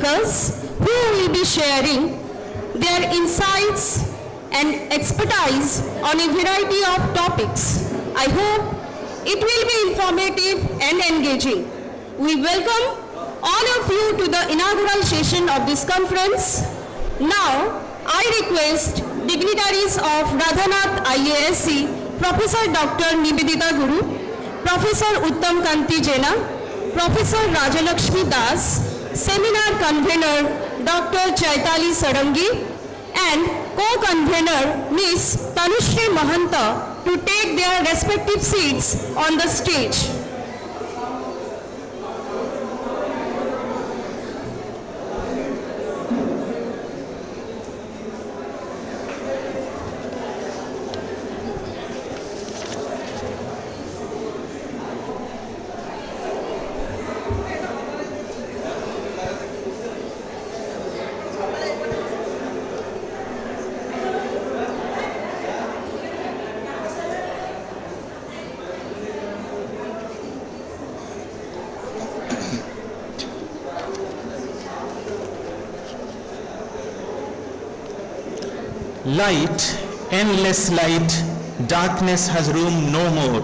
speakers who will be sharing their insights and expertise on a variety of topics. I hope it will be informative and engaging. We welcome all of you to the inaugural session of this conference. Now, I request dignitaries of Radhanath IASC, Professor Dr. Nivedita Guru, Professor Uttam Kanti Jena, Professor Rajalakshmi Das, Seminar Convener Dr. Chaitali Sarangi, and co-convener Ms. Tanushri Mahanta to take their respective seats on the stage. Light, endless light, darkness has room no more.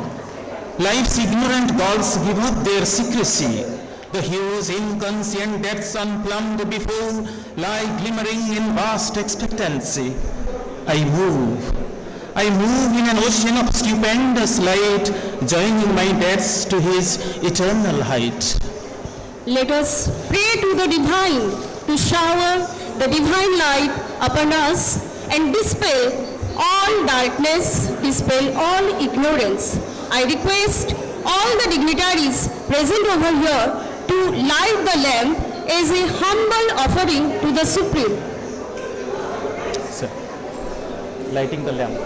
Life's ignorant gods give up their secrecy. The hues inconscient depths unplumbed before lie glimmering in vast expectancy. I move in an ocean of stupendous light, joining my debts to his eternal height. Let us pray to the divine to shower the divine light upon us and dispel all darkness, dispel all ignorance. I request all the dignitaries present over here to light the lamp as a humble offering to the Supreme. Sir, lighting the lamp.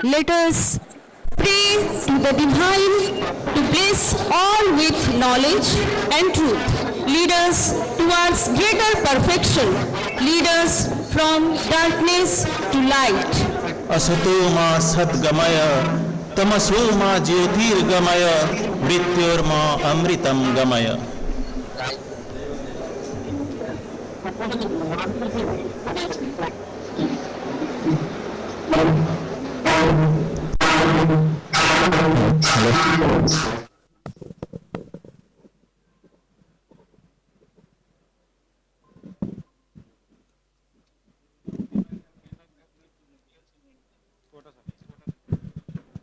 Let us pray to the divine to bless all with knowledge and truth. Lead us towards greater perfection. Lead us from darkness to light. Asato ma sadgamaya, tamaso ma jyotirgamaya, mrityorma amritam gamaya.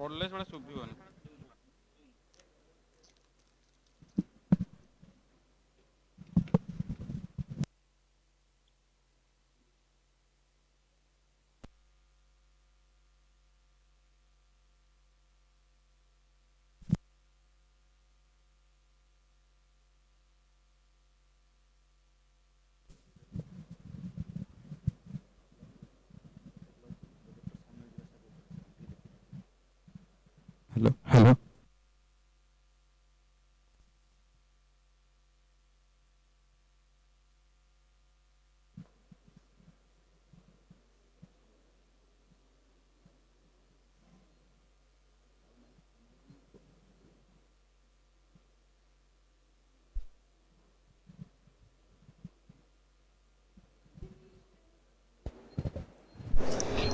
पढ़ले थोड़ा शुभिबनी hello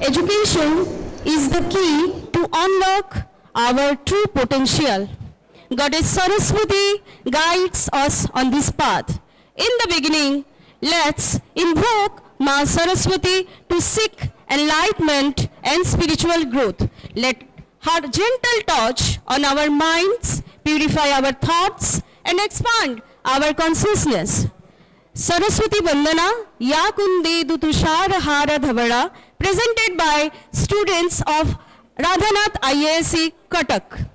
Education is the key to unlock our true potential. Goddess Saraswati guides us on this path. In the beginning, let's invoke Ma Saraswati to seek enlightenment and spiritual growth. Let her gentle touch on our minds purify our thoughts and expand our consciousness. Saraswati Vandana Yakunde Dutushar Hara Dhavara, presented by students of Radhanath IASC Cuttack.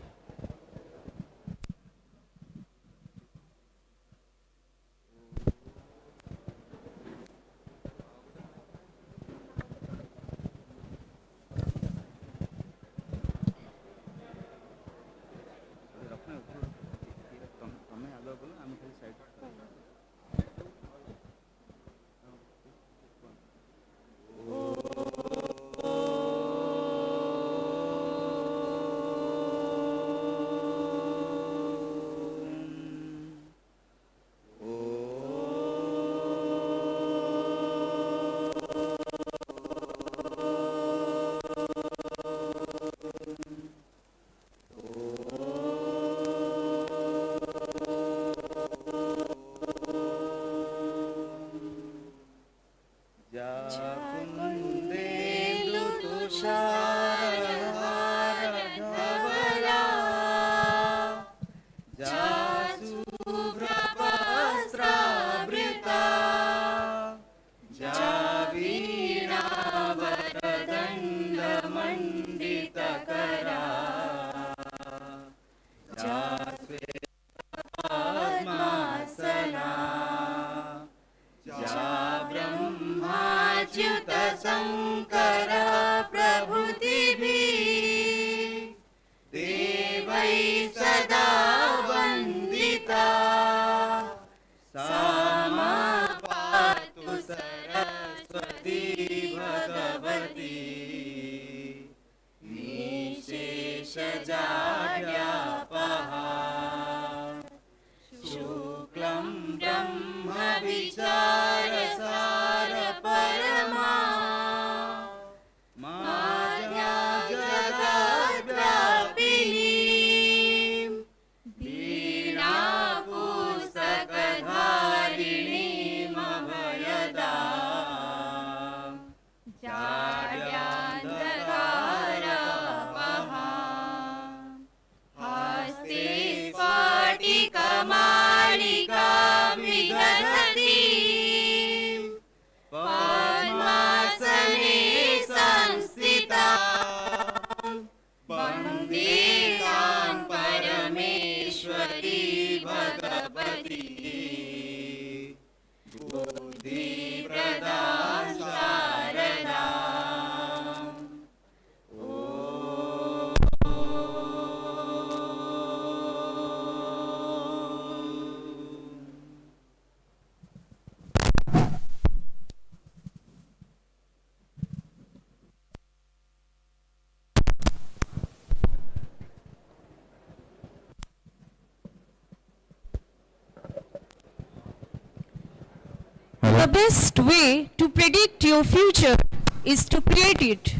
The best way to predict your future is to create it.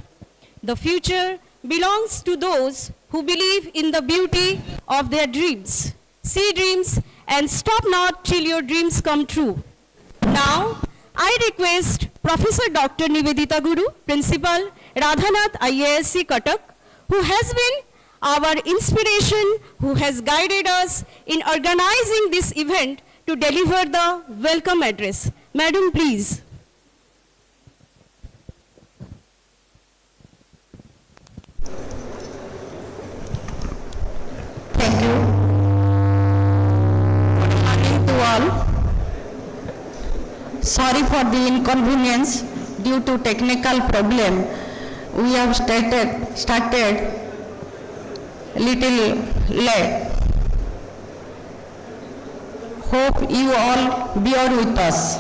The future belongs to those who believe in the beauty of their dreams. See dreams and stop not till your dreams come true. Now, I request Professor Dr. Nivedita Guru, Principal, Radhanath IASC Cuttack, who has been our inspiration, who has guided us in organizing this event, to deliver the welcome address. Madam, please. Thank you. Good morning to all. Sorry for the inconvenience due to technical problem. We have started little late. Hope you all bear with us.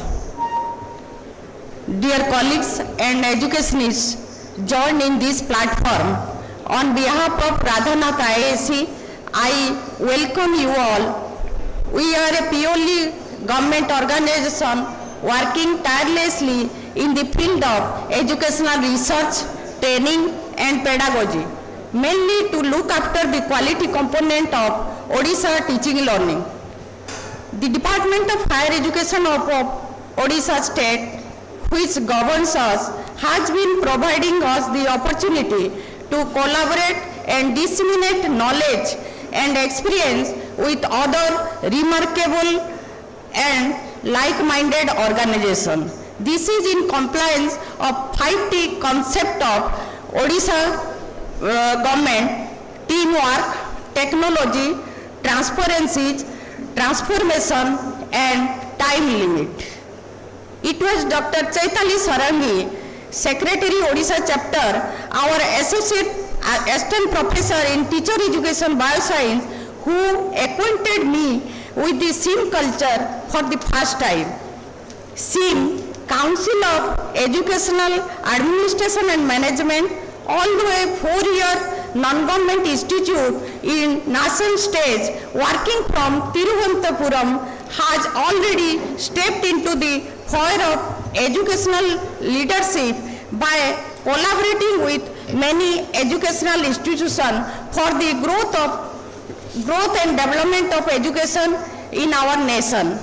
Dear colleagues and educationists joined in this platform, on behalf of Radhanath IASC, I welcome you all. We are a purely government organization working tirelessly in the field of educational research, training and pedagogy, mainly to look after the quality component of Odisha teaching learning. The Department of Higher Education of Odisha State, which governs us, has been providing us the opportunity to collaborate and disseminate knowledge and experience with other remarkable and like-minded organizations. This is in compliance of 5T concept of Odisha government: teamwork, technology, transparency, transformation and time limit. It was Dr. Chaitali Sarangi, Secretary Odisha Chapter, our Associate Assistant Professor in Teacher Education Bioscience, who acquainted me with the SIM culture for the first time. SIM, Council of Educational Administration and Management, although a 4-year non-government institute in nascent stage working from Tiruvananthapuram, has already stepped into the fire of educational leadership by collaborating with many educational institutions for the growth and development of education in our nation.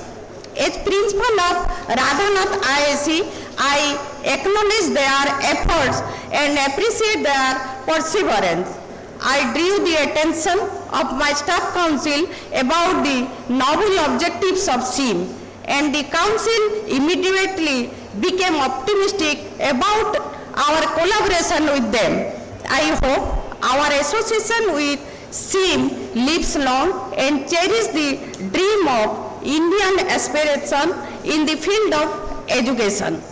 As principal of Radhanath IASC, I acknowledge their efforts and appreciate their perseverance. I drew the attention of my staff council about the noble objectives of SEAM, and the council immediately became optimistic about our collaboration with them. I hope our association with SEAM lives long and cherish the dream of Indian aspiration in the field of education.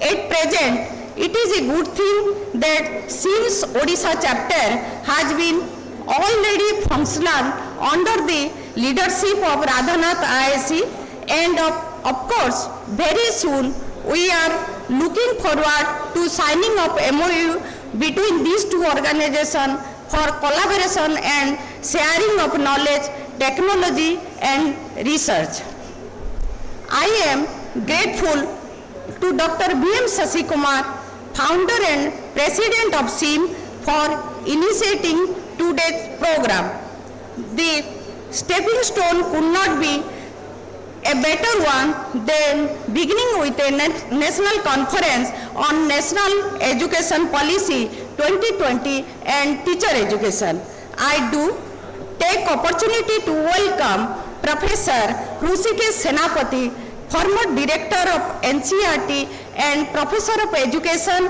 At present, it is a good thing that SEAM's Odisha chapter has been already functional under the leadership of Radhanath IAC, and of course, very soon we are looking forward to signing of MOU between these two organizations for collaboration and sharing of knowledge, technology and research. I am grateful to Dr. B.M. Sasikumar, founder and president of SEAM, for initiating today's program. The stepping stone could not be a better one than beginning with a national conference on National Education Policy 2020 and teacher education. I do take opportunity to welcome Professor Hrusikesh Senapati, former director of NCERT and professor of education,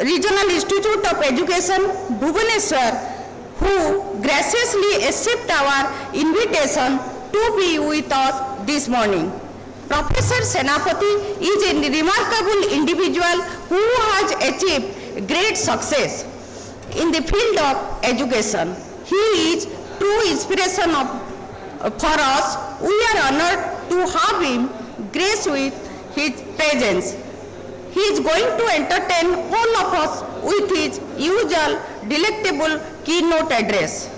Regional Institute of Education, Bhubaneswar, who graciously accept our invitation to be with us this morning. Professor Senapati is a remarkable individual who has achieved great success in the field of education. He is true inspiration for us. We are honored to have him grace with his presence. He is going to entertain all of us with his usual delectable keynote address.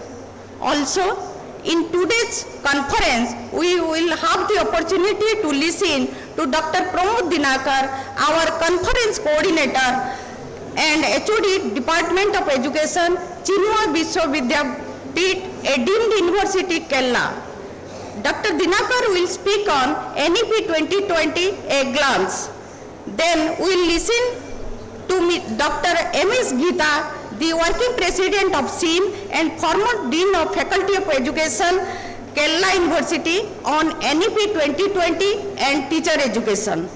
Also, in today's conference, we will have the opportunity to listen to Dr. Pramod Dinakar, our conference coordinator and HOD Department of Education, Chinmay Vishwavidyapeeth, a deemed university, Kerala. Dr. Dinakar will speak on NEP 2020, a glance. Then we will listen to Dr. M.S. Geeta, the working president of SEAM and former dean of Faculty of Education, Kerala University, on NEP 2020 and teacher education.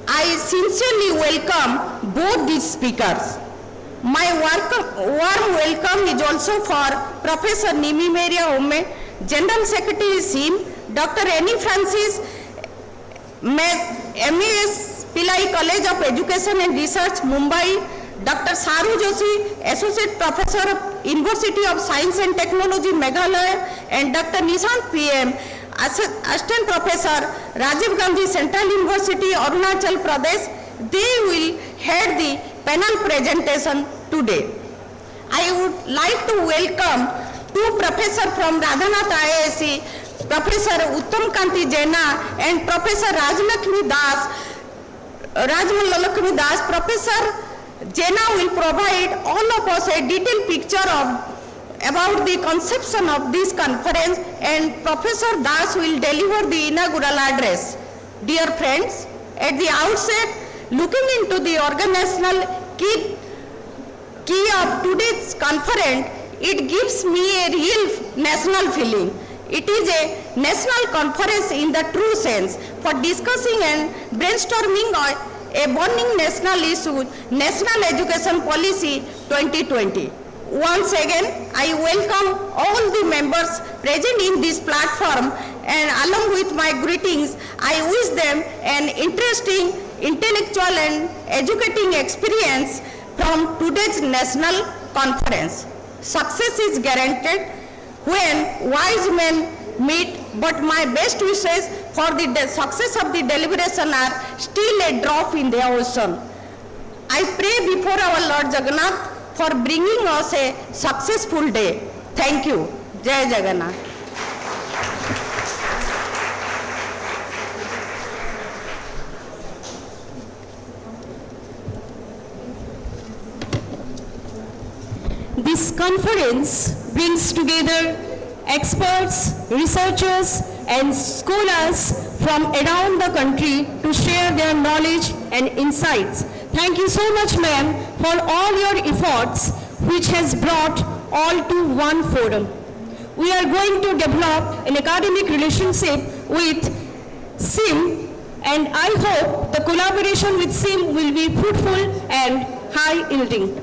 I sincerely welcome both these speakers. My warm welcome is also for Professor Nimi Maria Ome, General Secretary SEAM, Dr. Annie Francis, MES Pillai College of Education and Research, Mumbai, Dr. Saru Joshi, Associate Professor of University of Science and Technology, Meghalaya, and Dr. Nishant PM, Assistant Professor, Rajiv Gandhi Central University, Arunachal Pradesh. They will head the panel presentation today. I would like to welcome two professors from Radhanath IAC, Professor Uttam Kanti Jaina and Professor Rajlakshmi Das. Professor Jaina will provide all of us a detailed picture about the conception of this conference, and Professor Das will deliver the inaugural address. Dear friends, at the outset, looking into the organizational key of today's conference, it gives me a real national feeling. It is a national conference in the true sense for discussing and brainstorming a burning national issue, National Education Policy 2020. Once again, I welcome all the members present in this platform, and along with my greetings, I wish them an interesting, intellectual and educating experience from today's national conference. Success is guaranteed when wise men meet, but my best wishes for the success of the deliberation are still a drop in the ocean. I pray before our Lord Jagannath for bringing us a successful day. Thank you. Jai Jagannath. This conference brings together experts, researchers, and scholars from around the country to share their knowledge and insights. Thank you so much, ma'am, for all your efforts, which has brought all to one forum. We are going to develop an academic relationship with SIM, and I hope the collaboration with SIM will be fruitful and high-yielding.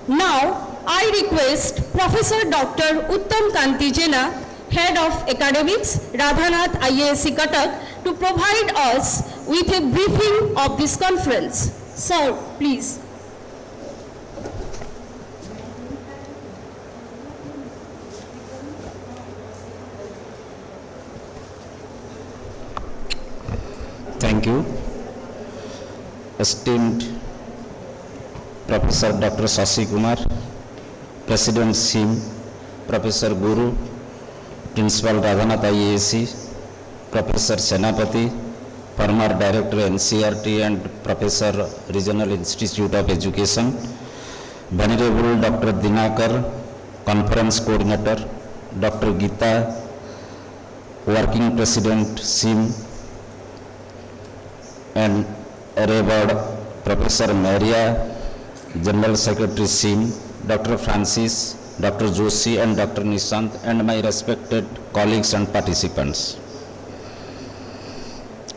Now, I request Professor Dr. Uttam Kanti Jena, Head of Academics, Radhanath IASC Cuttack, to provide us with a briefing of this conference. Sir, please. Thank you. Esteemed Professor Dr. Shashi Kumar, President SIM, Professor Guru, Principal Radhanath IASC, Professor Senapati, former Director NCRT and Professor Regional Institute of Education, Venerable Dr. Dinakar, Conference Coordinator, Dr. Geeta, Working President SIM, and Revered Professor Maria, General Secretary SIM, Dr. Francis, Dr. Joshi and Dr. Nishant, and my respected colleagues and participants.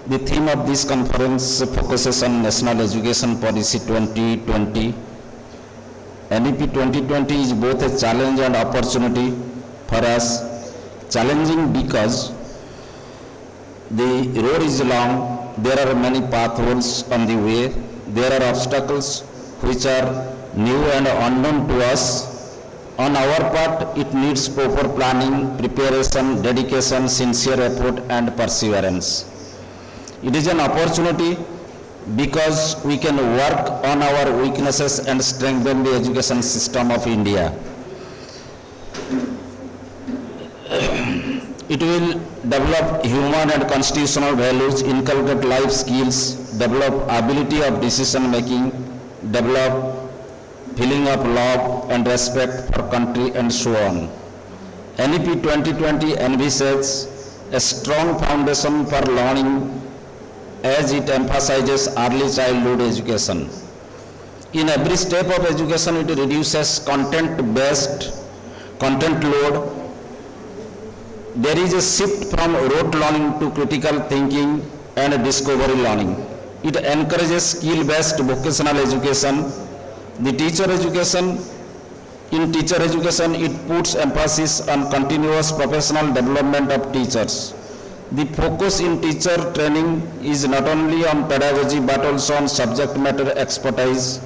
The theme of this conference focuses on National Education Policy 2020. NEP 2020 is both a challenge and opportunity for us. Challenging because the road is long, there are many potholes on the way, there are obstacles which are new and unknown to us. On our part, it needs proper planning, preparation, dedication, sincere effort and perseverance. It is an opportunity because we can work on our weaknesses and strengthen the education system of India. It will develop human and constitutional values, inculcate life skills, develop ability of decision making, develop feeling of love and respect for country and so on. NEP 2020 envisages a strong foundation for learning as it emphasizes early childhood education. In every step of education, it reduces content-based content load. There is a shift from rote learning to critical thinking and discovery learning. It encourages skill-based vocational education. The teacher education, in teacher education, it puts emphasis on continuous professional development of teachers. The focus in teacher training is not only on pedagogy but also on subject matter expertise.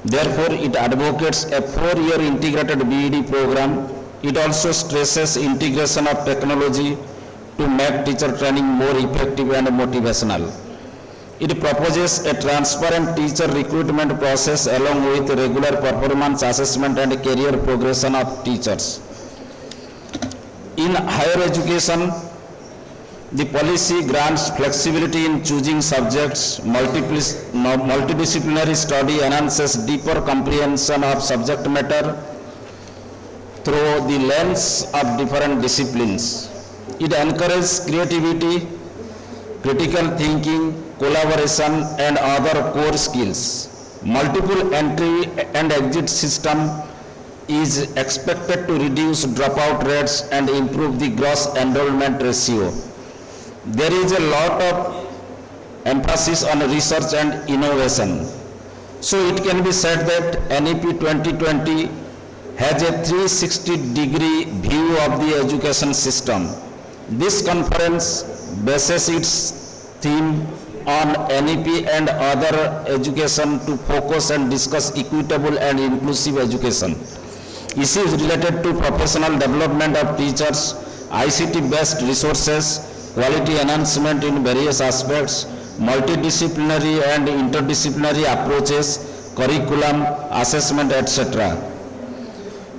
Therefore, it advocates a 4-year integrated BEd program. It also stresses integration of technology to make teacher training more effective and motivational. It proposes a transparent teacher recruitment process along with regular performance assessment and career progression of teachers. In higher education, the policy grants flexibility in choosing subjects. Multidisciplinary study enhances deeper comprehension of subject matter through the lens of different disciplines. It encourages creativity, critical thinking, collaboration, and other core skills. Multiple entry and exit system is expected to reduce dropout rates and improve the gross enrollment ratio. There is a lot of emphasis on research and innovation. So it can be said that NEP 2020 has a 360-degree view of the education system. This conference bases its theme on NEP and other education to focus and discuss equitable and inclusive education. Issues related to professional development of teachers, ICT-based resources, quality enhancement in various aspects, multidisciplinary and interdisciplinary approaches, curriculum, assessment, etc.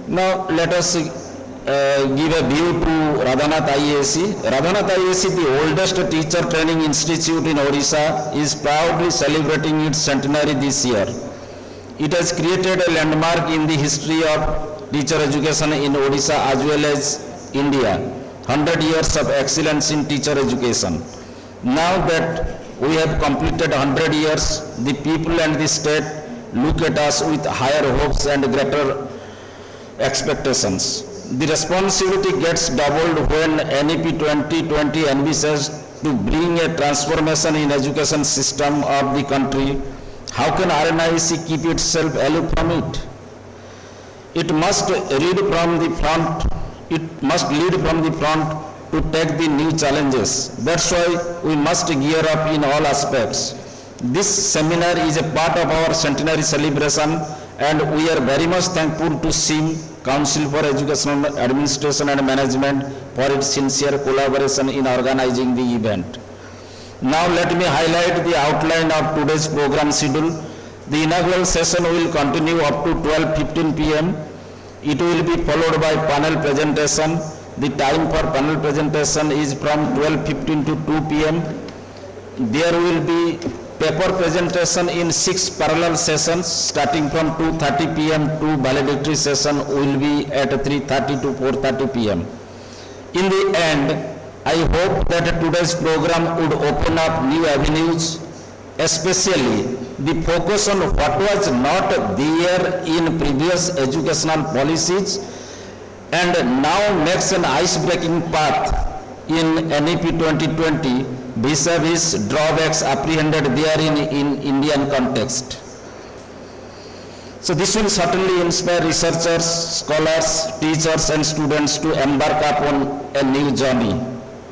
Now let us give a view to Radhanath IASC. Radhanath IASC, the oldest teacher training institute in Odisha, is proudly celebrating its centenary this year. It has created a landmark in the history of teacher education in Odisha as well as India. 100 years of excellence in teacher education. Now that we have completed 100 years, the people and the state look at us with higher hopes and greater expectations. The responsibility gets doubled when NEP 2020 envisages to bring a transformation in education system of the country. How can RNIC keep itself aloof from it? It must lead from the front. It must lead from the front to take the new challenges. That's why we must gear up in all aspects. This seminar is a part of our centenary celebration, and we are very much thankful to SIM, Council for Educational Administration and Management, for its sincere collaboration in organizing the event. Now let me highlight the outline of today's program schedule. The inaugural session will continue up to 12:15 p.m. It will be followed by panel presentation. The time for panel presentation is from 12:15 to 2 p.m. There will be paper presentation in 6 parallel sessions starting from 2:30 p.m. to valedictory session will be at 3:30 to 4:30 p.m. In the end, I hope that today's program would open up new avenues, especially the focus on what was not there in previous educational policies and now makes an ice-breaking path in NEP 2020 vis-a-vis drawbacks apprehended therein in Indian context. So this will certainly inspire researchers, scholars, teachers and students to embark upon a new journey.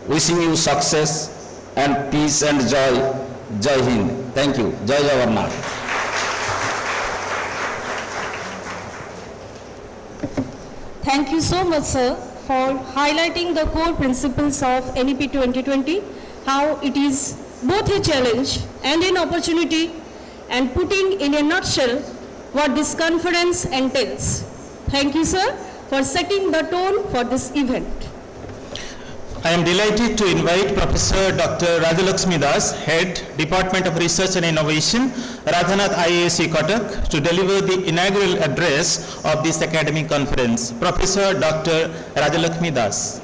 Wishing you success and peace and joy. Jai Hind. Thank you. Jai Jagannath. Thank you so much, sir, for highlighting the core principles of NEP 2020, how it is both a challenge and an opportunity, and putting in a nutshell what this conference entails. Thank you, sir, for setting the tone for this event. I am delighted to invite Professor Dr. Rajalaxmi Das, Head, Department of Research and Innovation, Radhanath IASC Cuttack, to deliver the inaugural address of this academic conference. Professor Dr. Rajalaxmi Das.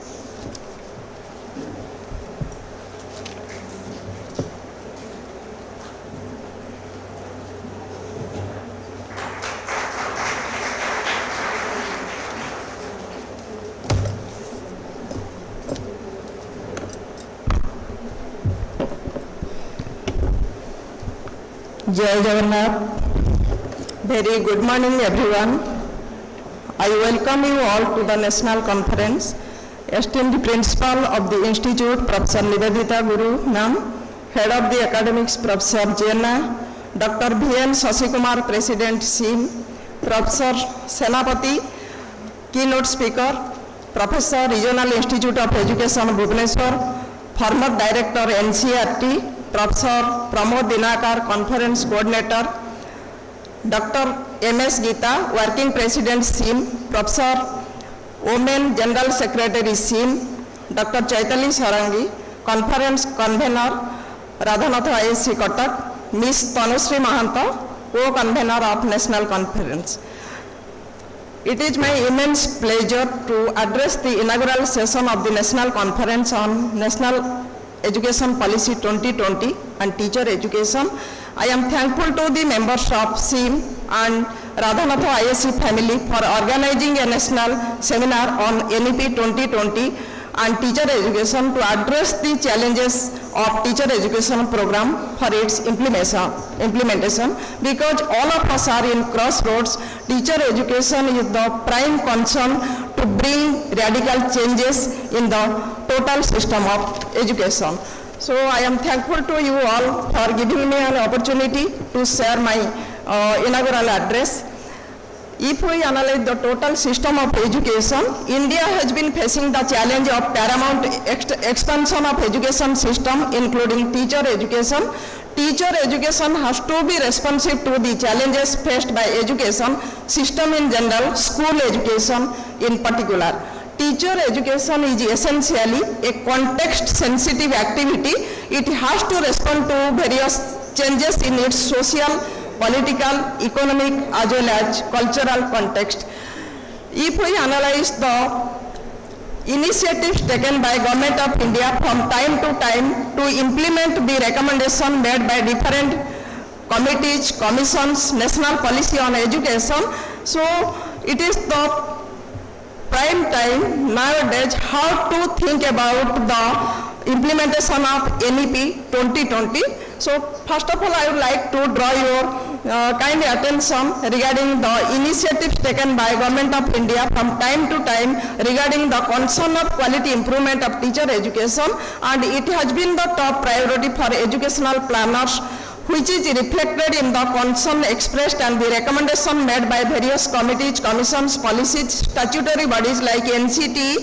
Jai Jagannath. Very good morning, everyone. I welcome you all to the National Conference. Esteemed Principal of the Institute, Professor Nivedita Guru Nam, Head of the Academics, Professor Jenna, Dr. V.N. Sasikumar, President SIM, Professor Senapati, Keynote Speaker, Professor, Regional Institute of Education, Bhubaneswar, former Director, NCERT, Professor Pramod Dinakar, Conference Coordinator, Dr. M.S. Geeta, Working President SIM, Professor Women General Secretary SIM, Dr. Chaitali Sarangi, Conference Convener, Radhanath IASC Cuttack, Ms. Tanushree Mahanta, Co-Convener of National Conference. It is my immense pleasure to address the inaugural session of the National Conference on National Education Policy 2020 and Teacher Education. I am thankful to the members of SIM and Radhanath IASC family for organizing a national seminar on NEP 2020 and teacher education to address the challenges of teacher education program for its implementation, because all of us are in crossroads. Teacher education is the prime concern to bring radical changes in the total system of education. So I am thankful to you all for giving me an opportunity to share my inaugural address. If we analyze the total system of education, India has been facing the challenge of paramount expansion of education system, including teacher education. Teacher education has to be responsive to the challenges faced by education system in general, school education in particular. Teacher education is essentially a context-sensitive activity. It has to respond to various changes in its social, political, economic, as well as cultural context. If we analyze the initiatives taken by Government of India from time to time to implement the recommendation made by different committees, commissions, national policy on education. So it is the prime time nowadays how to think about the implementation of NEP 2020. So first of all, I would like to draw your kind attention regarding the initiatives taken by Government of India from time to time regarding the concern of quality improvement of teacher education, and it has been the top priority for educational planners, which is reflected in the concern expressed and the recommendation made by various committees, commissions, policies, statutory bodies like NCT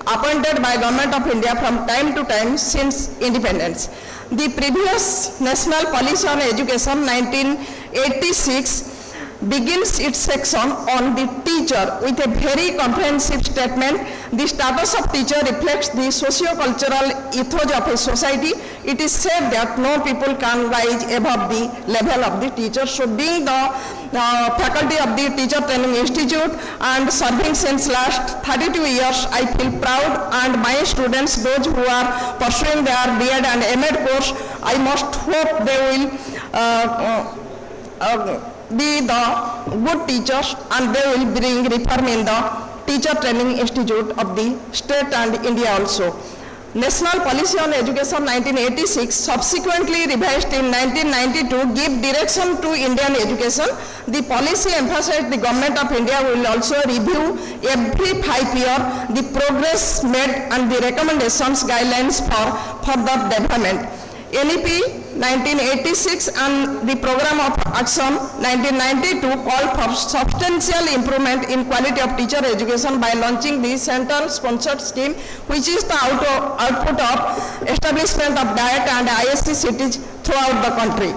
appointed by Government of India from time to time since independence. The previous National Policy on Education 1986 begins its section on the teacher with a very comprehensive statement. The status of teacher reflects the socio-cultural ethos of a society. It is said that no people can rise above the level of the teacher. So being the faculty of the Teacher Training Institute and serving since last 32 years, I feel proud, and my students, those who are pursuing their B.Ed and M.Ed course, I must hope they will be the good teachers and they will bring reform in the Teacher Training Institute of the state and India also. National Policy on Education 1986, subsequently revised in 1992, give direction to Indian education. The policy emphasized the Government of India will also review every 5 years the progress made and the recommendations guidelines for further development. NEP 1986 and the Program of Action 1992 called for substantial improvement in quality of teacher education by launching the central sponsored scheme, which is the output of establishment of DIET and ISC cities throughout the country.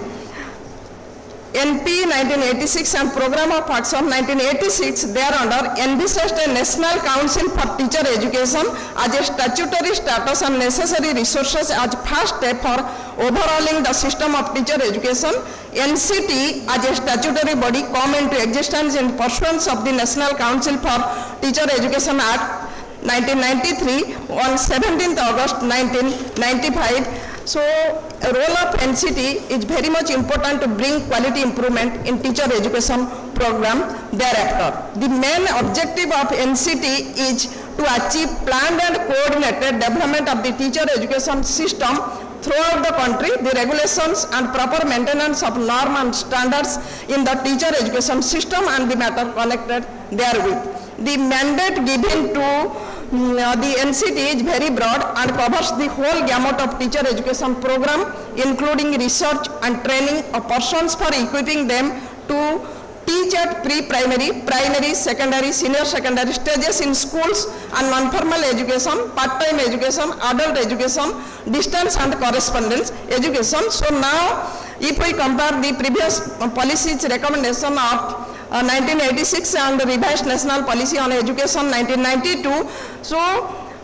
NP 1986 and Program of Action 1986 thereunder envisaged a National Council for Teacher Education as a statutory status and necessary resources as first step for overhauling the system of teacher education. NCT as a statutory body come into existence in pursuance of the National Council for Teacher Education Act 1993 on 17th August 1995. So, role of NCT is very much important to bring quality improvement in teacher education program thereafter. The main objective of NCT is to achieve planned and coordinated development of the teacher education system throughout the country, the regulations and proper maintenance of norm and standards in the teacher education system and the matter connected therewith. The mandate given to the NCT is very broad and covers the whole gamut of teacher education program, including research and training of persons for equipping them to teach at pre-primary, primary, secondary, senior secondary stages in schools and non-formal education, part-time education, adult education, distance and correspondence education. So now, if we compare the previous policies recommendation of 1986 and the revised National Policy on Education 1992, so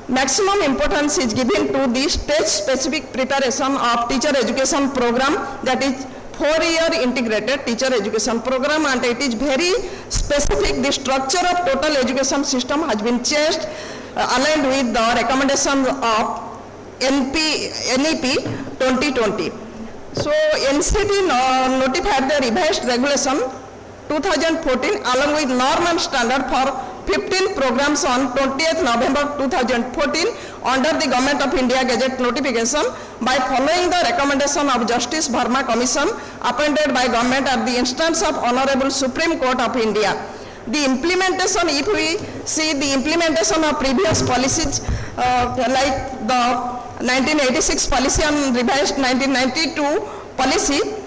maximum importance is given to the state-specific preparation of teacher education program, that is 4-year integrated teacher education program, and it is very specific. The structure of total education system has been changed aligned with the recommendation of NEP 2020. So NCT notified the revised regulation 2014 along with norm and standard for 15 programs on 20th November 2014 under the Government of India Gazette notification by following the recommendation of Justice Verma Commission appointed by Government at the instance of Honorable Supreme Court of India. The implementation, if we see the implementation of previous policies like the 1986 policy and revised 1992 policy,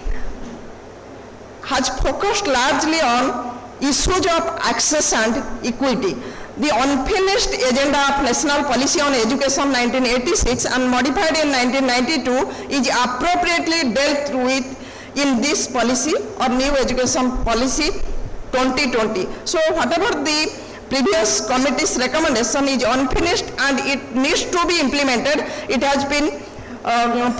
has focused largely on issues of access and equity. The unfinished agenda of National Policy on Education 1986 and modified in 1992 is appropriately dealt with in this policy or new education policy 2020. So whatever the previous committee's recommendation is unfinished and it needs to be implemented, it has been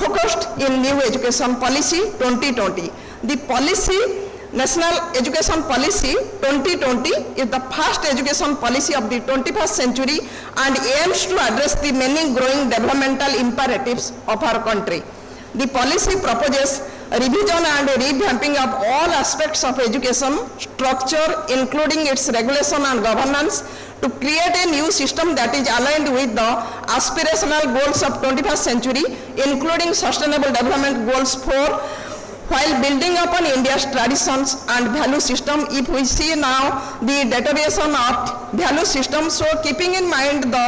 focused in new education policy 2020. The policy National Education Policy 2020 is the first education policy of the 21st century and aims to address the many growing developmental imperatives of our country. The policy proposes revision and revamping of all aspects of education structure, including its regulation and governance, to create a new system that is aligned with the aspirational goals of 21st century, including Sustainable Development Goals 4, while building upon India's traditions and value system. If we see now the deterioration of value system, so keeping in mind the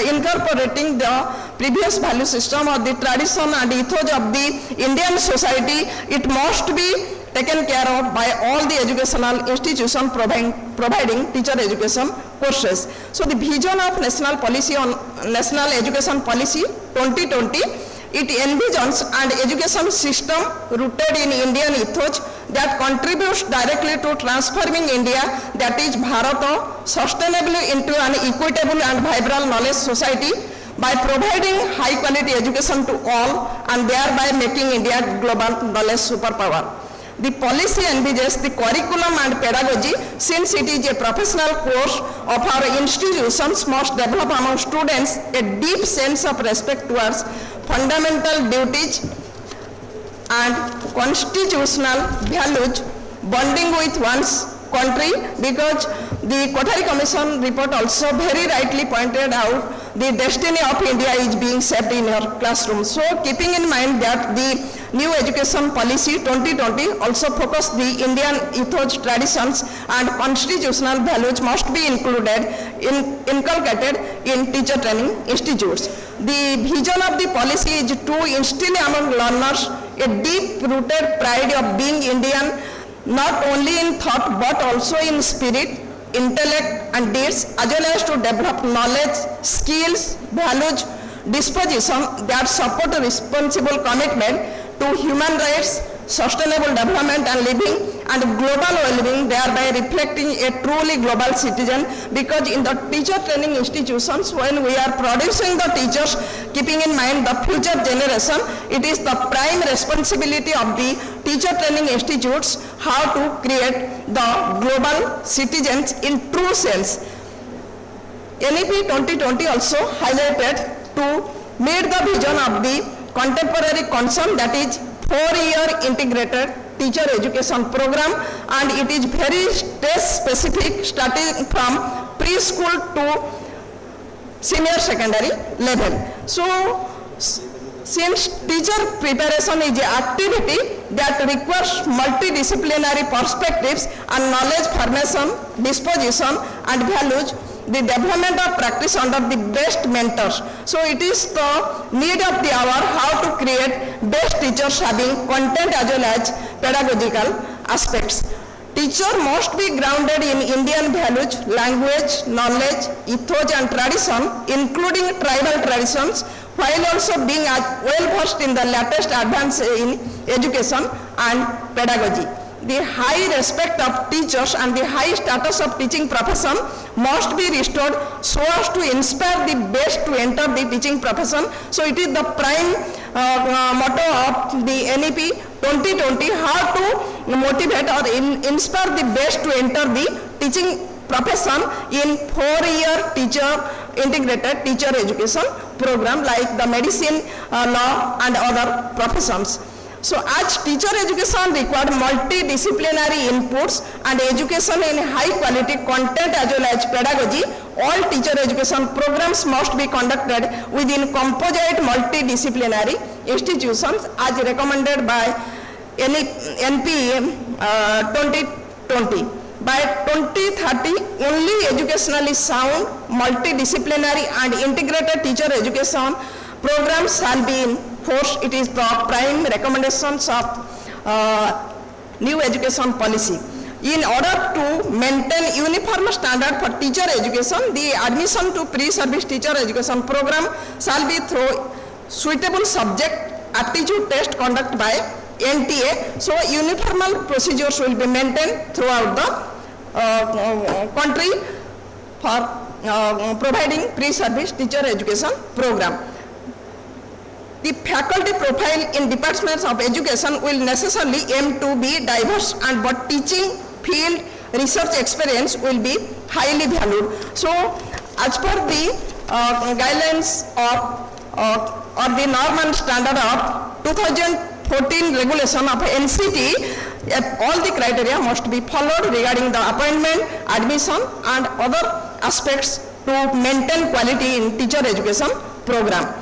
incorporating the previous value system or the tradition and ethos of the Indian society, it must be taken care of by all the educational institutions providing teacher education courses. So the vision of national policy on National Education Policy 2020, it envisions an education system rooted in Indian ethos that contributes directly to transforming India, that is Bharata, sustainably into an equitable and vibrant knowledge society by providing high quality education to all and thereby making India global knowledge superpower. The policy envisages the curriculum and pedagogy, since it is a professional course of our institutions, must develop among students a deep sense of respect towards fundamental duties and constitutional values, bonding with one's country, because the Kothari Commission report also very rightly pointed out the destiny of India is being shaped in your classroom. So keeping in mind that the new education policy 2020 also focus the Indian ethos, traditions and constitutional values must be inculcated in teacher training institutes. The vision of the policy is to instill among learners a deep-rooted pride of being Indian, not only in thought but also in spirit, intellect and deeds, as well as to develop knowledge, skills, values, disposition that support a responsible commitment to human rights, sustainable development and living and global well-being, thereby reflecting a truly global citizen. Because in the teacher training institutions, when we are producing the teachers, keeping in mind the future generation, it is the prime responsibility of the teacher training institutes how to create the global citizens in true sense. NEP 2020 also highlighted to meet the vision of the contemporary concern, that is 4-year integrated teacher education program, and it is very stage specific, starting from preschool to senior secondary level. So since teacher preparation is an activity that requires multidisciplinary perspectives and knowledge formation, disposition and values, the development of practice under the best mentors. So it is the need of the hour how to create best teachers having content as well as pedagogical aspects. Teacher must be grounded in Indian values, language, knowledge, ethos and tradition, including tribal traditions, while also being well versed in the latest advance in education and pedagogy. The high respect of teachers and the high status of teaching profession must be restored so as to inspire the best to enter the teaching profession. So it is the prime motto of the NEP 2020, how to motivate or inspire the best to enter the teaching profession in 4-year teacher integrated teacher education program like the medicine, law and other professions. So as teacher education required multidisciplinary inputs and education in high quality content as well as pedagogy, all teacher education programs must be conducted within composite multidisciplinary institutions as recommended by NP 2020. By 2030, only educationally sound, multidisciplinary and integrated teacher education programs shall be in force. It is the prime recommendations of new education policy. In order to maintain uniform standard for teacher education, the admission to pre-service teacher education program shall be through suitable subject aptitude test conducted by NTA. So uniform procedures will be maintained throughout the country for providing pre-service teacher education program. The faculty profile in departments of education will necessarily aim to be diverse, and but teaching field research experience will be highly valued. So, as per the guidelines of or the norm and standard of 2014 regulation of NCT, all the criteria must be followed regarding the appointment, admission, and other aspects to maintain quality in teacher education program.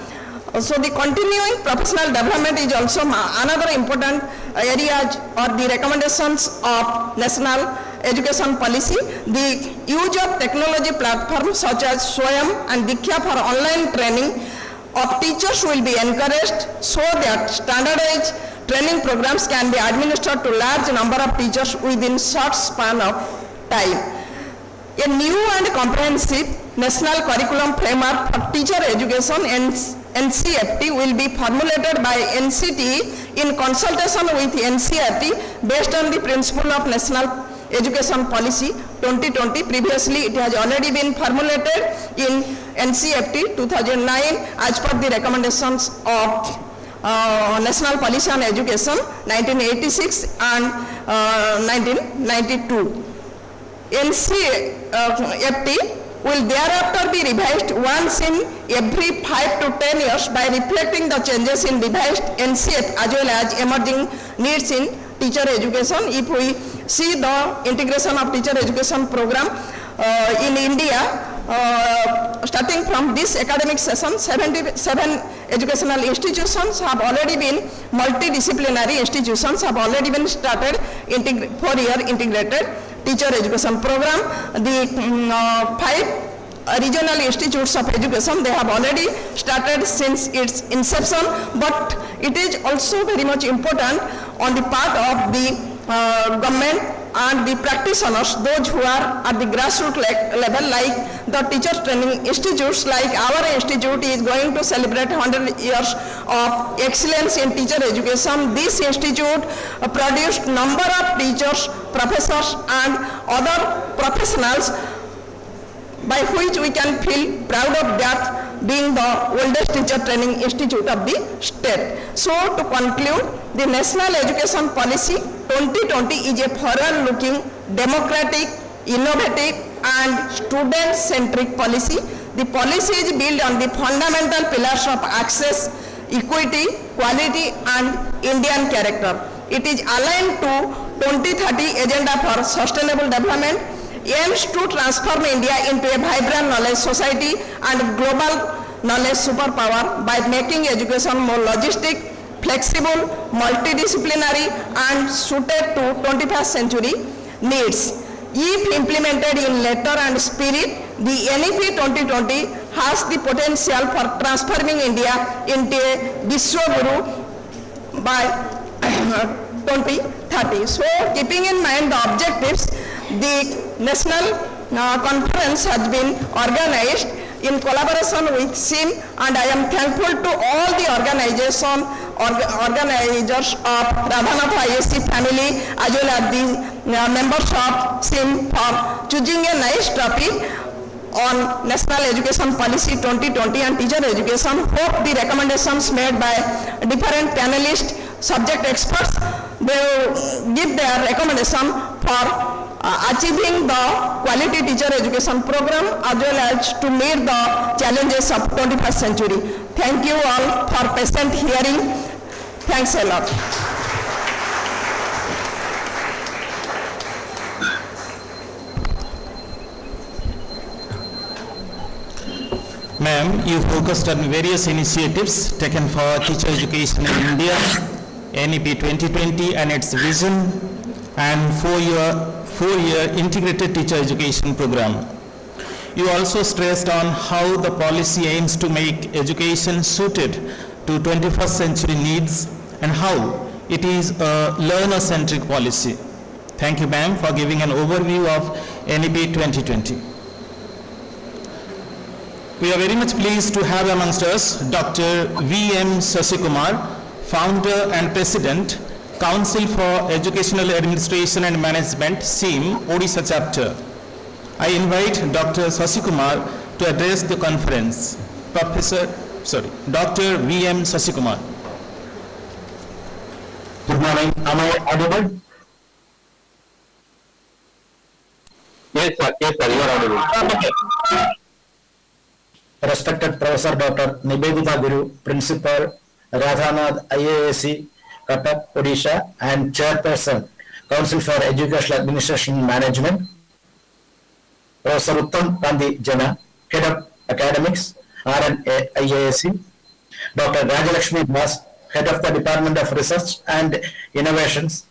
So the continuing professional development is also another important areas or the recommendations of national education policy. The use of technology platforms such as Swayam and Diksha for online training of teachers will be encouraged so that standardized training programs can be administered to large number of teachers within short span of time. A new and comprehensive national curriculum framework for teacher education and NCFT will be formulated by NCT in consultation with NCRT based on the principle of National Education Policy 2020. Previously, it has already been formulated in NCFT 2009 as per the recommendations of National Policy on Education 1986 and 1992. NCFT will thereafter be revised once in every 5 to 10 years by reflecting the changes in revised NCF as well as emerging needs in teacher education. If we see the integration of teacher education program in India, starting from this academic session, 77 educational institutions have already been, multidisciplinary institutions have already been started 4-year integrated teacher education program. The 5 regional institutes of education, they have already started since its inception, but it is also very much important on the part of the government and the practitioners, those who are at the grassroots level, like the teacher training institutes, like our institute is going to celebrate 100 years of excellence in teacher education. This institute produced number of teachers, professors and other professionals by which we can feel proud of that, being the oldest teacher training institute of the state. So to conclude, the National Education Policy 2020 is a forward-looking, democratic, innovative and student-centric policy. The policy is built on the fundamental pillars of access, equity, quality and Indian character. It is aligned to 2030 Agenda for Sustainable Development, aims to transform India into a vibrant knowledge society and global knowledge superpower by making education more logistic, flexible, multidisciplinary and suited to 21st century needs. If implemented in letter and spirit, the NEP 2020 has the potential for transforming India into a Vishwaguru by 2030. So, keeping in mind the objectives, the national conference has been organized in collaboration with SIM, and I am thankful to all the organizers of Radhanath ISC family as well as the members of SIM for choosing a nice topic on National Education Policy 2020 and teacher education. Hope the recommendations made by different panelists, subject experts, they will give their recommendation for achieving the quality teacher education program as well as to meet the challenges of 21st century. Thank you all for patient hearing. Thanks a lot. Ma'am, you focused on various initiatives taken for teacher education in India, NEP 2020 and its vision, and four-year integrated teacher education program. You also stressed on how the policy aims to make education suited to 21st century needs and how it is a learner-centric policy. Thank you, ma'am, for giving an overview of NEP 2020. We are very much pleased to have amongst us Dr. V.M. Sasikumar, Founder and President, Council for Educational Administration and Management, SIM, Odisha Chapter. I invite Dr. Sasikumar to address the conference. Professor Dr. V.M. Sasikumar. Good morning. Am I audible? Yes, sir, you are audible. Respected Professor Dr. Nibedita Guru, Principal, Radhanath IAAC, Cuttack, Odisha, and Chairperson, Council for Educational Administration and Management, Professor Uttam Gandhi Jana, Head of Academics, RNIAAC, Dr. Rajalakshmi Das, Head of the Department of Research and Innovations,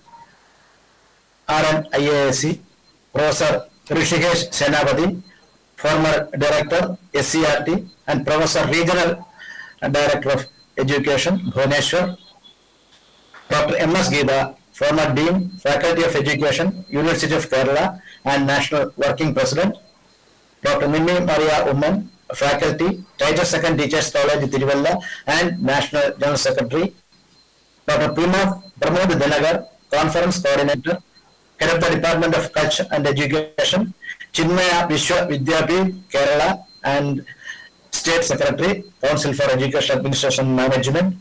RNIAAC, Professor Rishikesh Senapati, former Director, SCRT, and Professor Regional Director of Education, Bhubaneswar, Dr. M.S. Geeta, former Dean, Faculty of Education, University of Kerala, and National Working President, Dr. Minni Maria Umman, Faculty, Titus II Teachers College, Tiruvalla, and National General Secretary, Dr. Pramod Dinagar, Conference Coordinator, Head of the Department of Culture and Education, Chinmaya Vishwa Vidyapith, Kerala, and State Secretary, Council for Education Administration and Management,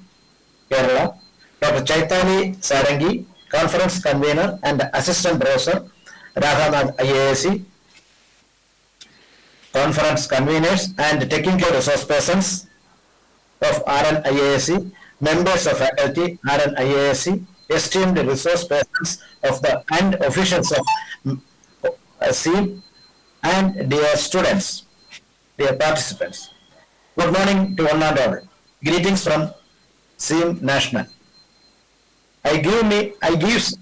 Kerala, Dr. Chaitani Sarangi, Conference Convener and Assistant Professor, Radhanath IAAC, Conference Conveners and Technical Resource Persons of RNIAAC, members of faculty, RNIAAC, esteemed resource persons of the and officials of SEAM, and dear students, dear participants. Good morning to one and all. Greetings from SEAM National. It gives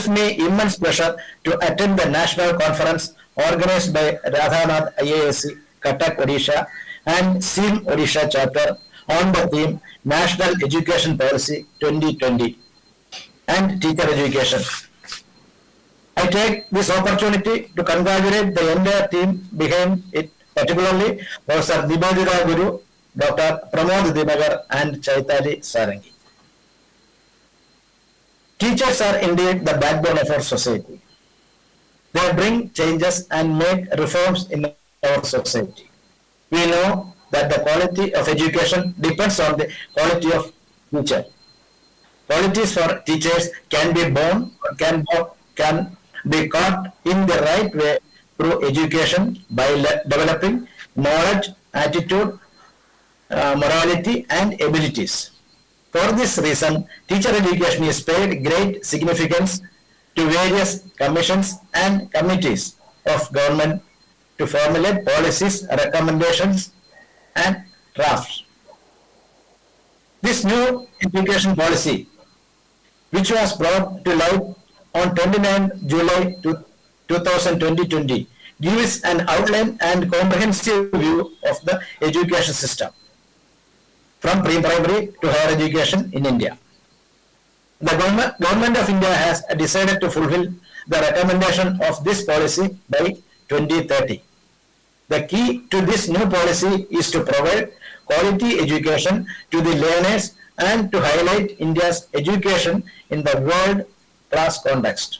me immense pleasure to attend the national conference organized by Radhanath IAAC, Cuttack, Odisha, and SEAM Odisha chapter on the theme National Education Policy 2020 and Teacher Education. I take this opportunity to congratulate the entire team behind it, particularly Professor Nibedita Guru, Dr. Pramod Dinagar, and Chaitani Sarangi. Teachers are indeed the backbone of our society. They bring changes and make reforms in our society. We know that the quality of education depends on the quality of teacher. Qualities for teachers can be born or can be caught in the right way through education by developing knowledge, attitude, morality, and abilities. For this reason, teacher education is paid great significance to various commissions and committees of government to formulate policies, recommendations, and drafts. This new education policy, which was brought to light on 29 July 2020, gives an outline and comprehensive view of the education system from pre-primary to higher education in India. The government of India has decided to fulfill the recommendation of this policy by 2030. The key to this new policy is to provide quality education to the learners and to highlight India's education in the world-class context.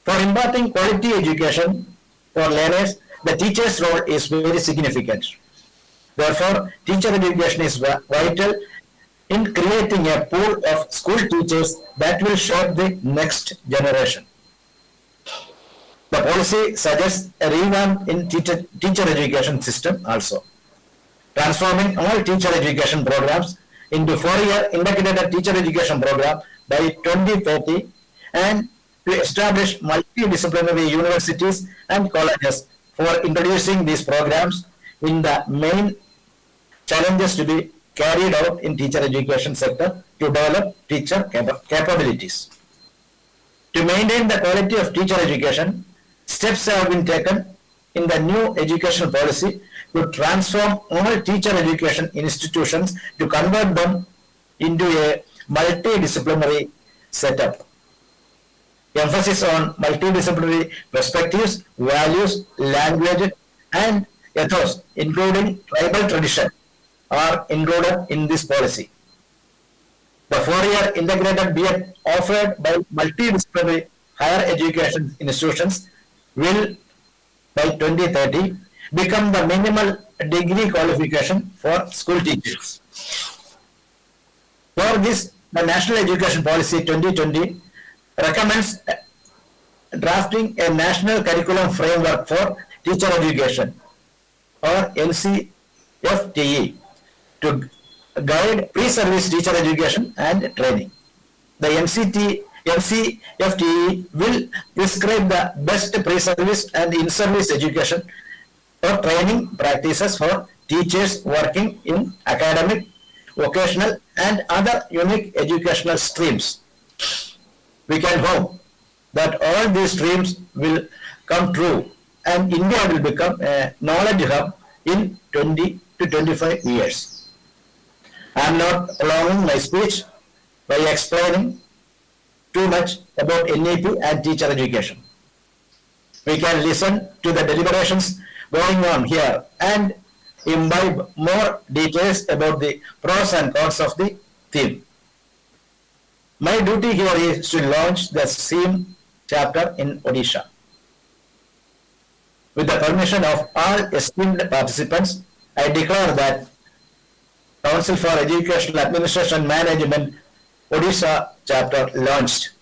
For imparting quality education for learners, the teacher's role is very significant. Therefore, teacher education is vital in creating a pool of school teachers that will shape the next generation. The policy suggests a revamp in teacher education system also, transforming all teacher education programs into 4-year integrated teacher education program by 2030 and to establish multidisciplinary universities and colleges for introducing these programs in the main challenges to be carried out in teacher education sector to develop teacher capabilities. To maintain the quality of teacher education, steps have been taken in the new education policy to transform all teacher education institutions to convert them into a multidisciplinary setup. Emphasis on multidisciplinary perspectives, values, language, and ethos, including tribal tradition, are included in this policy. The 4-year integrated BEd offered by multidisciplinary higher education institutions will, by 2030, become the minimal degree qualification for school teachers. For this, the National Education Policy 2020 recommends drafting a national curriculum framework for teacher education, or NCFTE, to guide pre-service teacher education and training. The NCFTE will prescribe the best pre-service and in-service education or training practices for teachers working in academic, vocational, and other unique educational streams. We can hope that all these streams will come true and India will become a knowledge hub in 20 to 25 years. I am not prolonging my speech by explaining too much about NEP and teacher education. We can listen to the deliberations going on here and imbibe more details about the pros and cons of the theme. My duty here is to launch the SEAM chapter in Odisha. With the permission of all esteemed participants, I declare that Council for Educational Administration Management Odisha chapter launched.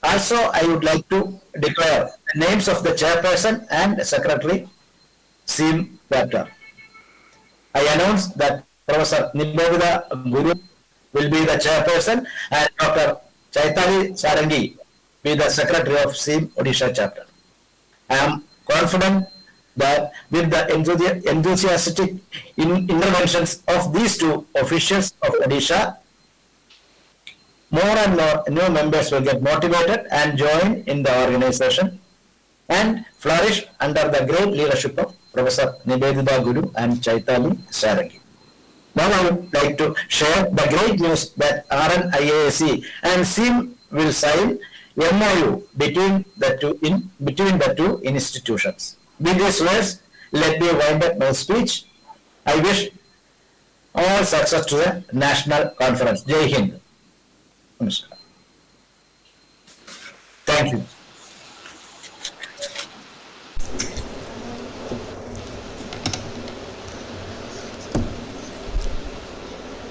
Also, I would like to declare the names of the chairperson and secretary SEAM chapter. I announce that Professor Nivedita Guru will be the chairperson and Dr. Chaitali Sarangi be the secretary of SEAM Odisha chapter. I am confident that with the enthusiastic interventions of these two officials of Odisha, more and more new members will get motivated and join in the organization and flourish under the great leadership of Professor Nivedita Guru and Chaitali Sarangi. Now I would like to share the great news that RNIAC and SEAM will sign MOU between the two institutions. With these words, let me wind up my speech. I wish all success to the national conference. Jai Hind. Namaskar. Thank you.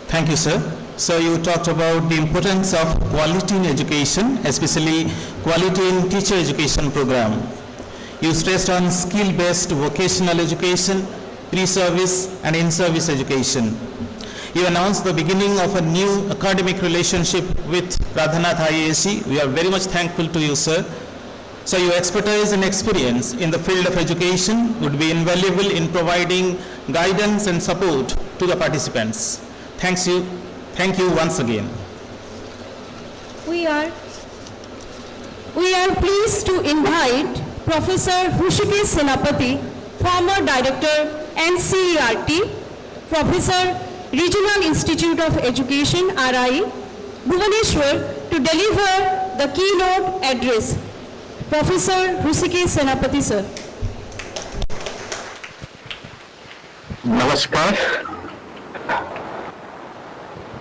Thank you, sir. So you talked about the importance of quality in education, especially quality in teacher education program. You stressed on skill-based vocational education, pre-service and in-service education. You announced the beginning of a new academic relationship with Radhanath IASC. We are very much thankful to you, sir. So your expertise and experience in the field of education would be invaluable in providing guidance and support to the participants. Thank you once again. We are pleased to invite Professor Hrishikesh Senapati, former Director NCERT, Professor Regional Institute of Education RI, Bhubaneswar, to deliver the keynote address. Professor Hrishikesh Senapati, sir. Namaskar.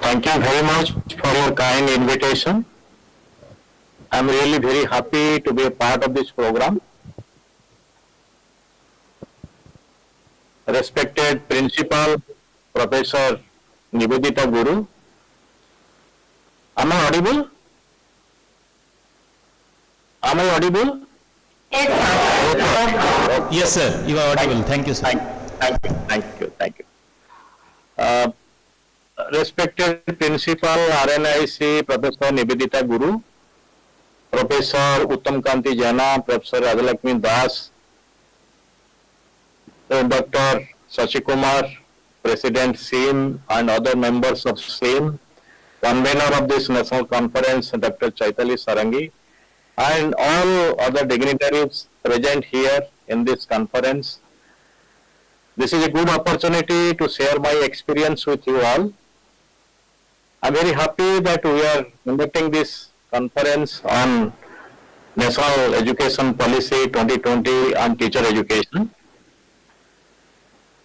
Thank you very much for your kind invitation. I'm really very happy to be a part of this program. Respected Principal, Professor Nivedita Guru. Am I audible? Am I audible? Yes, sir. You are audible. Thank you, sir. Thank you. Respected Principal, RNIC, Professor Nivedita Guru, Professor Uttam Kanti Jana, Professor Rajalakshmi Das, Dr. Shashi Kumar, President SEAM and other members of SEAM, convener of this national conference, Dr. Chaitali Sarangi, and all other dignitaries present here in this conference. This is a good opportunity to share my experience with you all. I'm very happy that we are conducting this conference on National Education Policy 2020 and teacher education.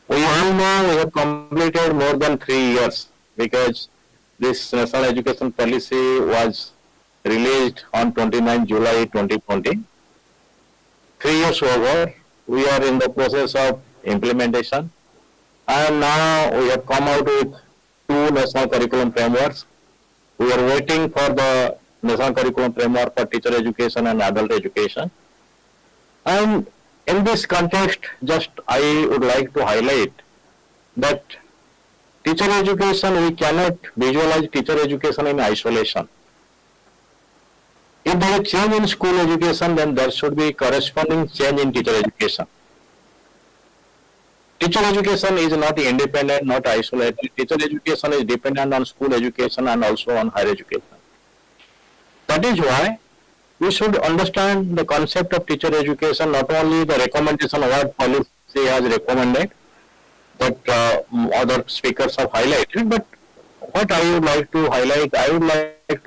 We all know we have completed more than 3 years because this National Education Policy was released on 29 July 2020. 3 years over, we are in the process of implementation, and now we have come out with 2 national curriculum frameworks. We are waiting for the national curriculum framework for teacher education and adult education. And in this context, just I would like to highlight that teacher education, we cannot visualize teacher education in isolation. If there is change in school education, then there should be corresponding change in teacher education. Teacher education is not independent, not isolated. Teacher education is dependent on school education and also on higher education. That is why we should understand the concept of teacher education, not only the recommendation what policy has recommended, that other speakers have highlighted, but what I would like to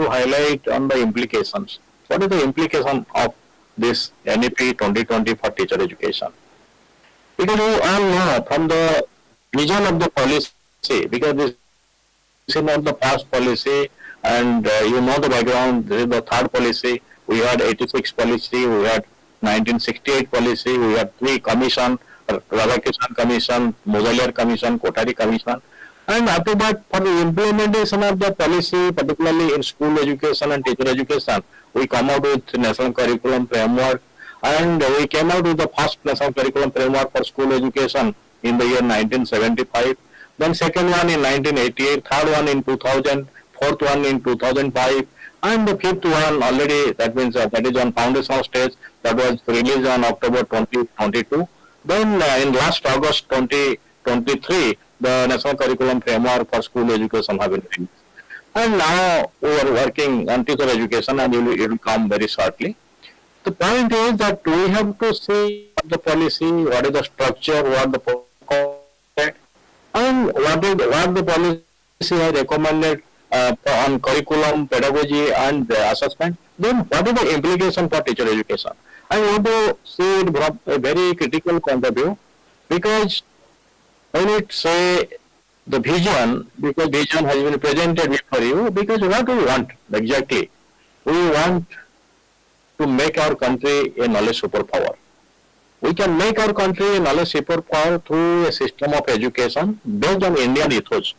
highlight on the implications. What is the implication of this NEP 2020 for teacher education? Because you all know from the vision of the policy, because this is not the past policy, and you know the background, this is the third policy. We had 86 policy, we had 1968 policy, we had 3 commission, Radhakrishnan Commission, Mozalia Commission, Kothari Commission, and after that for the implementation of the policy, particularly in school education and teacher education, we come out with national curriculum framework, and we came out with the first national curriculum framework for school education in the year 1975, then second one in 1988, third one in 2000, fourth one in 2005, and the fifth one already, that means that is on foundational stage, that was released on October 2022. Then in last August 2023, the national curriculum framework for school education have been released. And now we are working on teacher education, and it will come very shortly. The point is that we have to see the policy, what is the structure, what the content, and what the policy has recommended on curriculum, pedagogy, and assessment. Then what is the implication for teacher education? I want to see it from a very critical point of view, because when it say the vision, because vision has been presented before you, because what do we want exactly? We want to make our country a knowledge superpower. We can make our country a knowledge superpower through a system of education based on Indian ethos.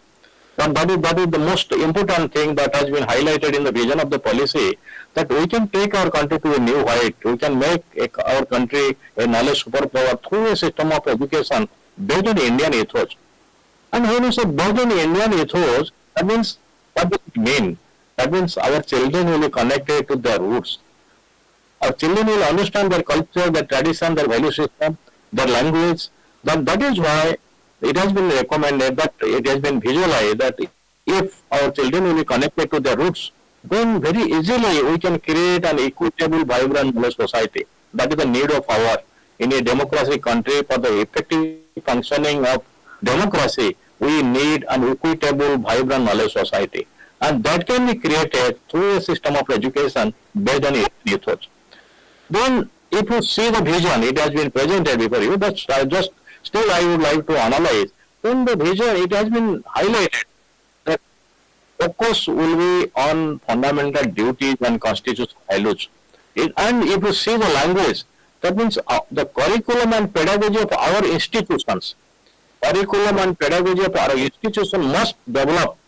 But that is the most important thing that has been highlighted in the vision of the policy, that we can take our country to a new height. We can make our country a knowledge superpower through a system of education based on Indian ethos. And when you say based on Indian ethos, that means, what does it mean? That means our children will be connected to their roots. Our children will understand their culture, their tradition, their value system, their language. That is why it has been recommended, that it has been visualized, that if our children will be connected to their roots, then very easily we can create an equitable, vibrant knowledge society. That is the need of our, in a democratic country, for the effective functioning of democracy, we need an equitable, vibrant knowledge society. And that can be created through a system of education based on ethos. Then, if you see the vision, it has been presented before you, but still I would like to analyze. Then the vision, it has been highlighted that focus will be on fundamental duties and constitutional values. And if you see the language, that means the curriculum and pedagogy of our institutions, must develop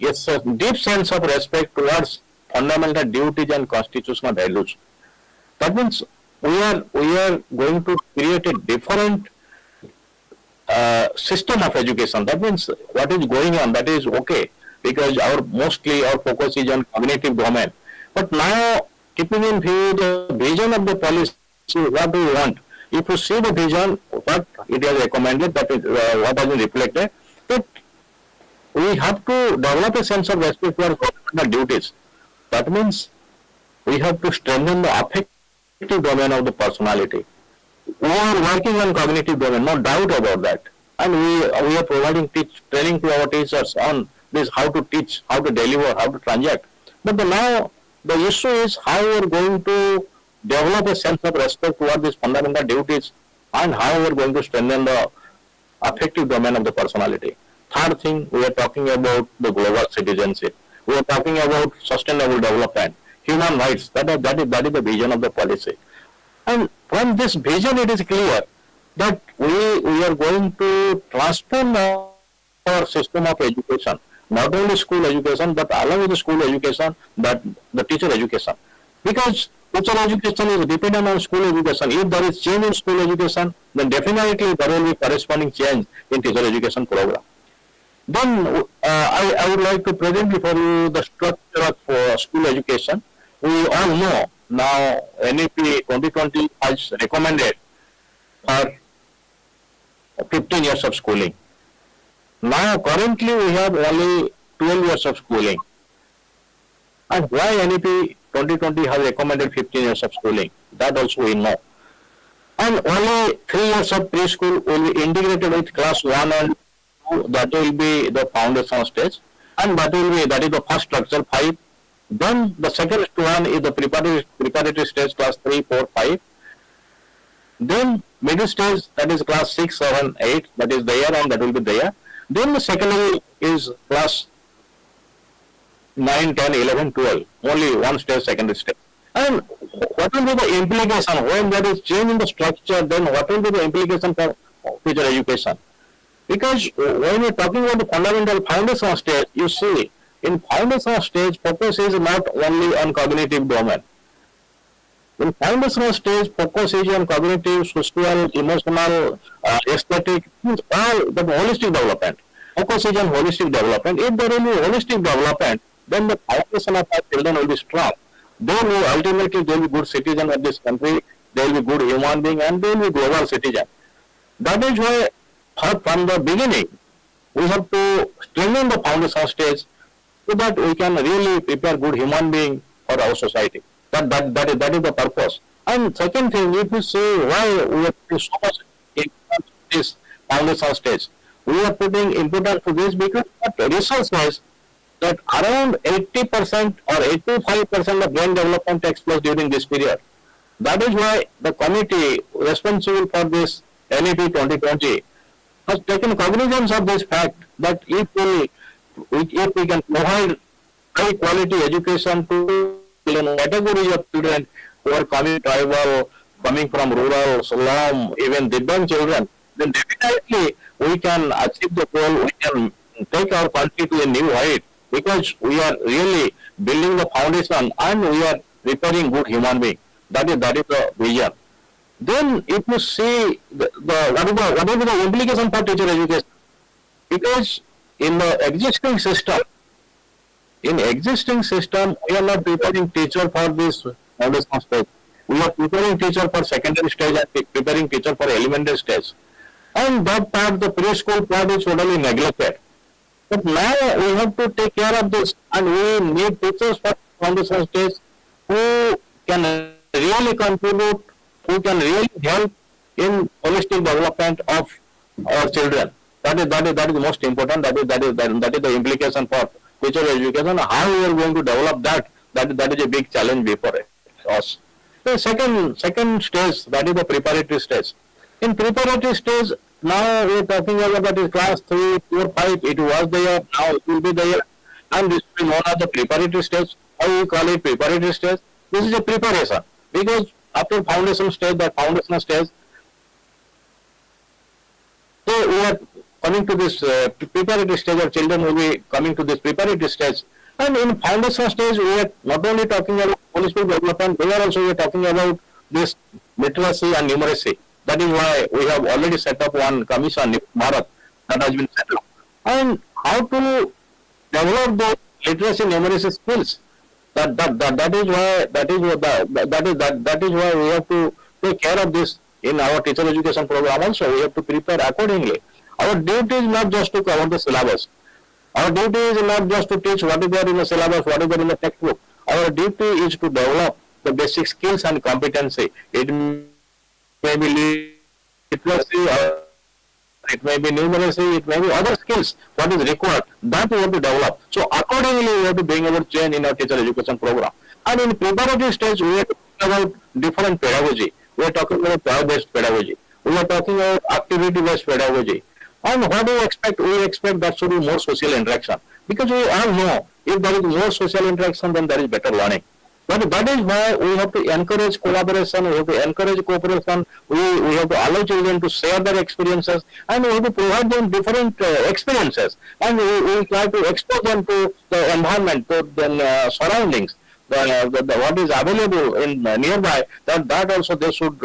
a deep sense of respect towards fundamental duties and constitutional values. That means we are going to create a different system of education. That means what is going on, that is okay, because mostly our focus is on cognitive domain. But now, keeping in view the vision of the policy, what do we want? If you see the vision, what it has recommended, that is what has been reflected, that we have to develop a sense of respect for fundamental duties. That means we have to strengthen the affective domain of the personality. We are working on cognitive domain, no doubt about that. And we are providing training to our teachers on this, how to teach, how to deliver, how to transact. But now the issue is how we are going to develop a sense of respect toward these fundamental duties, and how we are going to strengthen the affective domain of the personality. Third thing, we are talking about the global citizenship. We are talking about sustainable development, human rights. That is the vision of the policy. And from this vision, it is clear that we are going to transform our system of education, not only school education, but along with the school education, but the teacher education. Because teacher education is dependent on school education. If there is change in school education, then definitely there will be corresponding change in teacher education program. Then I would like to present before you the structure of school education. We all know now NEP 2020 has recommended for 15 years of schooling. Now currently we have only 12 years of schooling. And why NEP 2020 has recommended 15 years of schooling? That also we know. And only 3 years of preschool will be integrated with class 1 and 2. That will be the foundation stage. And that is the first structure 5. Then the second one is the preparatory stage, class 3, 4, 5. Then middle stage, that is class 6, 7, 8, that is there and that will be there. Then the secondary is class 9, 10, 11, 12. Only one stage, secondary stage. And what will be the implication when there is change in the structure? Then what will be the implication for teacher education? Because when we are talking about the fundamental foundation stage, you see, in foundation stage, focus is not only on cognitive domain. In foundational stage, focus is on cognitive, social, emotional, aesthetic, all the holistic development. Focus is on holistic development. If there will be holistic development, then the foundation of our children will be strong. They will ultimately they will be good citizen of this country, they will be good human being, and they will be global citizen. That is why from the beginning, we have to strengthen the foundation stage so that we can really prepare good human being for our society. That is the purpose. And second thing, if you say why we are putting so much importance to this foundation stage, we are putting importance to this because research says that around 80% or 85% of brain development takes place during this period. That is why the committee responsible for this NEP 2020 has taken cognizance of this fact that if we can provide high quality education to categories of children who are coming tribal, coming from rural, slum, even Divyang children, then definitely we can achieve the goal, we can take our country to a new height because we are really building the foundation and we are preparing good human being. That is the vision. Then if you see what will be the implication for teacher education? Because in the existing system, we are not preparing teacher for this foundation stage. We are preparing teacher for secondary stage and preparing teacher for elementary stage. And that part, the preschool part is totally neglected. But now we have to take care of this and we need teachers for foundation stage who can really contribute, who can really help in holistic development of our children. That is most important. That is the implication for teacher education. How we are going to develop that is a big challenge before us. The second stage, that is the preparatory stage. In preparatory stage, now we are talking about that is class 3, 4, 5. It was there, now it will be there, and this will be known as the preparatory stage. How we call it preparatory stage? This is a preparation because after foundation stage, that foundational stage, so we are coming to this preparatory stage, of children will be coming to this preparatory stage. And in foundation stage, we are not only talking about holistic development, we are also talking about this literacy and numeracy. That is why we have already set up one commission, Bharat, that has been set up. And how to develop the literacy numeracy skills. That is why we have to take care of this in our teacher education program also. We have to prepare accordingly. Our duty is not just to cover the syllabus. Our duty is not just to teach what is there in the syllabus, what is there in the textbook. Our duty is to develop the basic skills and competency. It may be literacy, or it may be numeracy, it may be other skills. What is required, that we have to develop. So accordingly, we have to bring about change in our teacher education program. And in preparatory stage, we are talking about different pedagogy. We are talking about power-based pedagogy. We are talking about activity-based pedagogy. And what do we expect? We expect that should be more social interaction. Because we all know, if there is more social interaction, then there is better learning. But that is why we have to encourage collaboration, we have to encourage cooperation, we have to allow children to share their experiences, and we have to provide them different experiences, and we try to expose them to the environment, to the surroundings, what is available in nearby, that also they should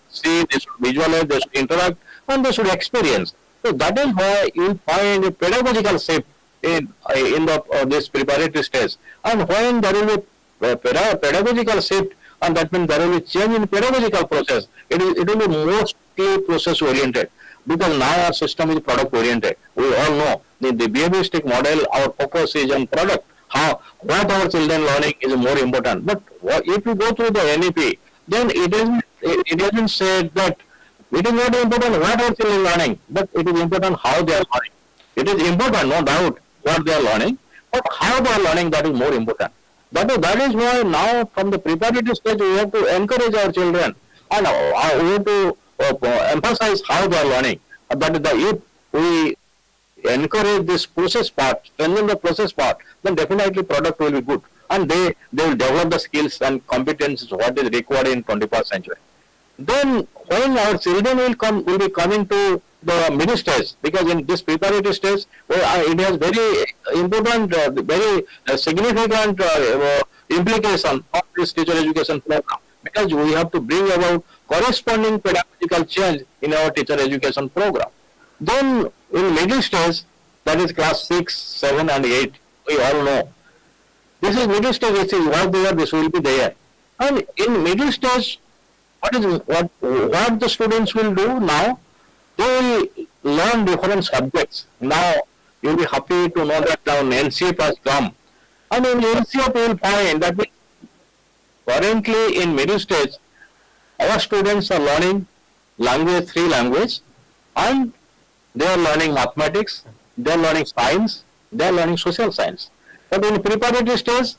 see, they should visualize, they should interact, and they should experience. So that is why you find a pedagogical shift in this preparatory stage, and when there is a pedagogical shift, and that means there will be change in pedagogical process. It will be mostly process oriented, because now our system is product oriented. We all know the behavioristic model, our focus is on product. What our children learning is more important. But if you go through the NEP, then it isn't said that it is not important what our children learning, but it is important how they are learning. It is important, no doubt, what they are learning, but how they are learning, that is more important. That is why now from the preparatory stage we have to encourage our children, and we have to emphasize how they are learning. But if we encourage this process part, strengthen the process part, then definitely product will be good, and they will develop the skills and competences what is required in 21st century. Then when our children will be coming to the middle stage, because in this preparatory stage it has very important, very significant implication of this teacher education program, because we have to bring about corresponding pedagogical change in our teacher education program. Then in middle stage, that is class 6, 7 and 8, we all know. This is middle stage, this is what there, this will be there. And in middle stage, what the students will do now, they will learn different subjects. Now, you will be happy to know that now NCEP has come. And in NCEP you will find that currently in middle stage, our students are learning language, 3 languages, and they are learning mathematics, they are learning science, they are learning social science. But in preparatory stage,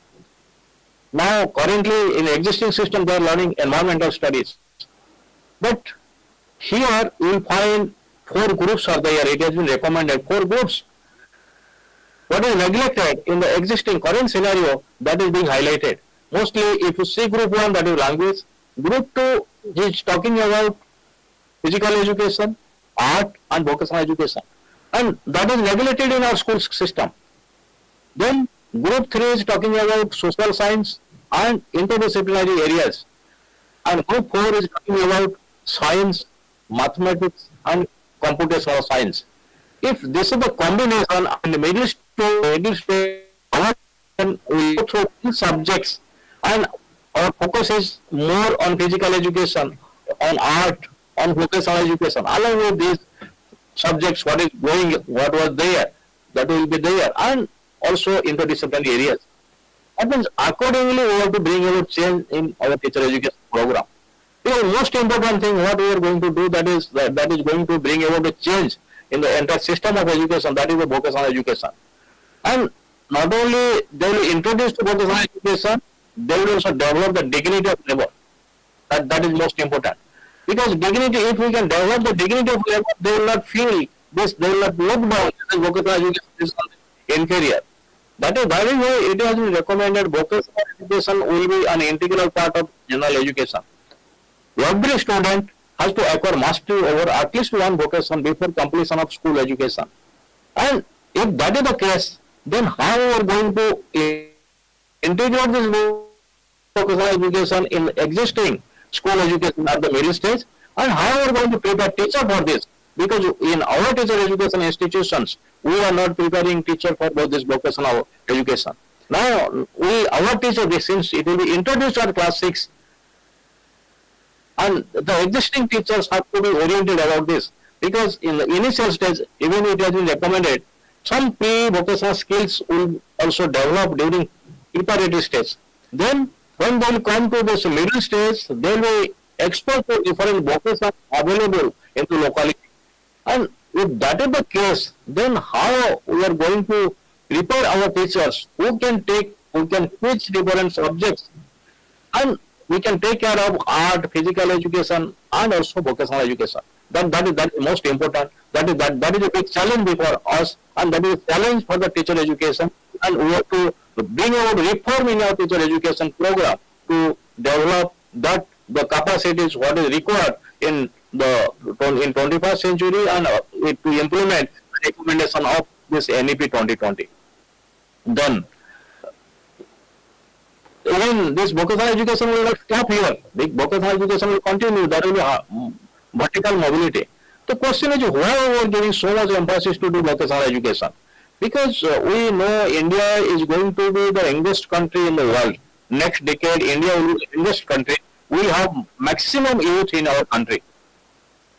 now currently in existing system they are learning environmental studies. But here you will find 4 groups are there. It has been recommended 4 groups. What is neglected in the existing current scenario, that is being highlighted. Mostly if you see group 1, that is language. Group 2 is talking about physical education, art and vocational education. And that is neglected in our school system. Then group 3 is talking about social science and interdisciplinary areas. And group 4 is talking about science, mathematics and computational science. If this is the combination in the middle stage, we go through 2 subjects, and our focus is more on physical education, on art, on vocational education. Along with these subjects, what was there, that will be there, and also interdisciplinary areas. That means accordingly we have to bring about change in our teacher education program. The most important thing what we are going to do, that is going to bring about a change in the entire system of education, that is the vocational education. And not only they will introduce to vocational education, they will also develop the dignity of labor. That is most important. Because dignity, if we can develop the dignity of labor, they will not feel this, they will not look down as vocational education is inferior. That is why it has been recommended vocational education will be an integral part of general education. Every student has to acquire mastery over at least one vocation before completion of school education. And if that is the case, then how we are going to integrate this vocational education in existing school education at the middle stage, and how we are going to prepare teacher for this? Because in our teacher education institutions, we are not preparing teacher for both this vocational education. Now, our teacher, since it will be introduced at class 6, and the existing teachers have to be oriented about this, because in the initial stage, even it has been recommended, some pre-vocational skills will also develop during preparatory stage. Then, when they will come to this middle stage, they will be exposed to different vocations available in the locality. And if that is the case, then how we are going to prepare our teachers who can teach different subjects, and we can take care of art, physical education and also vocational education. That is most important. That is a big challenge before us, and that is a challenge for the teacher education, and we have to bring about reform in our teacher education program to develop that the capacities what is required in 21st century and to implement the recommendation of this NEP 2020. Then, even this vocational education will not stop here. The vocational education will continue. There will be vertical mobility. The question is why we are giving so much emphasis to do vocational education? Because we know India is going to be the youngest country in the world. Next decade, India will be the youngest country. We have maximum youth in our country.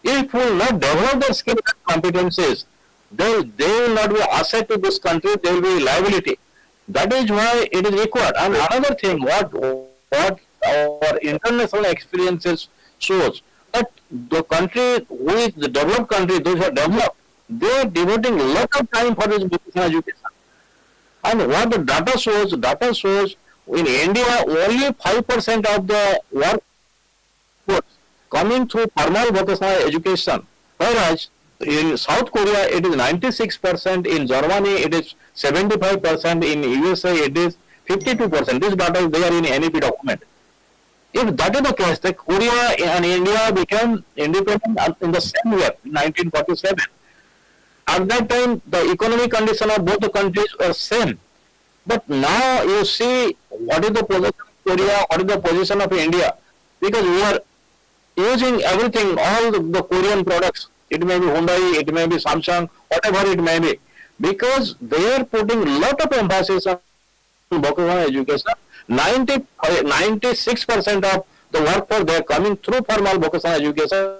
If we will not develop their skills and competencies, they will not be asset to this country, they will be liability. That is why it is required. And another thing, what our international experiences shows, that the country with the developed country, those who are developed, they are devoting a lot of time for this vocational education. And what the data shows in India, only 5% of the workforce coming through formal vocational education, whereas in South Korea it is 96%, in Germany it is 75%, in USA it is 52%. This data is there in NEP document. If that is the case, then Korea and India became independent in the same year, 1947. At that time, the economic condition of both the countries were same. But now you see what is the position of Korea, what is the position of India, because we are using everything, all the Korean products. It may be Hyundai, it may be Samsung, whatever it may be, because they are putting a lot of emphasis on vocational education. 96% of the workforce they are coming through formal vocational education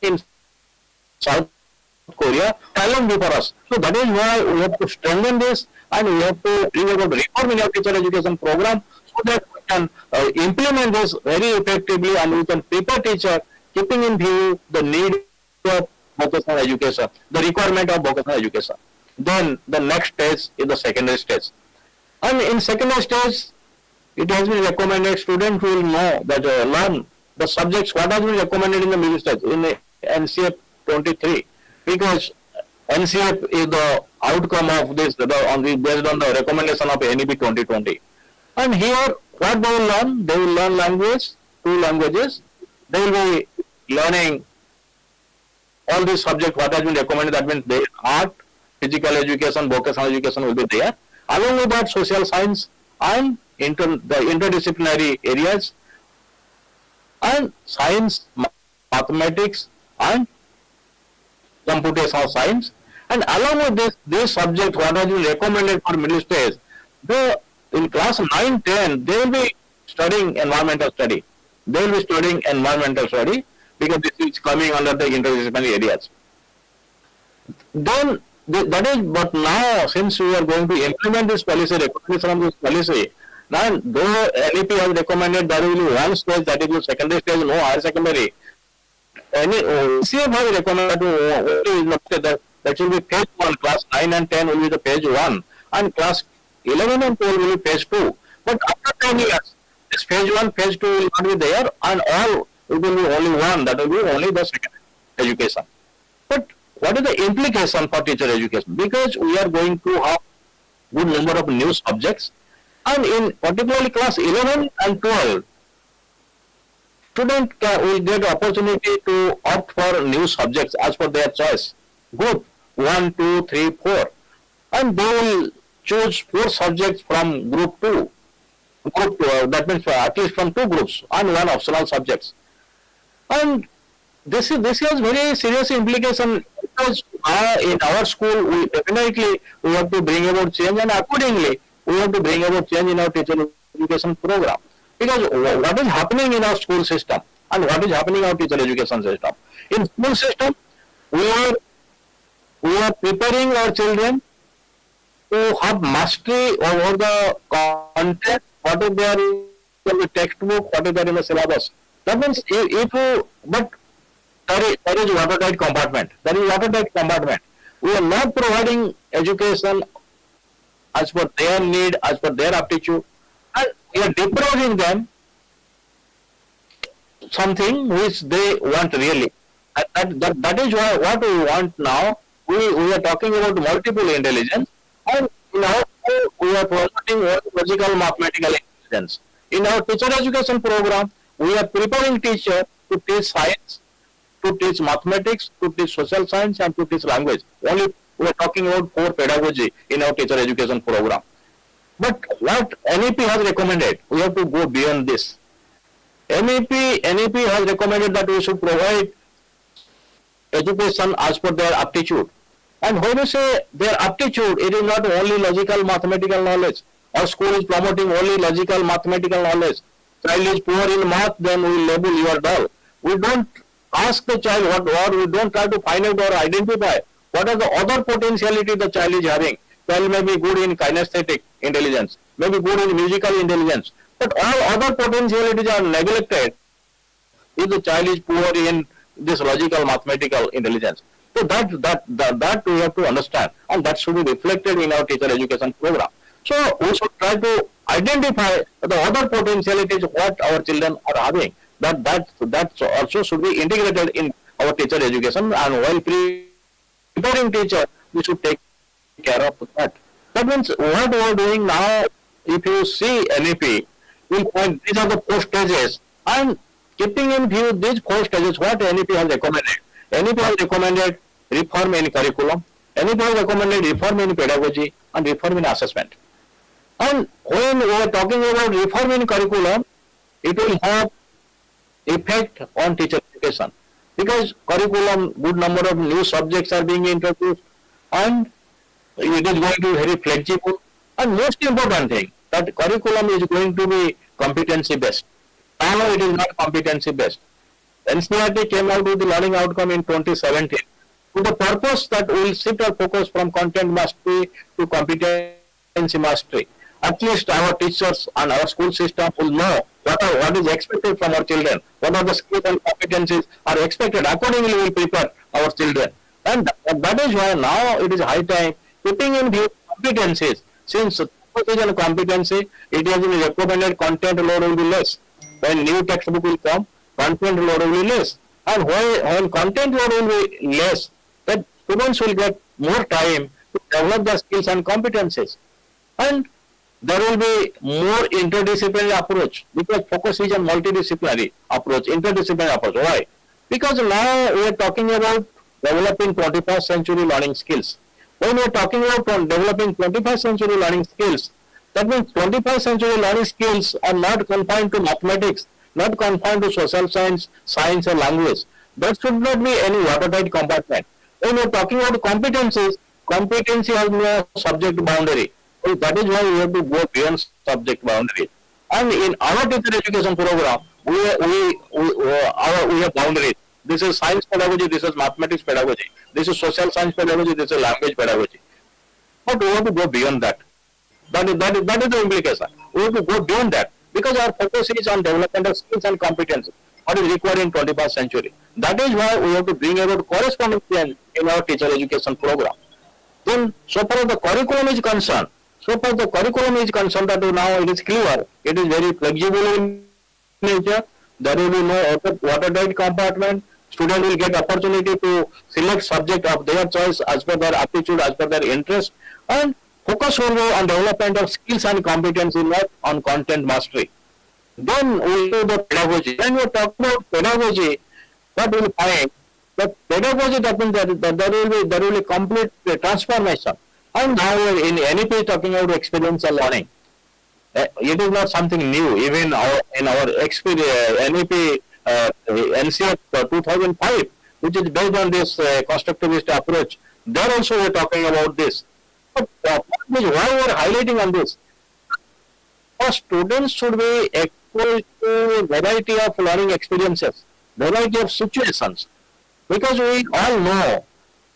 in South Korea, challenge before us. So that is why we have to strengthen this, and we have to bring about reform in our teacher education program so that we can implement this very effectively, and we can prepare teacher keeping in view the need of vocational education, the requirement of vocational education. Then the next stage is the secondary stage. And in secondary stage, it has been recommended students will know that learn the subjects what has been recommended in the middle stage in the NCF 23, because NCF is the outcome of this based on the recommendation of NEP 2020. And here what they will learn? They will learn language, 2 languages. They will be learning all these subjects what has been recommended. That means the art, physical education, vocational education will be there. Along with that, social science and the interdisciplinary areas, and science, mathematics and computational science. And along with this subject what has been recommended for middle stage, in class 9, 10, they will be studying environmental study. They will be studying environmental study because this is coming under the interdisciplinary areas. Then that is, but now since we are going to implement this policy, recommendation of this policy, now though NEP has recommended there will be one stage, that is the secondary stage, no higher secondary. CF has recommended that will be phase 1, class 9 and 10 will be the phase 1, and class 11 and 12 will be phase 2. But after 10 years, this phase 1, phase 2 will not be there, and all it will be only one, that will be only the secondary education. But what is the implication for teacher education? Because we are going to have good number of new subjects, and in particularly class 11 and 12, student will get opportunity to opt for new subjects as per their choice. Group 1, 2, 3, 4, and they will choose 4 subjects from group 2. That means at least from 2 groups and 1 optional subjects. And this has very serious implication, because in our school we definitely we have to bring about change, and accordingly we have to bring about change in our teacher education program. Because what is happening in our school system and what is happening in our teacher education system? In school system, we are preparing our children to have mastery over the content, what is there in the textbook, what is there in the syllabus. That means but there is watertight compartment. We are not providing education as per their need, as per their aptitude, and we are depriving them something which they want really. And that is why what we want now. We are talking about multiple intelligence, and in our school we are promoting logical mathematical intelligence. intelligence. In our teacher education program, we are preparing teacher to teach science, to teach mathematics, to teach social science, and to teach language. Only we are talking about core pedagogy in our teacher education program. But what NEP has recommended, we have to go beyond this. NEP has recommended that we should provide education as per their aptitude. And when you say their aptitude, it is not only logical mathematical knowledge. Our school is promoting only logical mathematical knowledge. Child is poor in math, then we label you are dull. We don't ask the child what we don't try to find out or identify what are the other potentiality the child is having. Child may be good in kinesthetic intelligence, may be good in musical intelligence, but all other potentialities are neglected if the child is poor in this logical mathematical intelligence. So that we have to understand, and that should be reflected in our teacher education program. So we should try to identify the other potentialities what our children are having. That also should be integrated in our teacher education, and while preparing teacher, we should take care of that. That means what we are doing now, if you see NEP, you'll find these are the 4 stages, and keeping in view these 4 stages, what NEP has recommended? NEP has recommended reform in curriculum, NEP has recommended reform in pedagogy, and reform in assessment. And when we are talking about reform in curriculum, it will have effect on teacher education, because curriculum, good number of new subjects are being introduced, and it is going to be very flexible. And most important thing, that curriculum is going to be competency based. Now it is not competency based. NCERT came out with the learning outcome in 2017 with the purpose that we will shift our focus from content mastery to competency mastery. At least our teachers and our school system will know what is expected from our children, what are the skills and competencies are expected. Accordingly, we will prepare our children. And that is why now it is high time, keeping in view competencies. Since focus is on competency, it has been recommended content load will be less. When new textbook will come, content load will be less. And when content load will be less, then students will get more time to develop their skills and competencies. And there will be more interdisciplinary approach, because focus is on multidisciplinary approach, interdisciplinary approach. Why? Because now we are talking about developing 21st century learning skills. When we are talking about developing 21st century learning skills, that means 21st century learning skills are not confined to mathematics, not confined to social science, science or language. There should not be any watertight compartment. When we are talking about competencies, competency has no subject boundary. So that is why we have to go beyond subject boundary. And in our teacher education program, we have boundaries. This is science pedagogy, this is mathematics pedagogy, this is social science pedagogy, this is language pedagogy. But we have to go beyond that. That is the implication. We have to go beyond that, because our focus is on development of skills and competence, what is required in 21st century. That is why we have to bring about corresponding change in our teacher education program. Then, so far as the curriculum is concerned, that now it is clear, it is very flexible in nature, there will be no watertight compartment, student will get opportunity to select subject of their choice as per their aptitude, as per their interest, and focus will go on development of skills and competency, not on content mastery. Then we do the pedagogy. When we talk about pedagogy, what we will find that pedagogy, that means that there will be complete transformation. And now in NEP talking about experiential learning. It is not something new. Even in our NEP NCERT 2005, which is based on this constructivist approach, there also we are talking about this. But why we are highlighting on this? Students should be exposed to variety of learning experiences, variety of situations, because we all know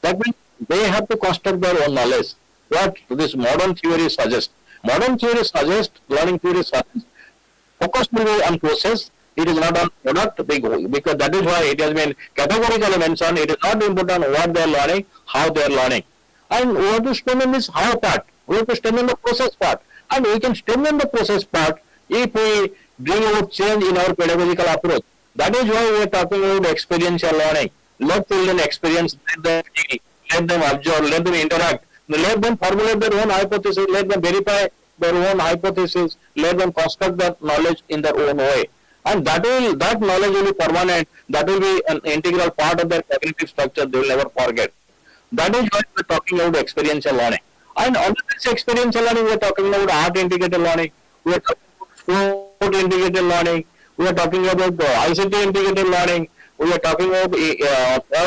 that they have to construct their own knowledge. What this modern theory suggests. Modern theory suggests, learning theory suggests, focus will be on process, it is not on product, because that is why it has been categorically mentioned, it is not important what they are learning, how they are learning. And we have to strengthen this how part, we have to strengthen the process part. And we can strengthen the process part if we bring about change in our pedagogical approach. That is why we are talking about experiential learning. Let children experience, let them feel, let them observe, let them interact, let them formulate their own hypothesis, let them verify their own hypothesis, let them construct that knowledge in their own way. And that knowledge will be permanent, that will be an integral part of their cognitive structure, they will never forget. That is why we are talking about experiential learning. And under this experiential learning, we are talking about art integrated learning, we are talking about sport integrated learning, we are talking about ICT integrated learning, we are talking about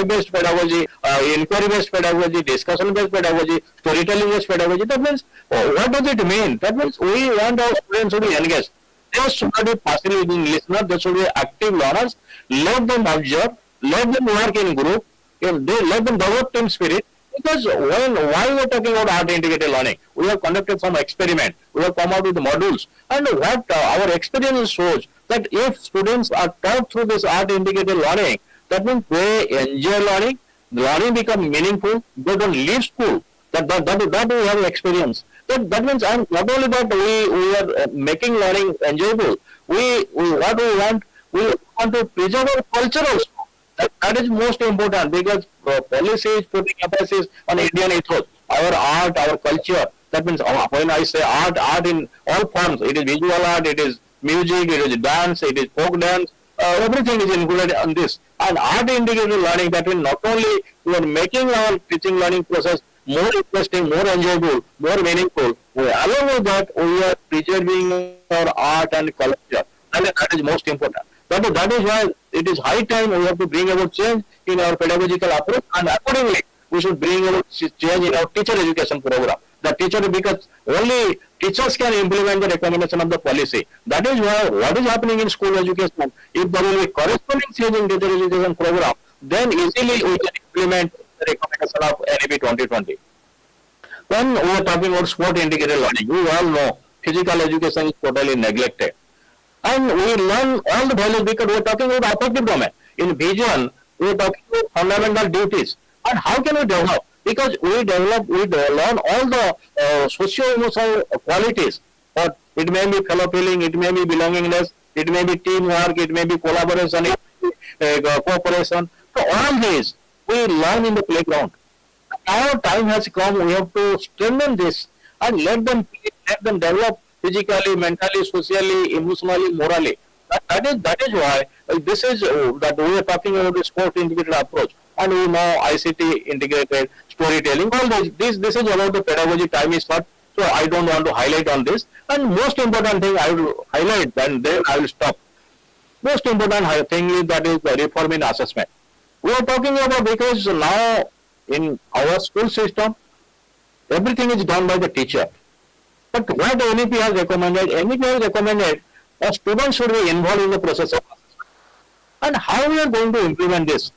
based pedagogy, inquiry-based pedagogy, discussion-based pedagogy, storytelling-based pedagogy. That means, what does it mean? That means we want our students to be engaged. They should not be passively listeners, they should be active learners. Let them observe, let them work in group, let them develop team spirit. Because why we are talking about art integrated learning? We have conducted some experiment, we have come out with modules, and what our experience shows that if students are taught through this art integrated learning, that means they enjoy learning become meaningful, they don't leave school. That we have experience. That means not only that we are making learning enjoyable, we want to preserve our culture also. That is most important, because policy is putting emphasis on Indian ethos, our art, our culture. That means when I say art in all forms, it is visual art, it is music, it is dance, it is folk dance, everything is included in this. And art integrated learning, that means not only we are making our teaching learning process more interesting, more enjoyable, more meaningful, along with that we are preserving our art and culture, and that is most important. That is why it is high time we have to bring about change in our pedagogical approach, and accordingly we should bring about change in our teacher education program. The teacher, because only teachers can implement the recommendation of the policy. That is why what is happening in school education, if there will be corresponding change in teacher education program, then easily we can implement the recommendation of NEP 2020. When we are talking about sport integrated learning, we all know physical education is totally neglected. And we learn all the values because we are talking about affective domain. In vision, we are talking about fundamental duties. And how can we develop? Because we learn all the socio-emotional qualities. But it may be fellow feeling, it may be belongingness, it may be teamwork, it may be collaboration, it may be cooperation. So all these we learn in the playground. Now time has come, we have to strengthen this and let them develop physically, mentally, socially, emotionally, morally. That is why this is that we are talking about the sport integrated approach, and we know ICT integrated, storytelling, all this is about the pedagogy. Time is short, so I don't want to highlight on this. And most important thing I will highlight, and then I will stop. Most important thing is that is the reform in assessment. We are talking about, because now in our school system, everything is done by the teacher. But what NEP has recommended, a student should be involved in the process of assessment. And how we are going to implement this?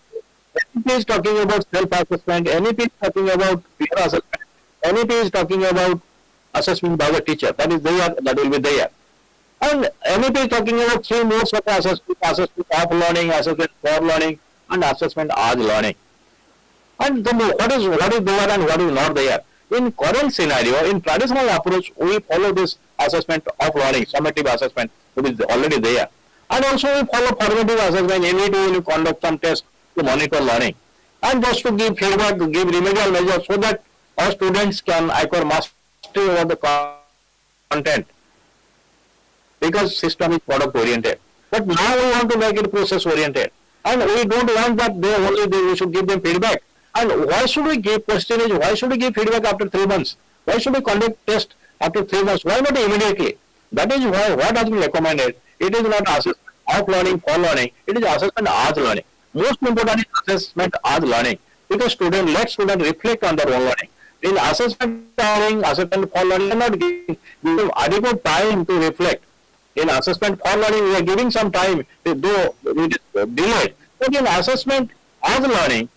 NEP is talking about self-assessment, NEP is talking about peer assessment, NEP is talking about assessment by the teacher, that will be there. And NEP is talking about 3 modes of assessment: assessment of learning, assessment for learning, and assessment as learning. And then what is there and what is not there? In current scenario, in traditional approach, we follow this assessment of learning, summative assessment, which is already there. And also we follow formative assessment, you need to conduct some tests to monitor learning. And just to give feedback, to give remedial measures so that our students can acquire mastery over the content. Because system is product oriented. But now we want to make it process oriented. And we don't want that we should give them feedback. And why should we give questionnaire? Why should we give feedback after 3 months? Why should we conduct test after 3 months? Why not immediately? That is why what has been recommended. It is not assessment of learning for learning. It is assessment as learning. Most important is assessment as learning, because let students reflect on their own learning. In assessment learning, assessment for learning, we are not giving them adequate time to reflect. In assessment for learning, we are giving some time, though it is delayed. But in assessment as learning,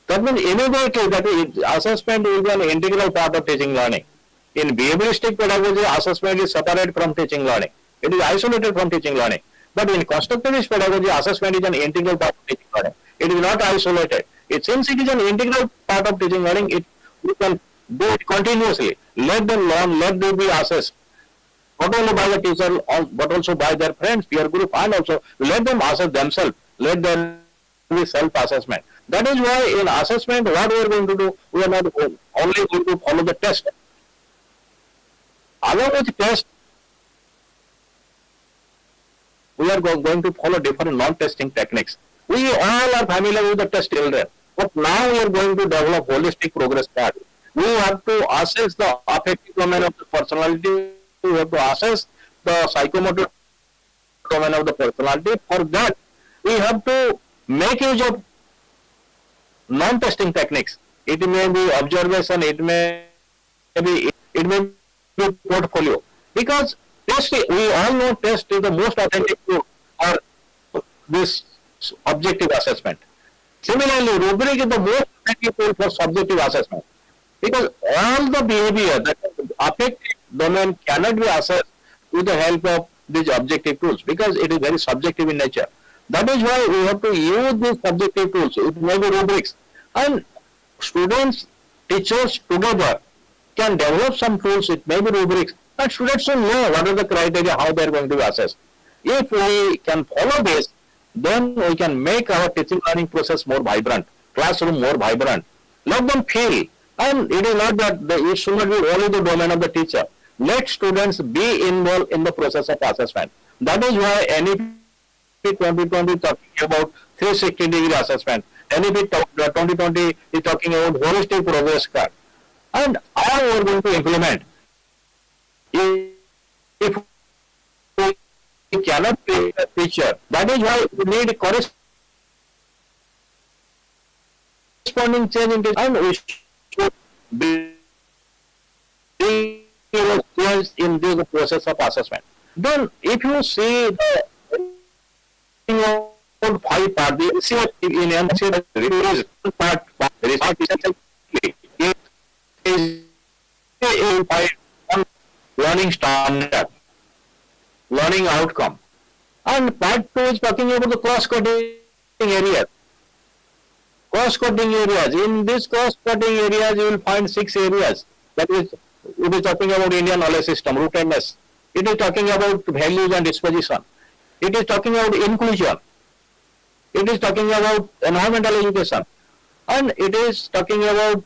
that means immediately assessment will be an integral part of teaching learning. In behavioristic pedagogy, assessment is separate from teaching learning. It is isolated from teaching learning. But in constructivist pedagogy, assessment is an integral part of teaching learning. It is not isolated. Since it is an integral part of teaching learning, we can do it continuously. Let them learn, let them be assessed. Not only by the teacher, but also by their friends, peer group, and also let them assess themselves. Let them be self-assessment. That is why in assessment, what we are going to do, we are not only going to follow the test. Along with test, we are going to follow different non-testing techniques. We all are familiar with the test children, but now we are going to develop holistic progress card. We have to assess the affective domain of the personality. We have to assess the psychomotor domain of the personality. For that, we have to make use of non-testing techniques. It may be observation, it may be portfolio. Because test, we all know test is the most authentic tool for this objective assessment. Similarly, rubric is the most authentic tool for subjective assessment. Because all the behavior that affective domain cannot be assessed with the help of these objective tools because it is very subjective in nature. That is why we have to use these subjective tools. It may be rubrics. And students, teachers together can develop some tools, it may be rubrics, and students should know what are the criteria, how they are going to be assessed. If we can follow this, then we can make our teaching learning process more vibrant, classroom more vibrant. Let them feel, and it is not that it should not be only the domain of the teacher. Let students be involved in the process of assessment. That is why NEP 2020 is talking about 360-degree assessment. NEP 2020 is talking about holistic progress card. And how we are going to implement? If we cannot be a teacher, that is why we need corresponding change in teaching, and we should be in this process of assessment. Then, if you see the 5 part, the in NCERT part, learning standard, learning outcome. And part 2 is talking about the cross-cutting areas. Cross-cutting areas. In this cross-cutting areas, you will find 6 areas. That is, it is talking about Indian knowledge system, rootedness. It is talking about values and disposition. It is talking about inclusion. It is talking about environmental education. And it is talking about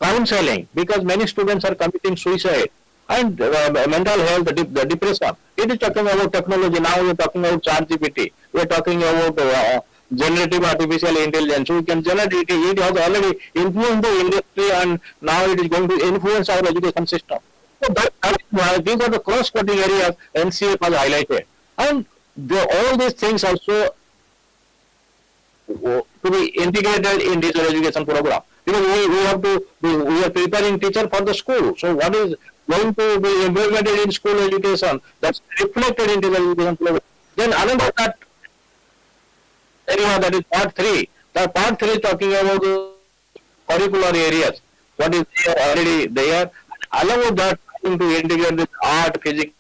counseling, because many students are committing suicide, and mental health, the depression. It is talking about technology. Now we are talking about ChatGPT. We are talking about generative artificial intelligence. We can generate it. It has already influenced the industry, and now it is going to influence our education system. So these are the cross-cutting areas NCERT has highlighted. And all these things also to be integrated in digital education program. Because we are preparing teacher for the school. So what is going to be implemented in school education, that's reflected in digital education program. Then another that area, that is part 3. The part 3 is talking about the curricular areas. What is there already there. Along with that, to integrate with art, physical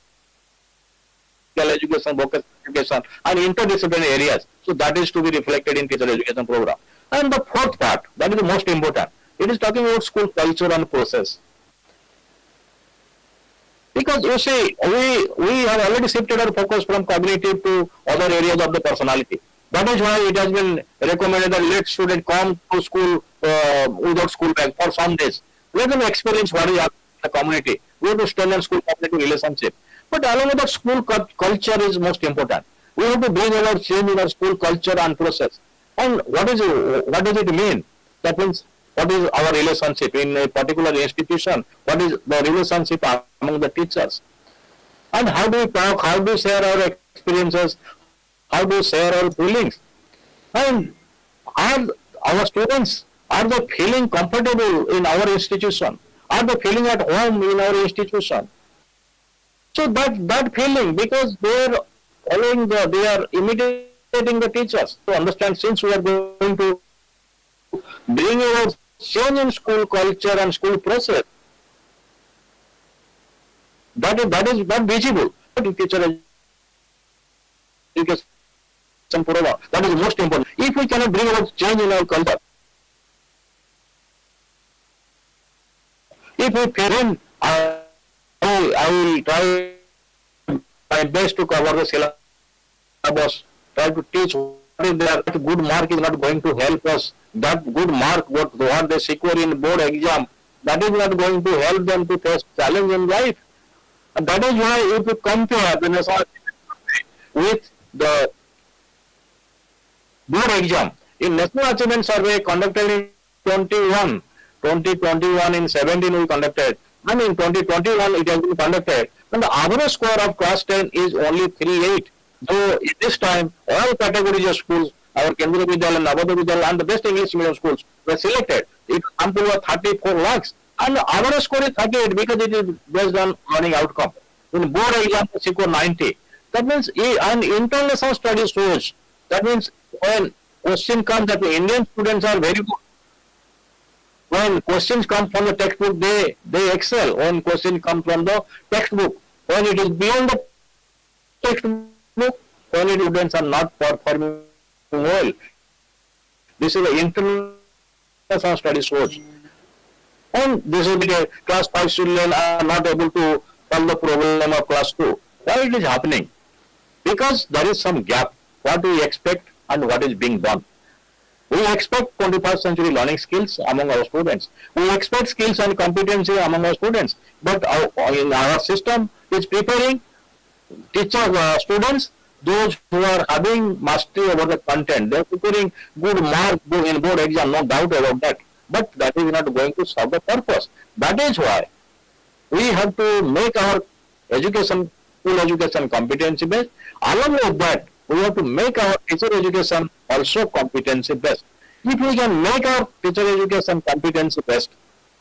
education, vocational education, and interdisciplinary areas. So that is to be reflected in teacher education program. And the 4th part, that is the most important. It is talking about school culture and process. Because you see, we have already shifted our focus from cognitive to other areas of the personality. That is why it has been recommended that let students come to school without school bag for some days. Let them experience what is happening in the community. We have to strengthen school community relationship. But along with that, school culture is most important. We have to bring about change in our school culture and process. And what does it mean? That means, what is our relationship in a particular institution? What is the relationship among the teachers? And how do we talk? How do we share our experiences? How do we share our feelings? And are our students, are they feeling comfortable in our institution? Are they feeling at home in our institution? So that feeling, because they are following they are imitating the teachers. To understand, since we are going to bring about change in school culture and school process, that is not visible in teacher education program. That is most important. If we cannot bring about change in our culture, if we parent, I will try my best to cover the syllabus, try to teach what is there. Good mark is not going to help us. That good mark, what they secure in board exam, that is not going to help them to face challenge in life. And that is why if you compare happiness with the board exam. In National Achievement Survey conducted in 2021 in 17 we conducted, and in 2021 it has been conducted, and the average score of class 10 is only 3.8. So this time all categories of schools, our Kendriya Vidyalaya, Navodaya Vidyalaya and the best English medium schools were selected. It sample was 34 lakhs and the average score is 38 because it is based on learning outcome. In board exam they score 90. That means an international study shows, that means when question comes that the Indian students are very good. When questions come from the textbook, they excel. When questions come from the textbook, when it is beyond the textbook, when students are not performing well. This is the international study source. And this is because class 5 children are not able to solve the problem of class 2. Why it is happening? Because there is some gap. What we expect and what is being done. We expect 21st century learning skills among our students. We expect skills and competency among our students. But in our system is preparing students, those who are having mastery over the content. They are preparing good marks in board exam, no doubt about that. But that is not going to serve the purpose. That is why we have to make our education, school education competency based. Along with that, we have to make our teacher education also competency based. If we can make our teacher education competency based,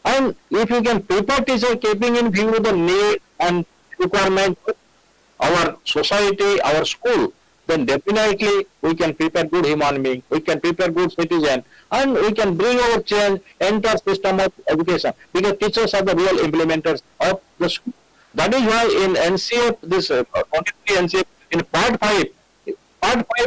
and if we can prepare teacher keeping in view the need and requirement of our society, our school, then definitely we can prepare good human being, we can prepare good citizen, and we can bring our change, entire system of education, because teachers are the real implementers of the school. That is why in NCF, this 23 NCF, in part 5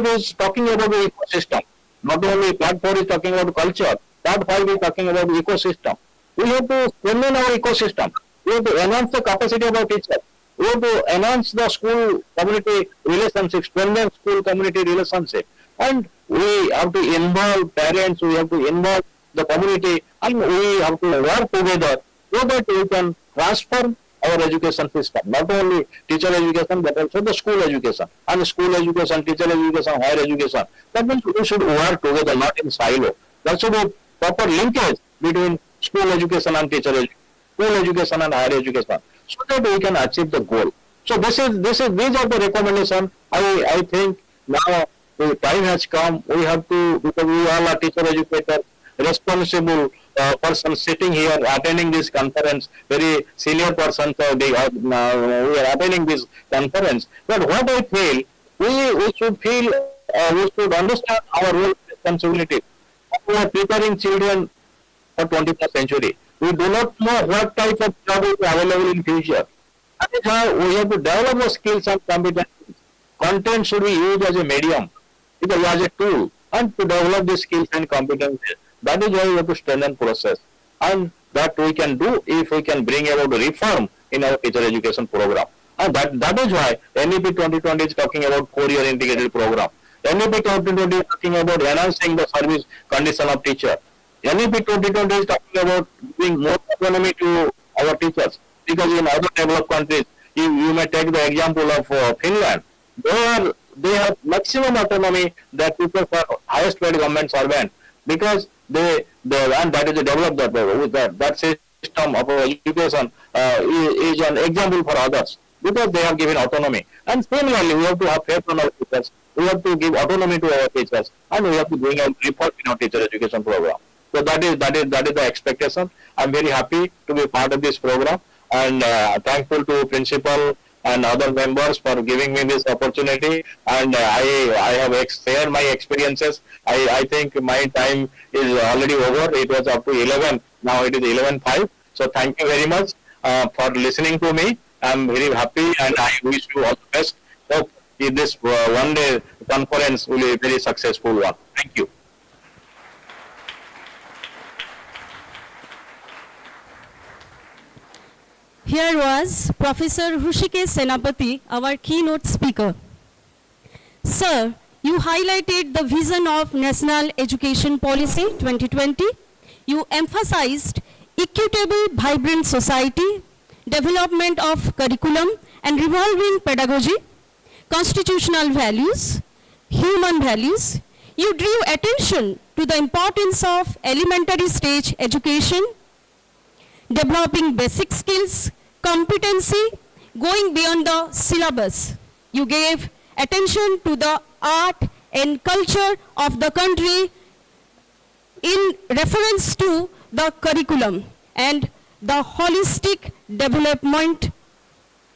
is talking about the ecosystem. Not only part 4 is talking about culture, part 5 is talking about the ecosystem. We have to strengthen our ecosystem. We have to enhance the capacity of our teachers. We have to enhance the school community relationship, strengthen school community relationship. And we have to involve parents, we have to involve the community, and we have to work together so that we can transform our education system. Not only teacher education, but also the school education. And school education, teacher education, higher education. That means we should work together, not in silo. There should be proper linkage between school education and teacher education, school education and higher education, so that we can achieve the goal. So these are the recommendations. I think now the time has come. We have to, because we all are teacher educators, responsible person sitting here attending this conference, very senior person, we are attending this conference. But what I feel, we should understand our role responsibility. We are preparing children for 21st century. We do not know what type of job is available in future. That is why we have to develop the skills and competencies. Content should be used as a medium, because as a tool, and to develop the skills and competencies. That is why we have to strengthen process. And that we can do if we can bring about reform in our teacher education program. And that is why NEP 2020 is talking about 4-year integrated program. NEP 2020 is talking about enhancing the service condition of teacher. NEP 2020 is talking about giving more autonomy to our teachers. Because in other developed countries, you may take the example of Finland. They have maximum autonomy that people for highest paid government servant, because and that is developed that system of education is an example for others, because they have given autonomy. And similarly, we have to have faith on our teachers. We have to give autonomy to our teachers, and we have to bring out reform in our teacher education program. So that is the expectation. I'm very happy to be part of this program, and thankful to principal and other members for giving me this opportunity. And I have shared my experiences. I think my time is already over. It was up to 11. Now it is 11:05. So thank you very much for listening to me. I'm very happy, and I wish you all the best. Hope this one-day conference will be a very successful one. Thank you. Here was Professor Hrishikesh Senapati, our keynote speaker. Sir, you highlighted the vision of National Education Policy 2020. You emphasized equitable, vibrant society, development of curriculum and revolving pedagogy, constitutional values, human values. You drew attention to the importance of elementary stage education, developing basic skills, competency, going beyond the syllabus. You gave attention to the art and culture of the country in reference to the curriculum and the holistic development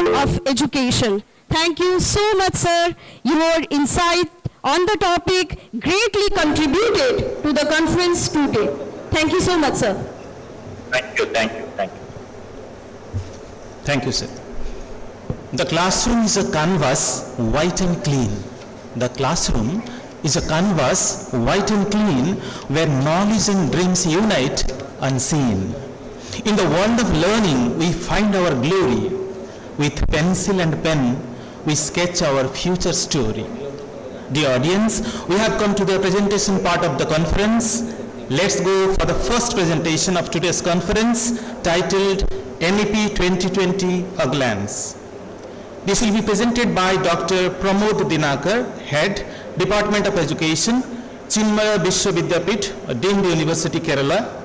of education. Thank you so much, sir. Your insight on the topic greatly contributed to the conference today. Thank you so much, sir. Thank you, thank you, thank you. Thank you, sir. The classroom is a canvas, white and clean. The classroom is a canvas, white and clean, where knowledge and dreams unite unseen. In the world of learning, we find our glory. With pencil and pen, we sketch our future story. Dear audience, we have come to the presentation part of the conference. Let's go for the first presentation of today's conference, titled NEP 2020 A Glance. This will be presented by Dr. Pramod Dinakar, Head, Department of Education, Chinmaya Vishwavidyapith, Deemed University, Kerala.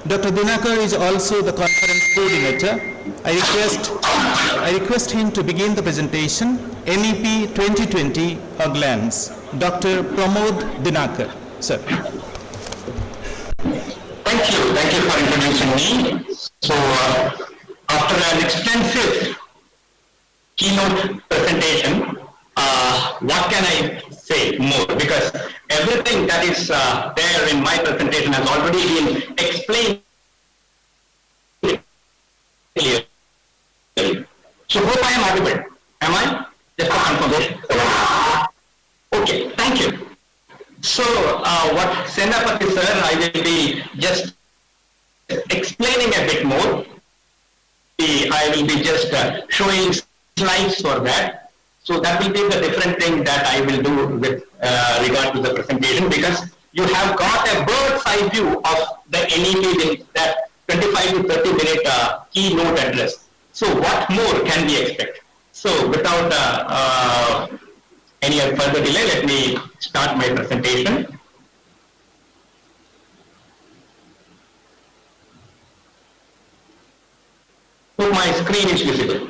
Dr. Dinakar is also the conference coordinator. I request him to begin the presentation, NEP 2020 A Glance. Dr. Pramod Dinakar, sir. Thank you for introducing me. So, after an extensive keynote presentation, what can I say more? Because everything that is there in my presentation has already been explained clearly. So, hope I am audible. Am I? Just for confirmation. Okay, thank you. So, what Senapati sir, I will be just explaining a bit more. I will be just showing slides for that. So that will be the different thing that I will do with regard to the presentation, because you have got a bird's eye view of the NEP in that 25 to 30 minute keynote address. So what more can we expect? So without any further delay, let me start my presentation. So my screen is visible.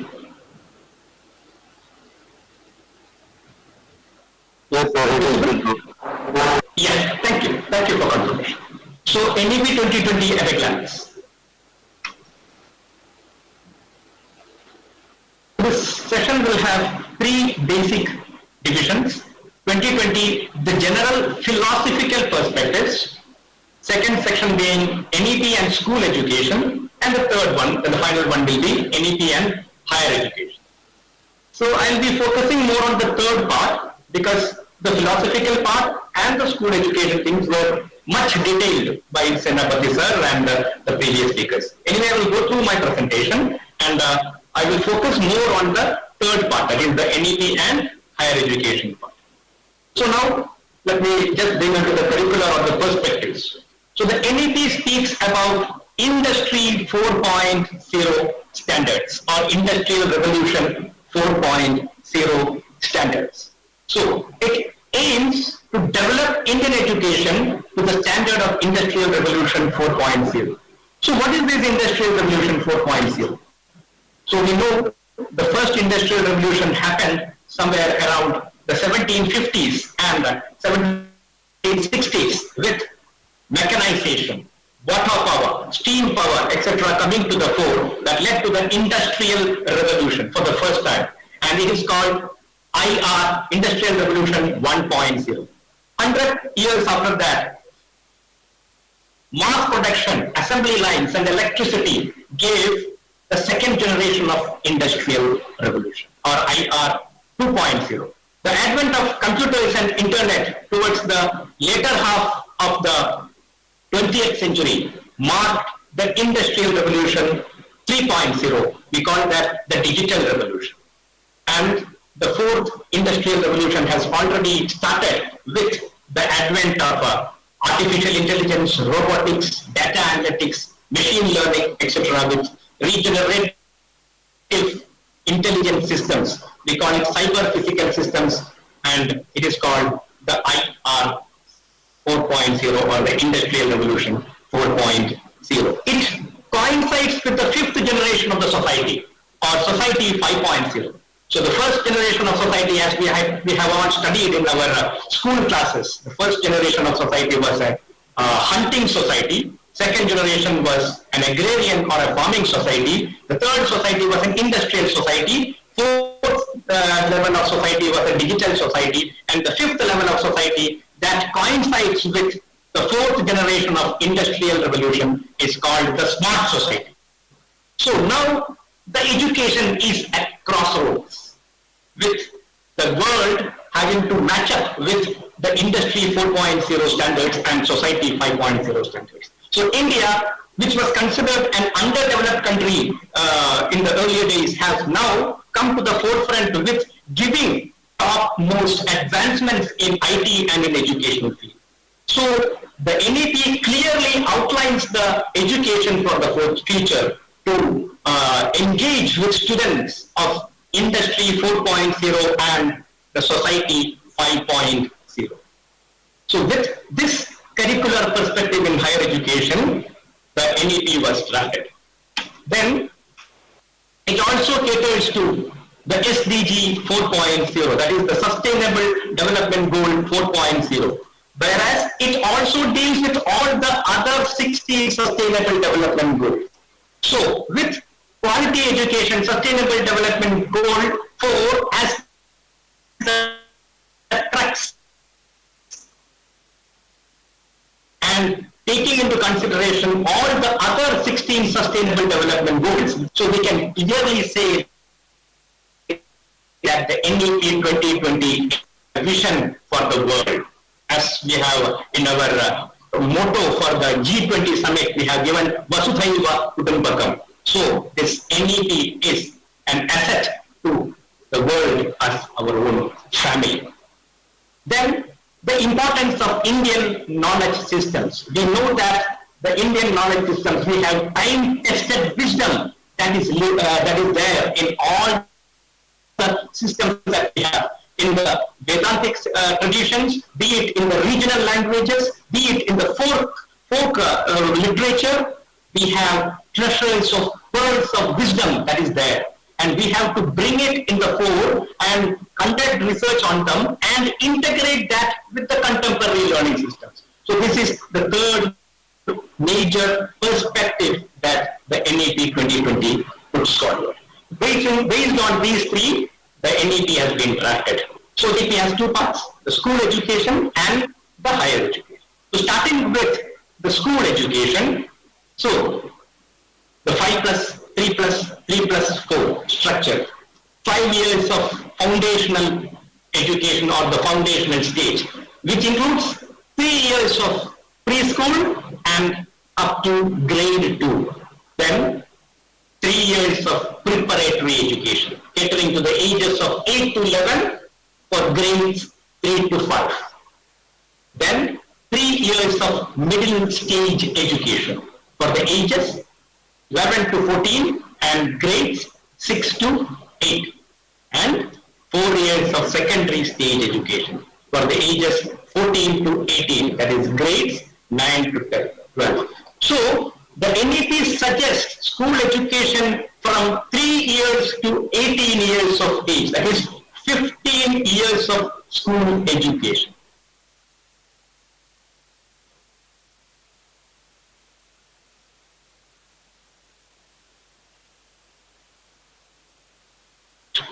Yes, thank you. Thank you for confirmation. So NEP 2020 at a glance. This session will have three basic divisions. 2020, the general philosophical perspectives. Second section being NEP and school education. And the third one, and the final one will be NEP and higher education. So I'll be focusing more on the third part, because the philosophical part and the school education things were much detailed by Senapati sir and the previous speakers. Anyway, I will go through my presentation and I will focus more on the third part, that is the NEP and higher education part. So now, let me just bring into the curricular or the perspectives. So the NEP speaks about Industry 4.0 standards or Industrial Revolution 4.0 standards. So it aims to develop Indian education to the standard of Industrial Revolution 4.0. So what is this Industrial Revolution 4.0? So we know the first Industrial Revolution happened somewhere around the 1750s and 1760s with mechanization, water power, steam power, etc. coming to the fore, that led to the Industrial Revolution for the first time. And it is called IR, Industrial Revolution 1.0. 100 years after that, mass production, assembly lines and electricity gave the second generation of Industrial Revolution, or IR 2.0. The advent of computers and internet towards the later half of the 20th century marked the Industrial Revolution 3.0. We call that the Digital Revolution. And the fourth Industrial Revolution has already started with the advent of artificial intelligence, robotics, data analytics, machine learning, etc. with regenerative intelligent systems. We call it cyber physical systems, and it is called the IR 4.0 or the Industrial Revolution 4.0. It coincides with the fifth generation of the society, or Society 5.0. So the first generation of society, as we have all studied in our school classes, the first generation of society was a hunting society. Second generation was an agrarian or a farming society. The third society was an industrial society. Fourth level of society was a digital society. And the fifth level of society that coincides with the fourth generation of industrial revolution is called the smart society. So now the education is at crossroads, with the world having to match up with the industry 4.0 standards and society 5.0 standards. So India, which was considered an underdeveloped country in the earlier days, has now come to the forefront with giving topmost advancements in IT and in educational field. So the NEP clearly outlines the education for the future to engage with students of Industry 4.0 and the Society 5.0. So with this curricular perspective in higher education, the NEP was drafted. Then it also caters to the SDG 4.0, that is the Sustainable Development Goal 4.0. Whereas it also deals with all the other 60 Sustainable Development Goals. So with quality education, Sustainable Development Goal 4 as the crux, and taking into consideration all the other 16 Sustainable Development Goals, so we can clearly say that the NEP 2020 vision for the world, as we have in our motto for the G20 summit, we have given Vasudhaiva Kutumbakam. So this NEP is an asset to the world as our own family. Then the importance of Indian knowledge systems. We know that the Indian knowledge systems, we have time-tested wisdom that is there in all the systems that we have. In the Vedantic traditions, be it in the regional languages, be it in the folk literature, we have treasures of pearls of wisdom that is there. And we have to bring it in the fore and conduct research on them and integrate that with the contemporary learning systems. So this is the third major perspective that the NEP 2020 puts forward. Based on these three, the NEP has been drafted. So NEP has two parts, the school education and the higher education. So starting with the school education, so the 5+3+3+4 structure, 5 years of foundational education or the foundational stage, which includes 3 years of preschool and up to grade 2. Then 3 years of preparatory education, catering to the ages of 8 to 11 for grades 3 to 5. Then 3 years of middle stage education for the ages 11 to 14 and grades 6 to 8. And 4 years of secondary stage education for the ages 14 to 18, that is grades 9 to 12. So the NEP suggests school education from 3 years to 18 years of age, that is 15 years of school education.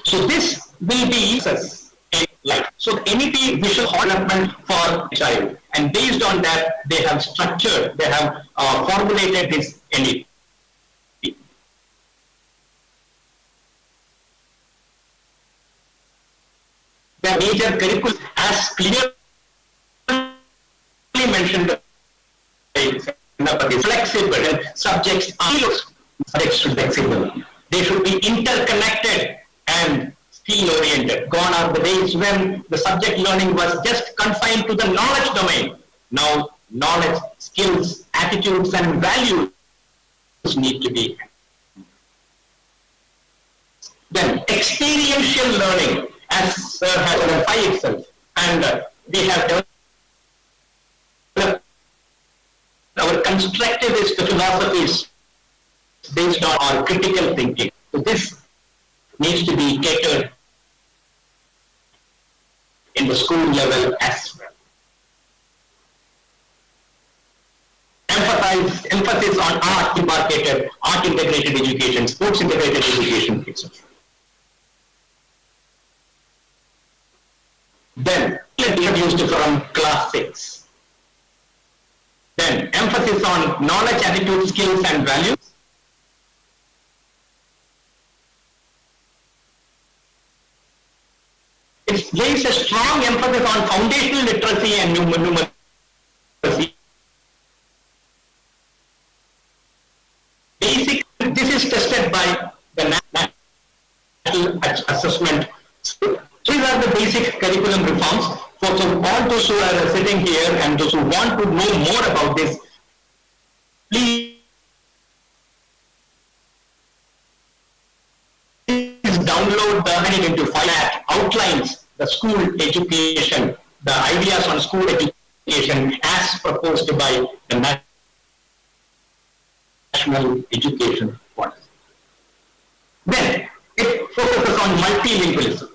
So this will be a life. So NEP visual development for child, and based on that they have structured, they have formulated this NEP. The major curriculum, as clearly mentioned, is flexible and subjects should be flexible. They should be interconnected and skill-oriented. Gone are the days when the subject learning was just confined to the knowledge domain. Now, knowledge, skills, attitudes, and values need to be. Then experiential learning, as Sir has identified itself, and we have developed our constructivist philosophies based on our critical thinking. So this needs to be catered in the school level as well. Emphasis on art demarcated, art integrated education, sports integrated education, etc. Then introduced from class 6. Then emphasis on knowledge, attitude, skills and values. It lays a strong emphasis on foundational literacy and numeracy. Basic, this is tested by the national assessment. So these are the basic curriculum reforms. For all those who are sitting here and those who want to know more about this, please download the into file outlines the school education, the ideas on school education as proposed by the National Education Policy. Then it focuses on multilingualism.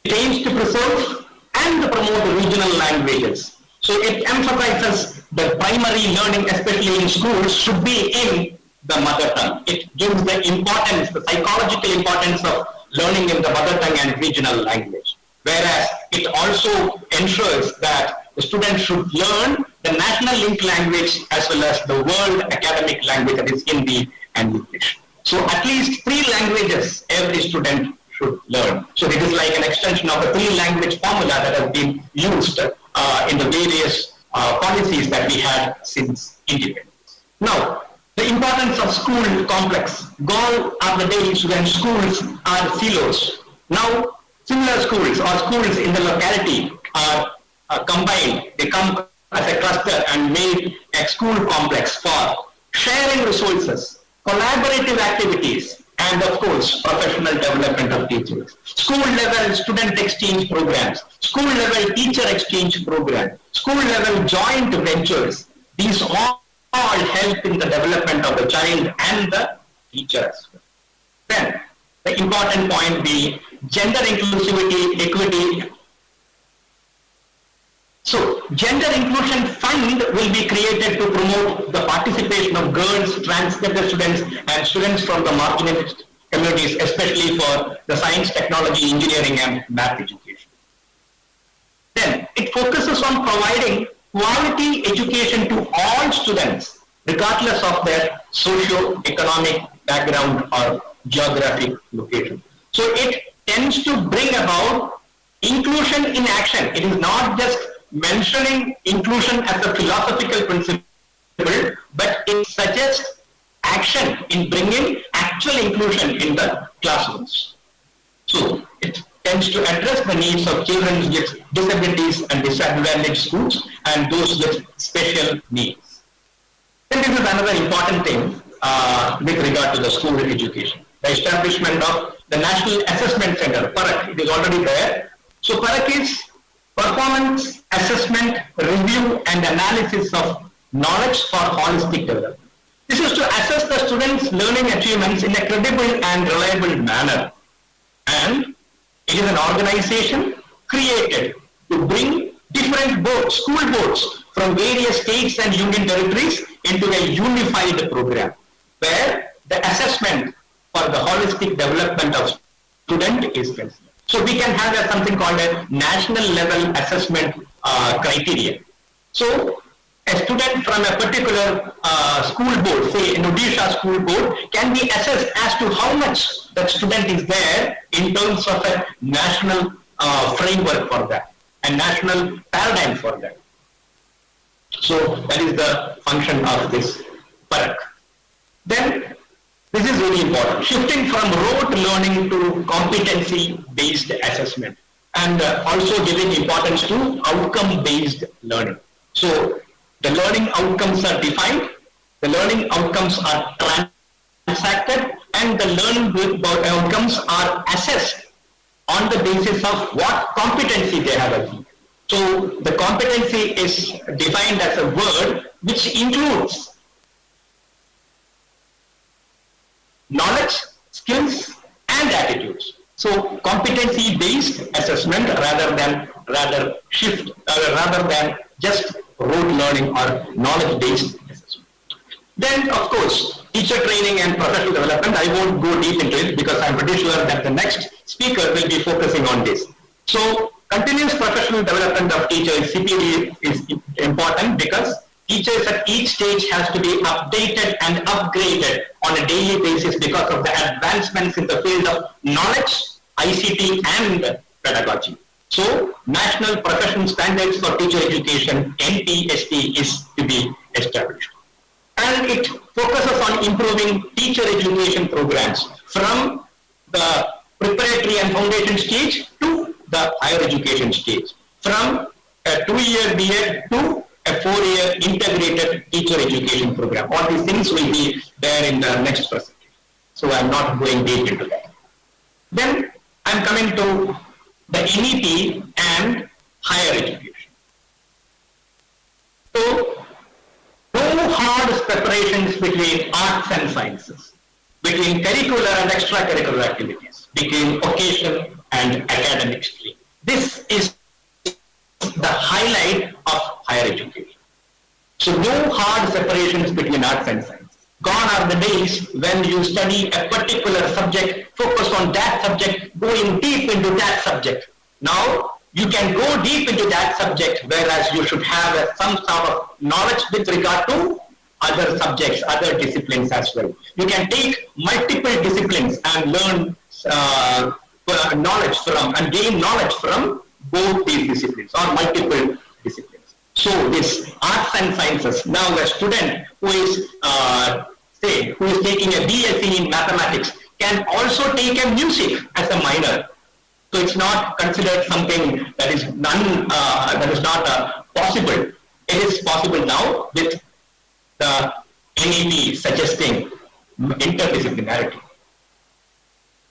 It aims to preserve and to promote regional languages. So it emphasizes that primary learning, especially in schools, should be in the mother tongue. It gives the importance, the psychological importance of learning in the mother tongue and regional language. Whereas it also ensures that the student should learn the national linked language as well as the world academic language, that is Hindi and English. So at least 3 languages every student should learn. So it is like an extension of the 3-language formula that has been used in the various policies that we had since independence. Now, the importance of school complex. Goal of the day student schools are silos. Now, similar schools or schools in the locality are combined. They come as a cluster and made a school complex for sharing resources, collaborative activities, and of course, professional development of teachers. School level student exchange programs, school level teacher exchange program, school level joint ventures. These all help in the development of the child and the teacher as well. Then, the important point be gender inclusivity, equity. So, Gender Inclusion Fund will be created to promote the participation of girls, transgender students, and students from the marginalized communities, especially for the science, technology, engineering, and math education. Then, it focuses on providing quality education to all students, regardless of their socio-economic background or geographic location. So, it tends to bring about inclusion in action. It is not just mentioning inclusion as a philosophical principle, but it suggests action in bringing actual inclusion in the classrooms. So it tends to address the needs of children with disabilities and disadvantaged schools and those with special needs. Then this is another important thing with regard to the school education. The establishment of the National Assessment Center, PARAK, it is already there. So PARAK is Performance Assessment, Review and Analysis of Knowledge for Holistic Development. This is to assess the students' learning achievements in a credible and reliable manner. And it is an organization created to bring different boards, school boards from various states and union territories into a unified program where the assessment for the holistic development of student is concerned. So we can have something called a national level assessment criteria. So a student from a particular school board, say an Odisha school board, can be assessed as to how much that student is there in terms of a national framework for that, a national paradigm for that. So that is the function of this PARAK. Then this is really important, shifting from rote learning to competency-based assessment and also giving importance to outcome-based learning. So the learning outcomes are defined, the learning outcomes are transacted and the learning outcomes are assessed on the basis of what competency they have achieved. So the competency is defined as a word which includes knowledge, skills, and attitudes. So competency-based assessment rather than just rote learning or knowledge-based assessment. Then, of course, teacher training and professional development. I won't go deep into it because I'm pretty sure that the next speaker will be focusing on this. So continuous professional development of teachers, CPD, is important because teachers at each stage has to be updated and upgraded on a daily basis because of the advancements in the field of knowledge, ICT, and pedagogy. So, National Professional Standards for Teacher Education, NPST, is to be established. And it focuses on improving teacher education programs from the preparatory and foundation stage to the higher education stage, from a 2-year BEd to a 4-year integrated teacher education program. All these things will be there in the next presentation. So I'm not going deep into that. Then I'm coming to the NEP and higher education. So no hard separations between arts and sciences, between curricular and extracurricular activities, between vocation and academic stream. This is the highlight of higher education. So no hard separations between arts and science. Gone are the days when you study a particular subject, focus on that subject, going deep into that subject. Now you can go deep into that subject, whereas you should have some sort of knowledge with regard to other subjects, other disciplines as well. You can take multiple disciplines and learn knowledge from and gain knowledge from both these disciplines or multiple disciplines. So this arts and sciences, now a student who is taking a BSc in mathematics can also take a music as a minor. So it's not considered something that is not possible. It is possible now with the NEP suggesting interdisciplinarity.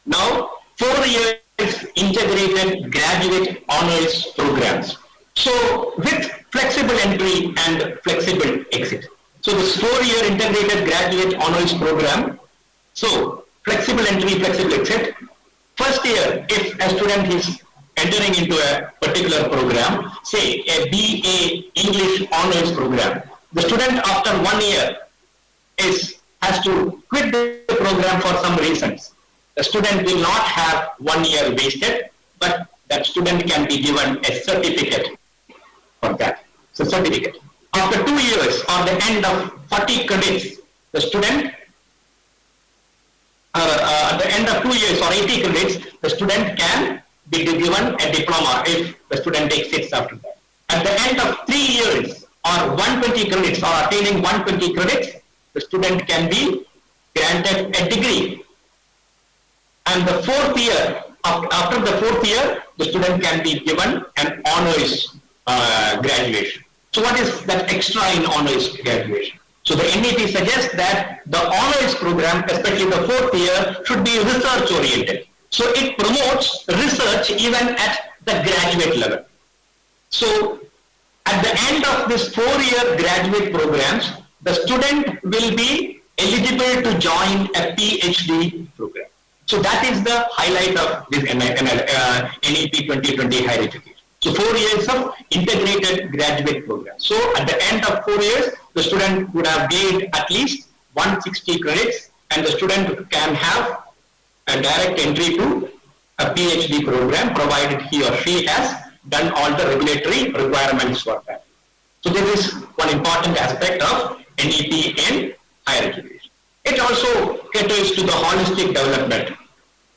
Now, 4 years integrated graduate honors programs. So with flexible entry and flexible exit. So this 4-year integrated graduate honors program. So flexible entry, flexible exit. First year, if a student is entering into a particular program, say a BA English honors program, the student after 1 year has to quit the program for some reasons. The student will not have 1 year wasted, but that student can be given a certificate for that. So certificate. After 2 years, or the end of 40 credits, the student, at the end of 2 years or 80 credits, the student can be given a diploma if the student takes it after that. At the end of 3 years or 120 credits or attaining 120 credits, the student can be granted a degree. And the 4th year, after the 4th year, the student can be given an honors graduation. So what is that extra in honors graduation? So the NEP suggests that the honors program, especially the 4th year, should be research oriented. So it promotes research even at the graduate level. So at the end of this 4-year graduate programs, the student will be eligible to join a PhD program. So that is the highlight of this NEP 2020 higher education. So 4 years of integrated graduate program. So at the end of 4 years, the student would have gained at least 160 credits and the student can have a direct entry to a PhD program provided he or she has done all the regulatory requirements for that. So this is one important aspect of NEP in higher education. It also caters to the holistic development,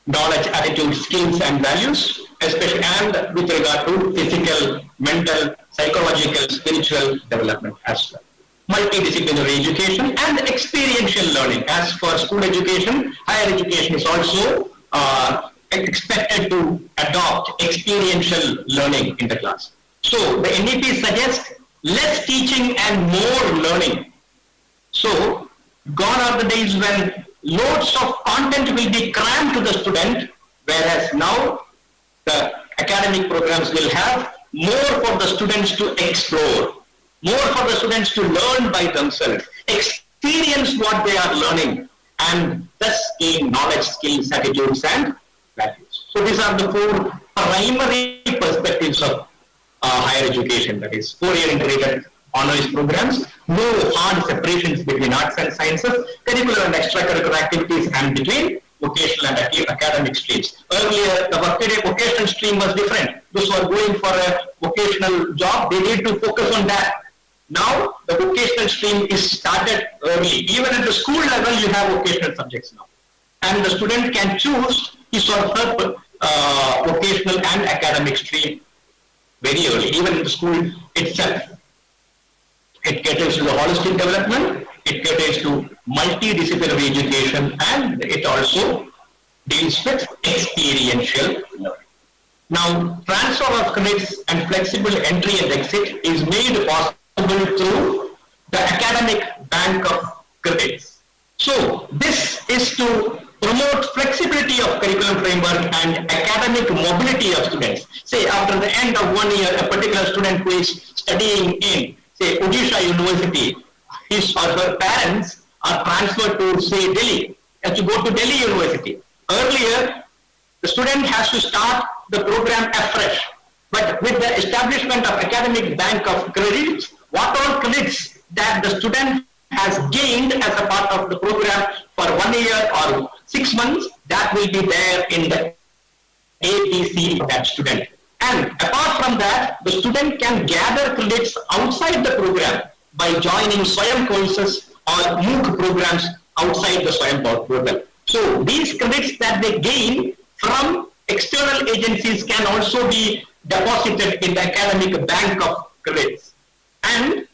knowledge, attitude, skills and values, especially and with regard to physical, mental, psychological, spiritual development as well. Multidisciplinary education and experiential learning. As for school education, higher education is also expected to adopt experiential learning in the class. So the NEP suggests less teaching and more learning. So gone are the days when loads of content will be crammed to the student, whereas now the academic programs will have more for the students to explore, more for the students to learn by themselves, experience what they are learning, and thus gain knowledge, skills, attitudes, and values. So these are the four primary perspectives of higher education, that is 4-year integrated honors programs, no hard separations between arts and sciences, curricular and extracurricular activities, and between vocational and academic streams. Earlier, the vocational stream was different. Those who are going for a vocational job, they need to focus on that. Now, the vocational stream is started early. Even at the school level, you have vocational subjects now. And the student can choose his or her vocational and academic stream very early, even in the school itself. It caters to the holistic development, it caters to multidisciplinary education, and it also deals with experiential learning. Now, transfer of credits and flexible entry and exit is made possible through the academic bank of credits. So, this is to promote flexibility of curriculum framework and academic mobility of students. Say, after the end of 1 year, a particular student who is studying in, say, Odisha University, his or her parents are transferred to, say, Delhi, has to go to Delhi University. Earlier, the student has to start the program afresh. But with the establishment of academic bank of credits, what all credits that the student has gained as a part of the program for 1 year or 6 months, that will be there in the ABC of that student. And apart from that, the student can gather credits outside the program by joining Swayam courses or MOOC programs outside the Swayam portal. So these credits that they gain from external agencies can also be deposited in the academic bank of credits. And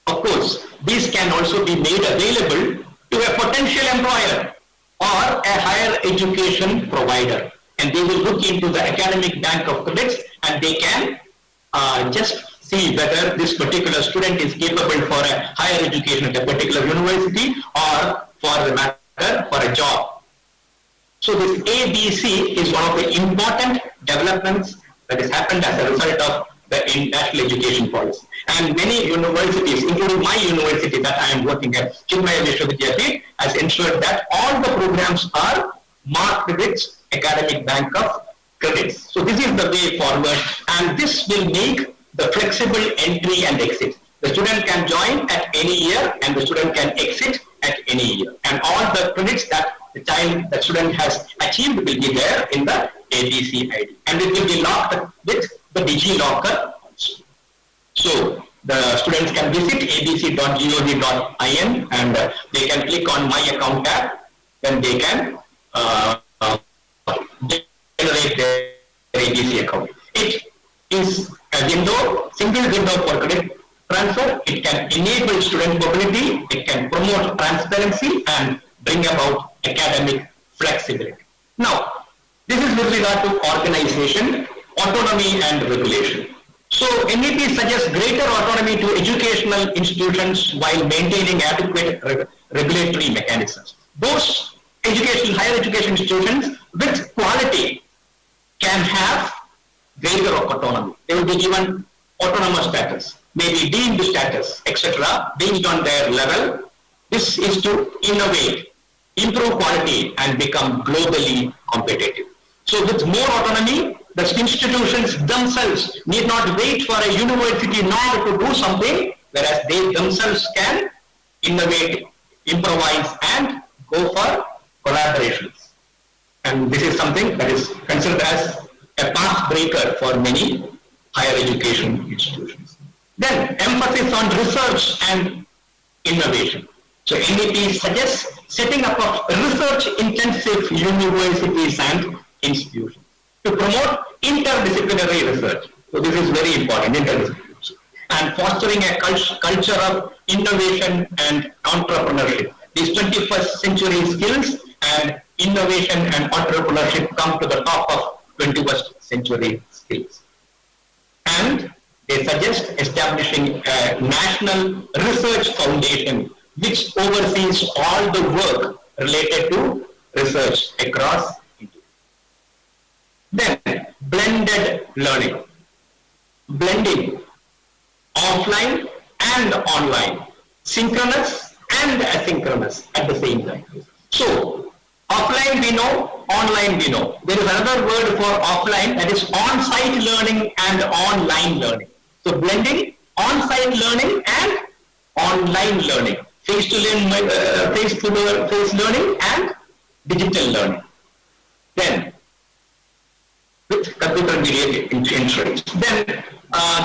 of course, these can also be made available to a potential employer or a higher education provider. And they will look into the academic bank of credits and they can just see whether this particular student is capable for a higher education at a particular university or for the matter for a job. So this ABC is one of the important developments that has happened as a result of the national education policy. And many universities, including my university that I am working at, Chinmaya Vishwavidyapith, has ensured that all the programs are marked with academic bank of credits. So this is the way forward, and this will make the flexible entry and exit. The student can join at any year and the student can exit at any year. And all the credits that the student has achieved will be there in the ABC ID. And it will be locked with the DigiLocker also. So the students can visit abc.gov.in and they can click on My Account tab, then they can generate their ABC account. It is a window, single window for credit transfer. It can enable student mobility, it can promote transparency and bring about academic flexibility. Now, this is with regard to organization, autonomy and regulation. So NEP suggests greater autonomy to educational institutions while maintaining adequate regulatory mechanisms. Those higher education institutions with quality can have greater autonomy. They will be given autonomous status, maybe deemed status, etc., based on their level. This is to innovate, improve quality, and become globally competitive. So with more autonomy, the institutions themselves need not wait for a university now to do something, whereas they themselves can innovate, improvise, and go for collaborations. And this is something that is considered as a path breaker for many higher education institutions. Then emphasis on research and innovation. So NEP suggests setting up of research-intensive universities and institutions to promote interdisciplinary research. So this is very important, interdisciplinary. And fostering a culture of innovation and entrepreneurship. These 21st century skills and innovation and entrepreneurship come to the top of 21st century skills. And they suggest establishing a national research foundation which oversees all the work related to research across India. Then, blended learning. Blending offline and online, synchronous and asynchronous at the same time. So, offline we know, online we know. There is another word for offline, that is on-site learning and online learning. So, blending on-site learning and online learning, face-to-face learning and digital learning. Then, with computer-mediated instruments. Then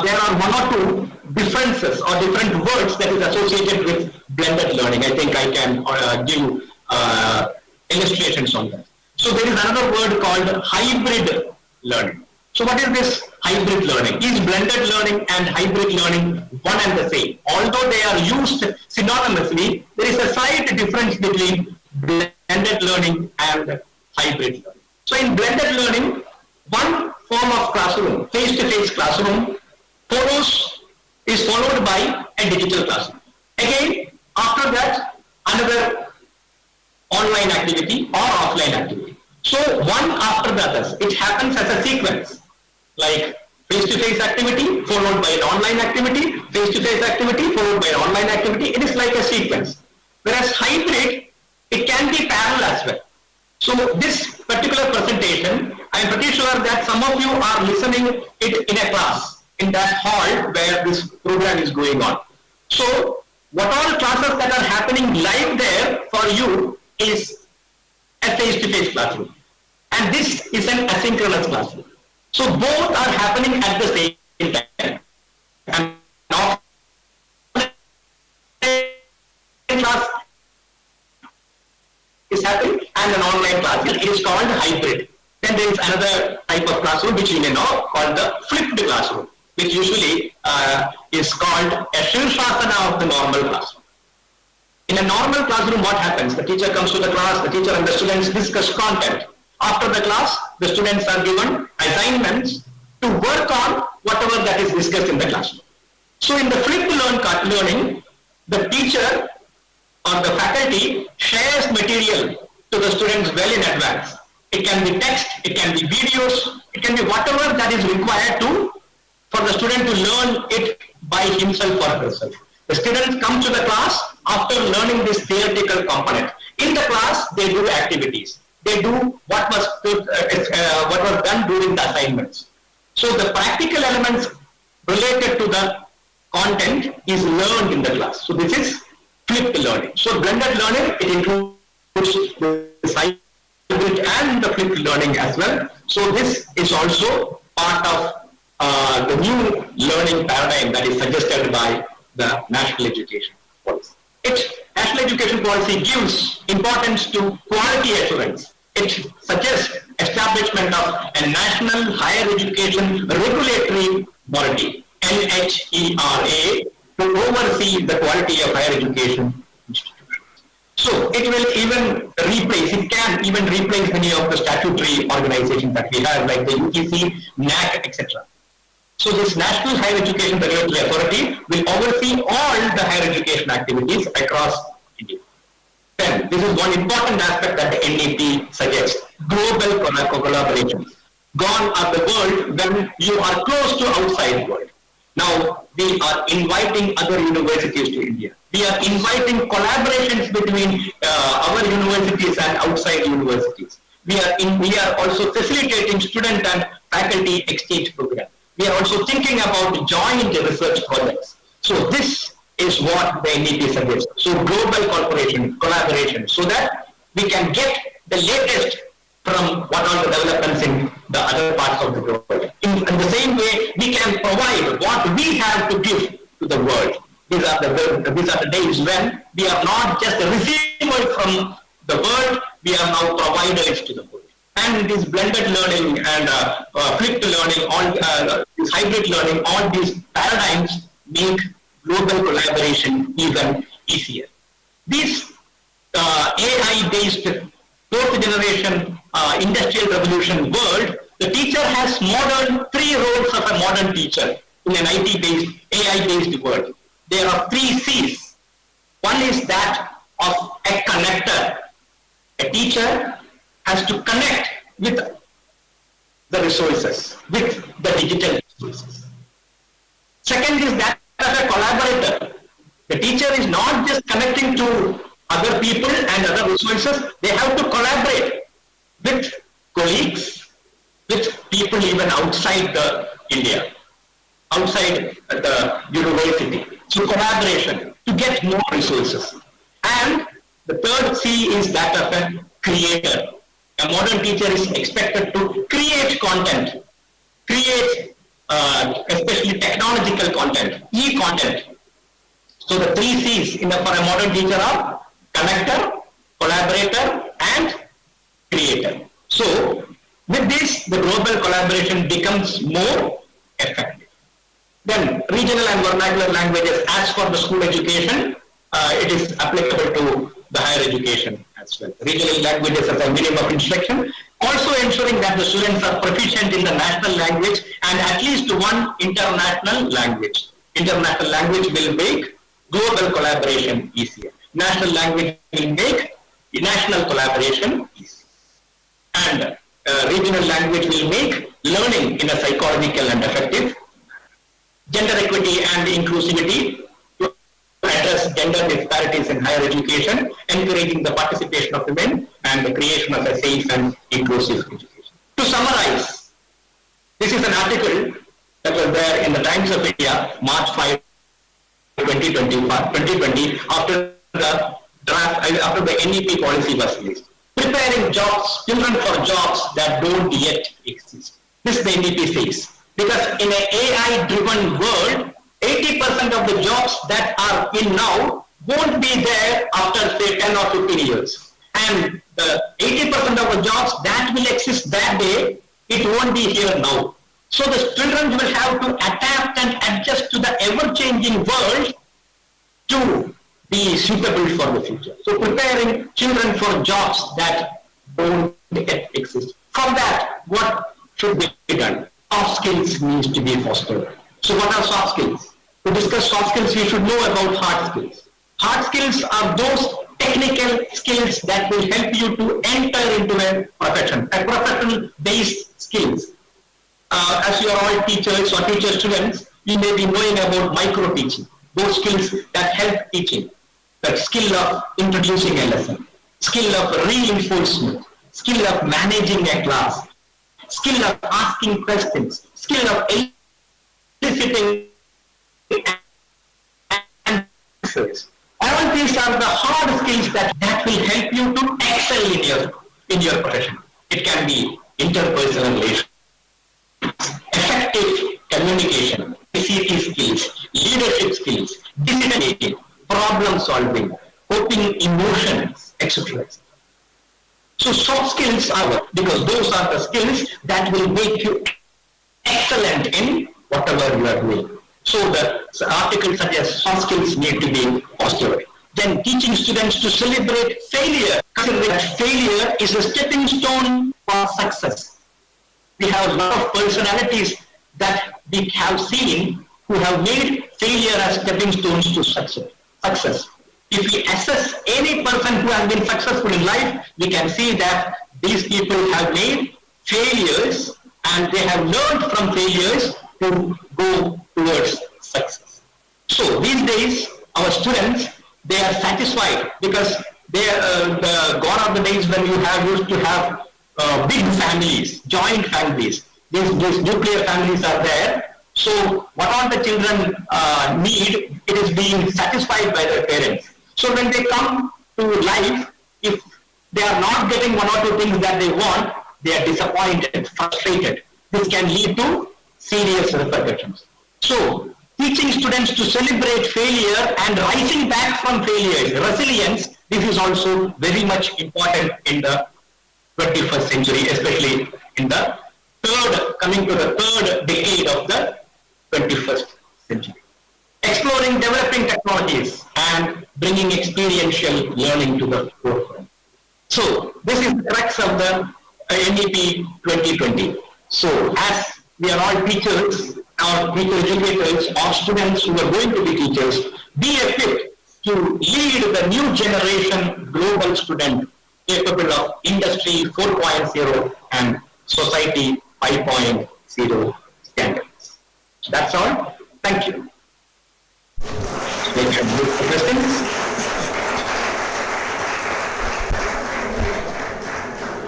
there are one or two differences or different words that is associated with blended learning. I think I can give illustrations on that. So there is another word called hybrid learning. So what is this hybrid learning? Is blended learning and hybrid learning one and the same? Although they are used synonymously, there is a slight difference between blended learning and hybrid learning. So in blended learning, one form of classroom, face-to-face classroom, is followed by a digital classroom. Again, after that, another online activity or offline activity. So one after the others, it happens as a sequence, like face-to-face activity followed by an online activity, face-to-face activity followed by an online activity. It is like a sequence. Whereas hybrid, it can be parallel as well. So this particular presentation, I am pretty sure that some of you are listening it in a class, in that hall where this program is going on. So what all classes that are happening live there for you is a face-to-face classroom. And this is an asynchronous classroom. So both are happening at the same time. And offline class is happening and an online class is called hybrid. Then there is another type of classroom which you may know called the flipped classroom, which usually is called a Shirshasana of the normal classroom. In a normal classroom, what happens? The teacher comes to the class, the teacher and the students discuss content. After the class, the students are given assignments to work on whatever that is discussed in the classroom. So in the flipped learning, the teacher or the faculty shares material to the students well in advance. It can be text, it can be videos, it can be whatever that is required for the student to learn it by himself or herself. The students come to the class after learning this theoretical component. In the class, they do activities. They do what was done during the assignments. So the practical elements related to the content is learned in the class. So this is flipped learning. So blended learning, it includes the hybrid and the flipped learning as well. So this is also part of the new learning paradigm that is suggested by the National Education Policy. National Education Policy gives importance to quality assurance. It suggests establishment of a National Higher Education Regulatory Body, NHERA, to oversee the quality of higher education institutions. So it will even replace, it can even replace many of the statutory organizations that we have, like the UGC, NAC, etc. So this National Higher Education Regulatory Authority will oversee all the higher education activities across India. Then, this is one important aspect that the NEP suggests, global collaboration. Gone are the world when you are close to outside world. Now, we are inviting other universities to India. We are inviting collaborations between our universities and outside universities. We are also facilitating student and faculty exchange programs. We are also thinking about joint research projects. So this is what the NEP suggests. So global collaboration, so that we can get the latest from what are the developments in the other parts of the world. In the same way, we can provide what we have to give to the world. These are the days when we are not just receivers from the world, we are now providers to the world. And this blended learning and flipped learning, this hybrid learning, all these paradigms make global collaboration even easier. This AI-based fourth generation industrial revolution world, the teacher has three roles of a modern teacher in an IT-based, AI-based world. There are 3 C's. One is that of a connector. A teacher has to connect with the resources, with the digital resources. Second is that as a collaborator, the teacher is not just connecting to other people and other resources, they have to collaborate with colleagues, with people even outside India, outside the university. So collaboration to get more resources. And the third C is that of a creator. A modern teacher is expected to create content, create especially technological content, e-content. So the three C's for a modern teacher are connector, collaborator, and creator. So with this, the global collaboration becomes more effective. Then regional and vernacular languages, as for the school education, it is applicable to the higher education as well. Regional languages as a minimum of instruction, also ensuring that the students are proficient in the national language and at least one international language. International language will make global collaboration easier. National language will make national collaboration easier. And regional language will make learning in a psychological and effective. Gender equity and inclusivity to address gender disparities in higher education, encouraging the participation of women and the creation of a safe and inclusive education. To summarize, this is an article that was there in the Times of India, March 5, 2020, after the draft, after the NEP policy was released. Preparing jobs, children for jobs that don't yet exist. This the NEP says. Because in an AI-driven world, 80% of the jobs that are in now won't be there after say 10 or 15 years. And the 80% of the jobs that will exist that day, it won't be here now. So the children will have to adapt and adjust to the ever-changing world to be suitable for the future. So preparing children for jobs that don't yet exist. From that, what should be done? Soft skills needs to be fostered. So what are soft skills? To discuss soft skills, we should know about hard skills. Hard skills are those technical skills that will help you to enter into a professional-based skills. As you are all teachers or teacher students, you may be knowing about micro-teaching, those skills that help teaching. The skill of introducing a lesson, skill of reinforcement, skill of managing a class, skill of asking questions, skill of eliciting answers. All these are the hard skills that will help you to excel in your profession. It can be interpersonal relations, effective communication, ICT skills, leadership skills, decision making, problem solving, coping emotions, etc. So soft skills are because those are the skills that will make you excellent in whatever you are doing. So the articles such as soft skills need to be fostered. Then teaching students to celebrate failure, considering that failure is a stepping stone for success. We have a lot of personalities that we have seen who have made failure as stepping stones to success. If we assess any person who has been successful in life, we can see that these people have made failures and they have learned from failures to go towards success. So these days, our students, they are satisfied because they are gone are the days when you used to have big families, joint families. These nuclear families are there. So what all the children need, it is being satisfied by their parents. So when they come to life, if they are not getting one or two things that they want, they are disappointed, frustrated. This can lead to serious repercussions. So teaching students to celebrate failure and rising back from failures, resilience, this is also very much important in the 21st century, especially in the coming to the third decade of the 21st century. Exploring developing technologies and bringing experiential learning to the forefront. So this is the crux of the NEP 2020. So as we are all teachers, or teacher educators, or students who are going to be teachers, be equipped to lead the new generation global student capable of Industry 4.0 and Society 5.0 standards. That's all. Thank you. We can move to questions.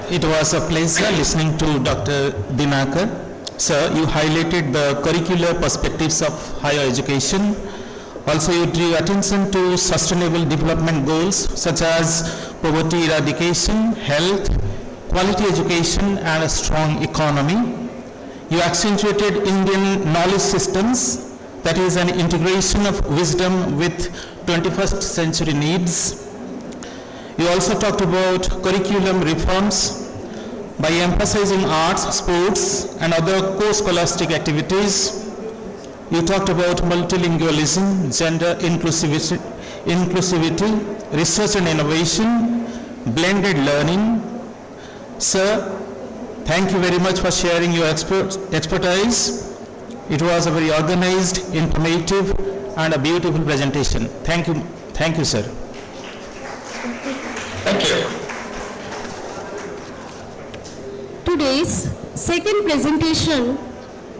It was a pleasure listening to Dr. Dinakar. Sir, you highlighted the curricular perspectives of higher education. Also, you drew attention to sustainable development goals such as poverty eradication, health, quality education, and a strong economy. You accentuated Indian knowledge systems, that is an integration of wisdom with 21st century needs. You also talked about curriculum reforms by emphasizing arts, sports, and other co-scholastic activities. You talked about multilingualism, gender inclusivity, research and innovation, blended learning. Sir, thank you very much for sharing your expertise. It was a very organized, informative, and a beautiful presentation. Thank you, sir. Thank you. Today's second presentation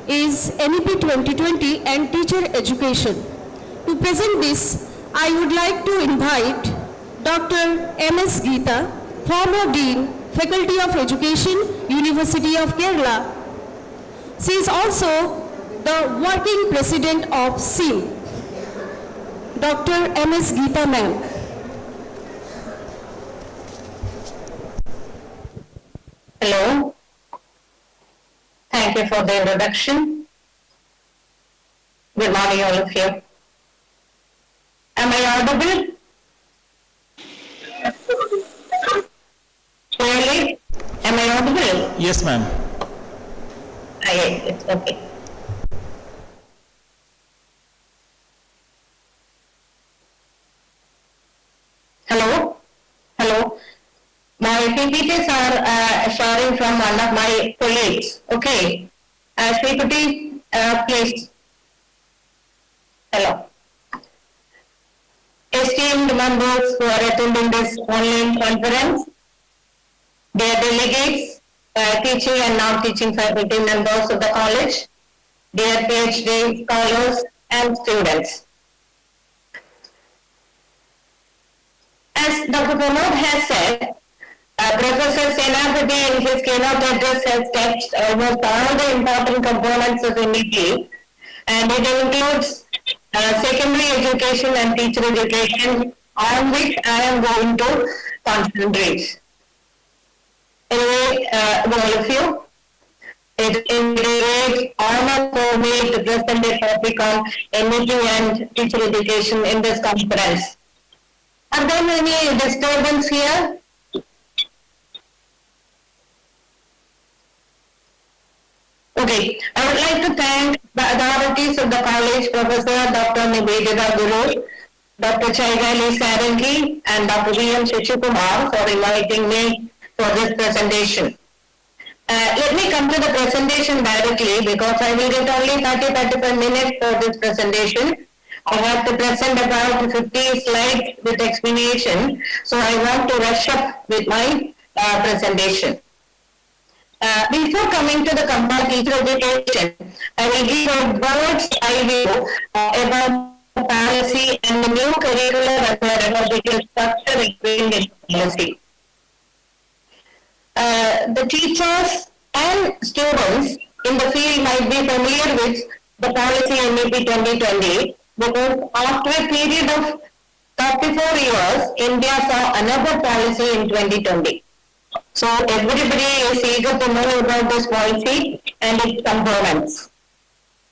is NEP 2020 and teacher education. To present this, I would like to invite Dr. M.S. Geeta, former Dean, Faculty of Education, University of Kerala. She is also the working president of SEAM. Dr. M.S. Geeta ma'am. Hello. Thank you for the introduction. Good morning, all of you. Am I audible? Clearly? Am I audible? Yes, ma'am. Yes, it's okay. Hello? Hello? My PPTs are sharing from one of my colleagues. Okay. Shripati, please. Hello. Esteemed members who are attending this online conference, dear delegates, teaching and non-teaching faculty members of the college, dear PhD scholars and students. As Dr. Pramod has said, Professor Senapati in his keynote address has touched almost all the important components of NEP, and it includes secondary education and teacher education, on which I am going to concentrate. Anyway, all of you, it is a great honor for me to present a topic on NEP and teacher education in this conference. Are there any disturbance here? Okay, I would like to thank the authorities of the college, Professor Dr. Nivedita Guru, Dr. Chaitali Sarangi, and Dr. V.M. Shashikumar for inviting me for this presentation. Let me come to the presentation directly because I will get only 30-35 minutes for this presentation. I have to present about 50 slides with explanation, so I want to rush up with my presentation. Before coming to the combined teacher education, I will give a bird's eye view about the policy and the new curricular and pedagogical structure required in policy. The teachers and students in the field might be familiar with the policy NEP 2020 because after a period of 34 years, India saw another policy in 2020. So everybody is eager to know about this policy and its components.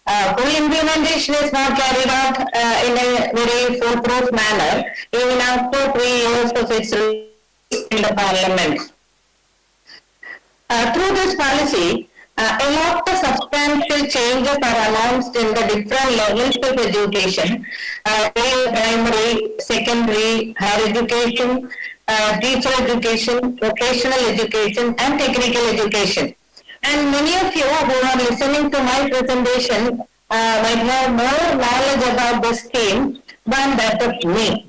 Full implementation is not carried out in a very foolproof manner, even after 3 years of its release in the parliament. Through this policy, a lot of substantial changes are announced in the different levels of education, primary, secondary, higher education, teacher education, vocational education, and technical education. And many of you who are listening to my presentation might have more knowledge about this scheme than that of me.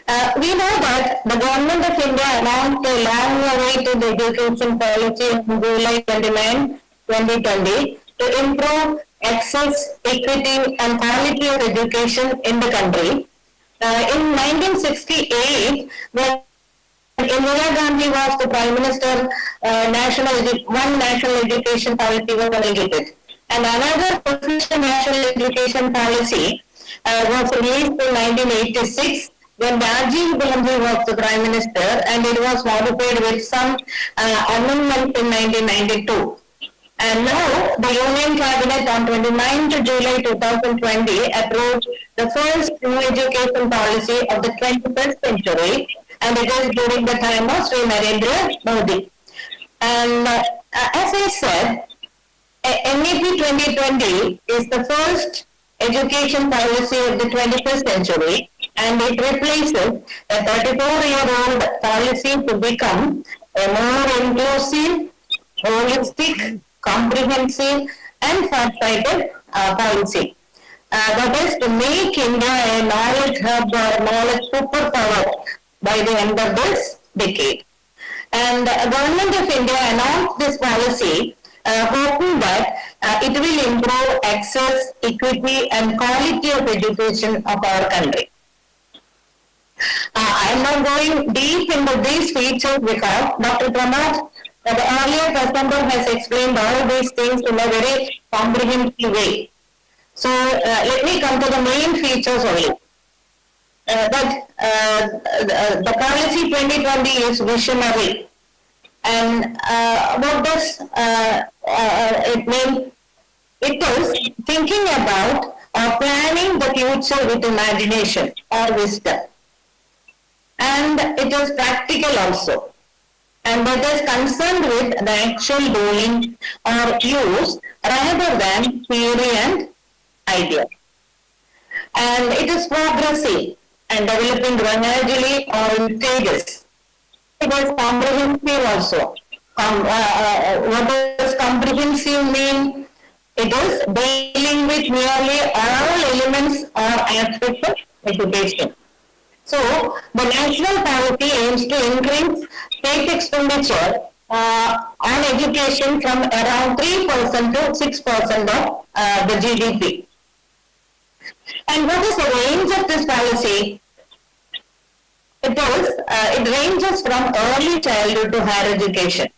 We know that the Government of India announced a long-awaited education policy on July 29, 2020 to improve access, equity and quality of education in the country. In 1968, when Indira Gandhi was the Prime Minister, one national education policy was promulgated. And another official national education policy was released in 1986 when Rajiv Gandhi was the Prime Minister, and it was modified with some amendments in 1992. And now the Union Cabinet on 29th July 2020 approved the first new education policy of the 21st century, and it is during the time of Sri Narendra Modi. And as I said, NEP 2020 is the first education policy of the 21st century, and it replaces a 34-year-old policy to become a more inclusive, holistic, comprehensive and far-sighted policy. That is to make India a knowledge hub or knowledge superpower by the end of this decade. And the Government of India announced this policy hoping that it will improve access, equity and quality of education of our country. I am not going deep into these features because Dr. Pramod, the earlier presenter, has explained all these things in a very comprehensive way. So let me come to the main features only. The policy 2020 is visionary. And what does it mean? It is thinking about or planning the future with imagination or wisdom. And it is practical also. And it is concerned with the actual doing or use rather than theory and idea. And it is progressive and developing gradually or in stages. It is comprehensive also. What does comprehensive mean? It is dealing with nearly all elements or aspects of education. So, the national policy aims to increase state expenditure on education from around 3% to 6% of the GDP. And what is the range of this policy? It ranges from early childhood to higher education.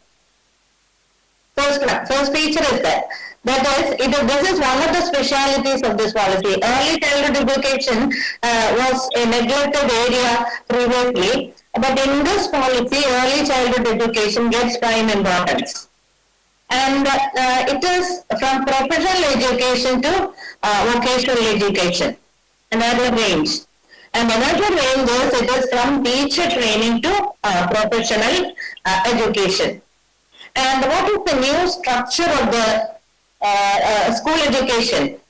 First feature is that. That is, this is one of the specialities of this policy. Early childhood education was a neglected area previously, but in this policy, early childhood education gets prime importance. And it is from professional education to vocational education, another range. And another range is it is from teacher training to professional education. And what is the new structure of the school education?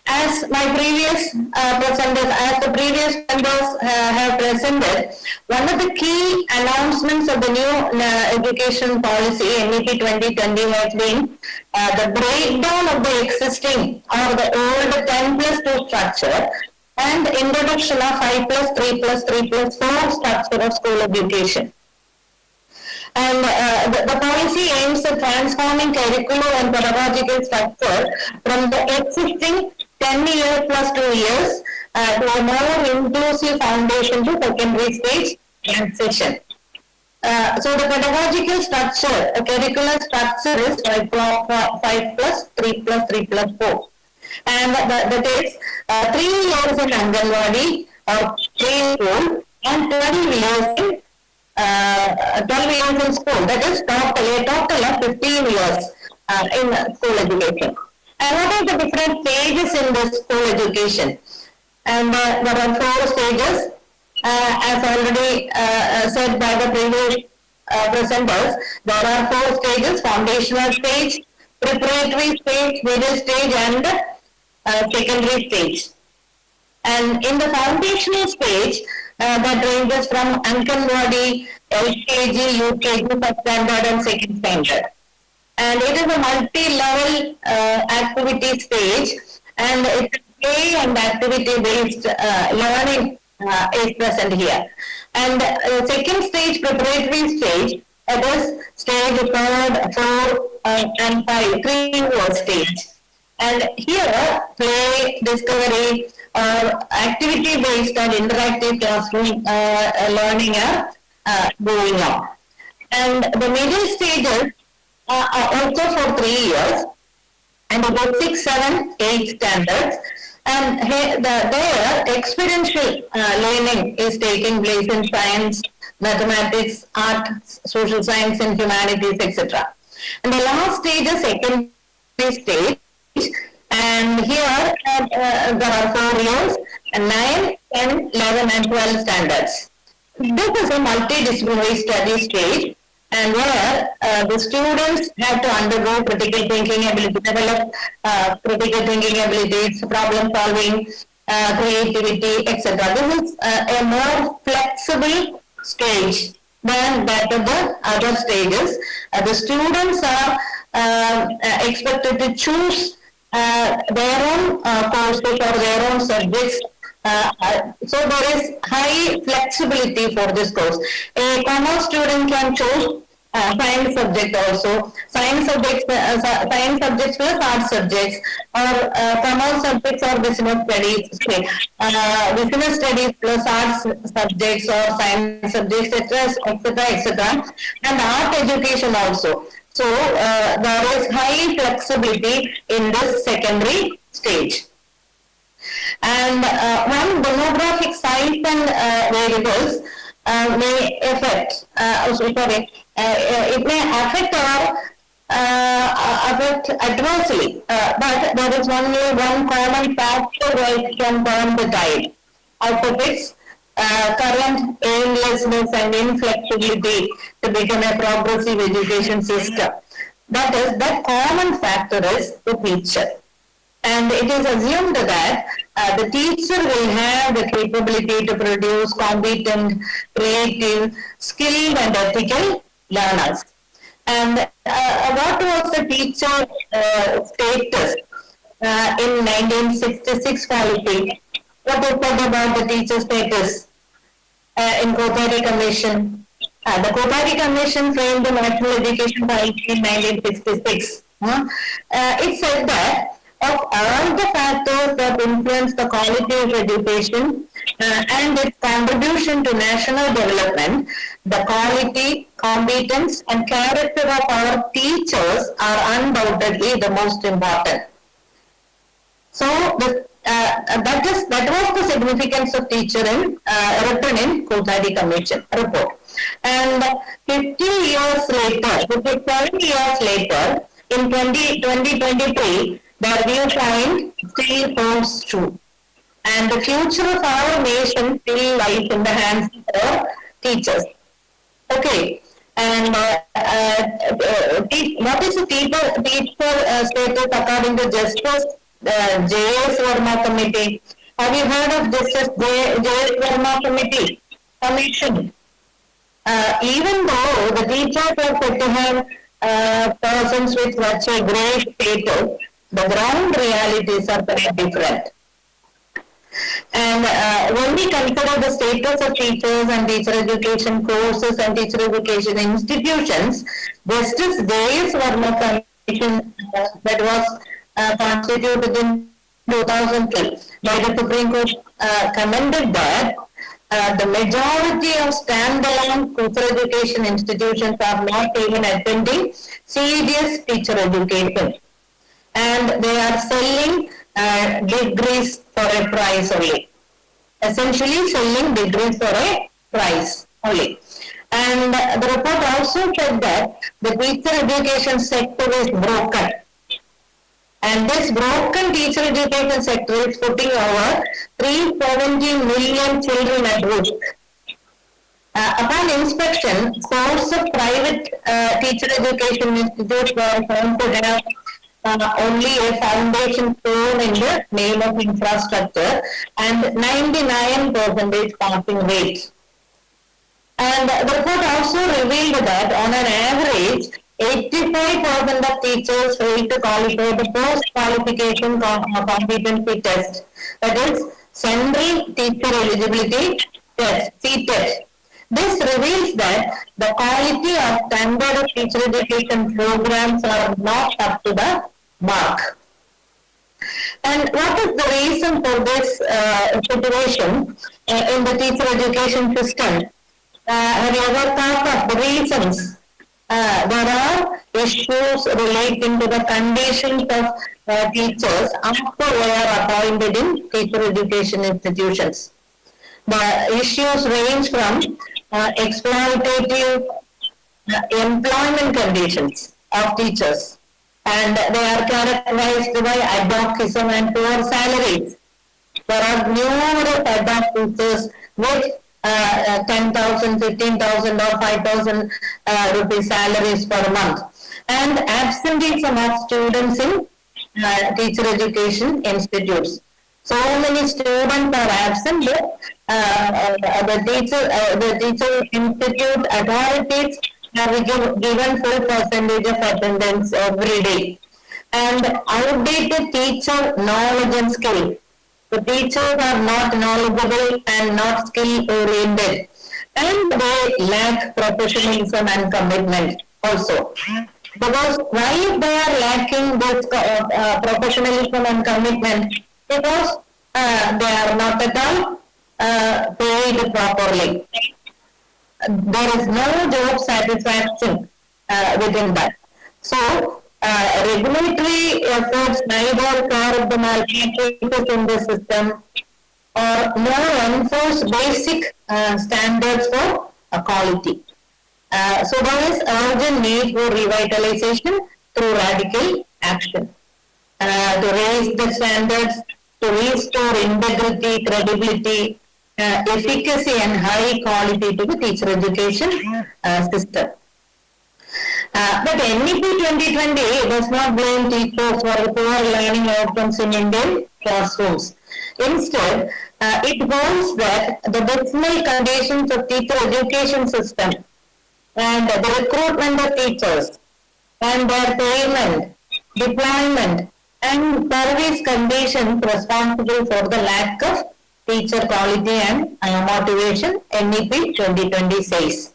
As my previous presenters, as the previous members have presented, one of the key announcements of the new education policy, NEP 2020, has been the breakdown of the existing or the old 10+2 structure and introduction of 5+3+3+4 structure of school education. And the policy aims at transforming curricular and pedagogical structure from the existing 10 years plus 2 years to a more inclusive foundation to secondary stage transition. So the pedagogical structure, a curricular structure is 5+3+3+4. And that is 3 years in Anganwadi or preschool and 12 years in 12 years in school. That is a total of 15 years in school education. And what are the different stages in the school education? And there are 4 stages, as already said by the previous presenters. There are 4 stages: foundational stage, preparatory stage, middle stage, and secondary stage. And in the foundational stage, that ranges from Anganwadi, LKG, UKG, first standard and second standard. And it is a multi-level activity stage, and it's play and activity-based learning is present here. And second stage, preparatory stage, that is stage 3, 4, and 5, 3 stage. And here, play, discovery, or activity-based and interactive classroom learning are going on. And the middle stages are also for 3 years, and about 6, 7, 8 standards. And there, experiential learning is taking place in science, mathematics, art, social science, and humanities, etc. And the last stage is secondary stage. And here there are 4 years, 9, 10, 11, and 12 standards. This is a multidisciplinary study stage, and where the students have to undergo critical thinking ability, develop critical thinking abilities, problem solving, creativity, etc. This is a more flexible stage than that of the other stages. The students are expected to choose their own courses or their own subjects. So there is high flexibility for this course. A commerce student can choose science subject also, science subjects plus art subjects, or commerce subjects or business studies, business studies plus arts subjects or science subjects, etc., and art education also. So there is high flexibility in this secondary stage. And one, demographic size and variables may affect, it may affect or affect adversely, but there is only one common factor that can turn the tide out of its current aimlessness and inflexibility to become a progressive education system. That is, that common factor is the teacher. And it is assumed that the teacher will have the capability to produce competent, creative, skilled, and ethical learners. And what was the teacher status in 1966 policy? What is said about the teacher status in Kothari Commission? The Kothari Commission framed the National Education Policy in 1966. It said that of all the factors that influence the quality of education and its contribution to national development, the quality, competence, and character of our teachers are undoubtedly the most important. So that was the significance of teacher in written in Kothari Commission report. And 50 years later, 57 years later, in 2023, the review find still holds true. And the future of our nation still lies in the hands of teachers. Okay. And what is the teacher status according to Justice J.S. Verma Committee? Have you heard of Justice J.S. Verma Commission? Even though the teachers are said to have persons with such a great status, the ground realities are very different. And when we consider the status of teachers and teacher education courses and teacher education institutions, Justice J.S. Verma Commission that was constituted in 2012 by the Supreme Court commended that the majority of standalone teacher education institutions are not even attending serious teacher education. And they are selling degrees for a price only. Essentially selling degrees for a price only. And the report also said that the teacher education sector is broken. And this broken teacher education sector is putting over 370 million children at risk. Upon inspection, source of private teacher education institutes were found to have only a foundation stone in the name of infrastructure and 99% passing rate. And the report also revealed that on an average, 85% of teachers fail to qualify the post-qualification competency test. That is, Central Teacher Eligibility Test, CTET. This reveals that the quality of standard teacher education programs are not up to the mark. And what is the reason for this situation in the teacher education system? Have you ever thought of the reasons? There are issues relating to the conditions of teachers after they are appointed in teacher education institutions. The issues range from exploitative employment conditions of teachers, and they are characterized by ad hocism and poor salaries. There are numerous ad hoc teachers with 10,000, 15,000 or 5,000 rupees salaries per month, and absenteeism of students in teacher education institutes. So many students are absent, but the teacher institute authorities have given full percentage of attendance every day. And outdated teacher knowledge and skill. The teachers are not knowledgeable and not skill oriented, and they lack professionalism and commitment also. Because why they are lacking this professionalism and commitment? Because they are not at all paid properly. There is no job satisfaction within that. So, regulatory efforts neither curb the malpractices in the system or nor enforce basic standards for quality. So there is urgent need for revitalization through radical action to raise the standards, to restore integrity, credibility, efficacy and high quality to the teacher education system. But NEP 2020 does not blame teachers for the poor learning outcomes in Indian classrooms. Instead, it warns that the dismal conditions of teacher education system and the recruitment of teachers and their payment, deployment and service conditions responsible for the lack of teacher quality and motivation, NEP 2020 says.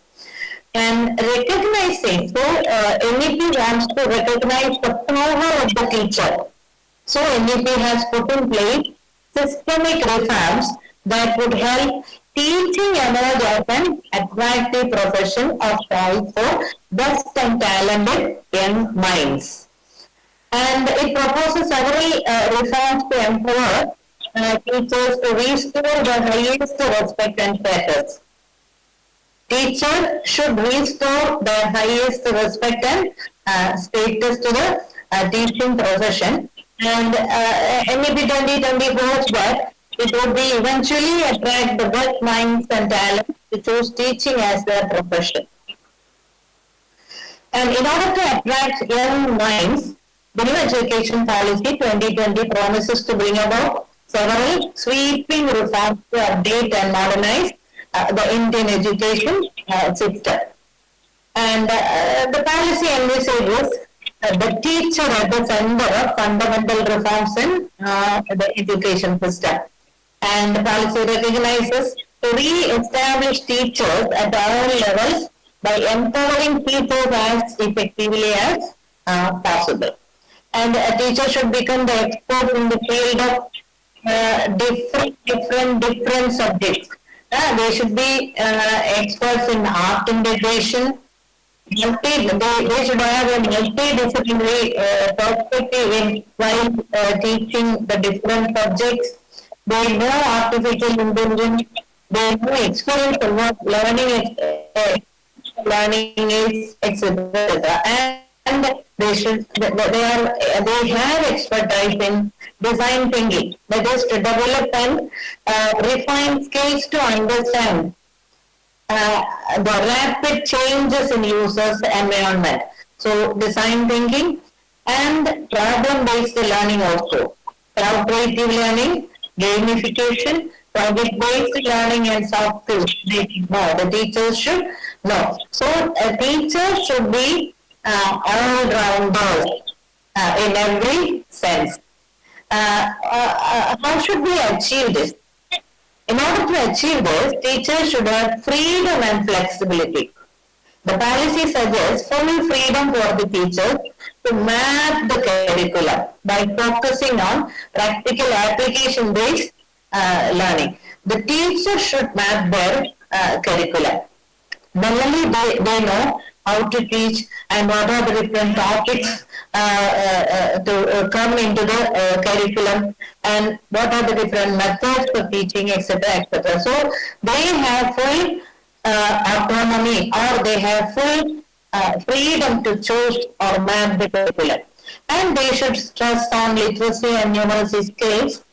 And recognizing, so NEP wants to recognize the power of the teacher. So NEP has put in place systemic reforms that would help teaching emerge as an attractive profession of choice for best and talented young minds. And it proposes several reforms to empower teachers to restore the highest respect and status. Teachers should restore the highest respect and status to the teaching profession. And NEP 2020 hopes that it would be eventually attract the best minds and talents to choose teaching as their profession. And in order to attract young minds, the new education policy 2020 promises to bring about several sweeping reforms to update and modernize the Indian education system. And the policy envisages the teacher at the center of fundamental reforms in the education system. And the policy recognizes to re-establish teachers at all levels by empowering teachers as effectively as possible. And a teacher should become the expert in the field of different subjects. They should be experts in art integration. They should have a multidisciplinary perspective while teaching the different subjects. They know artificial intelligence. They know experience of what learning is, etc. And they have expertise in design thinking, that is to develop and refine skills to understand the rapid changes in users' environment. So design thinking and problem-based learning also. Collaborative learning, gamification, project-based learning and soft skills. The teachers should know. So a teacher should be all-rounders in every sense. How should we achieve this? In order to achieve this, teachers should have freedom and flexibility. The policy suggests full freedom for the teachers to map the curriculum by focusing on practical application-based learning. The teacher should map their curriculum. Then only they know how to teach and what are the different topics to come into the curriculum and what are the different methods for teaching, etc., etc. So they have full autonomy, or they have full freedom to choose or map the curriculum. And they should stress on literacy and numeracy skills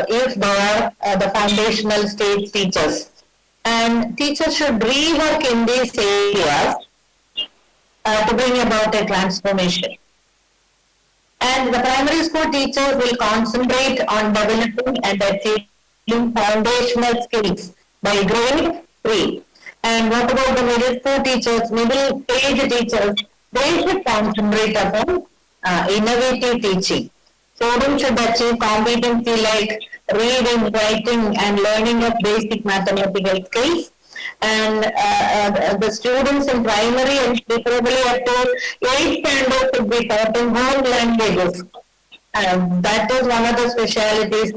if they are the foundational stage teachers. And teachers should rework in these areas to bring about a transformation. And the primary school teachers will concentrate on developing and achieving foundational skills by grade 3. And what about the middle school teachers, middle age teachers? They should concentrate upon innovative teaching. Students should achieve competency like reading, writing, and learning of basic mathematical skills. And the students in primary and preferably up to 8th standard should be taught in home languages. That is one of the specialities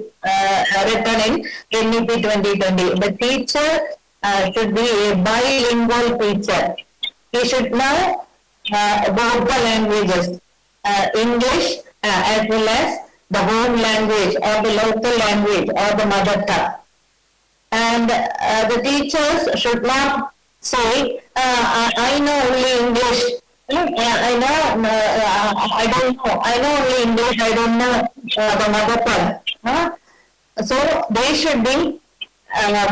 written in NEP 2020. The teacher should be a bilingual teacher. He should know both the languages, English as well as the home language or the local language or the mother tongue. And the teachers should not say, I know only English. I know only English, I don't know the mother tongue. So they should be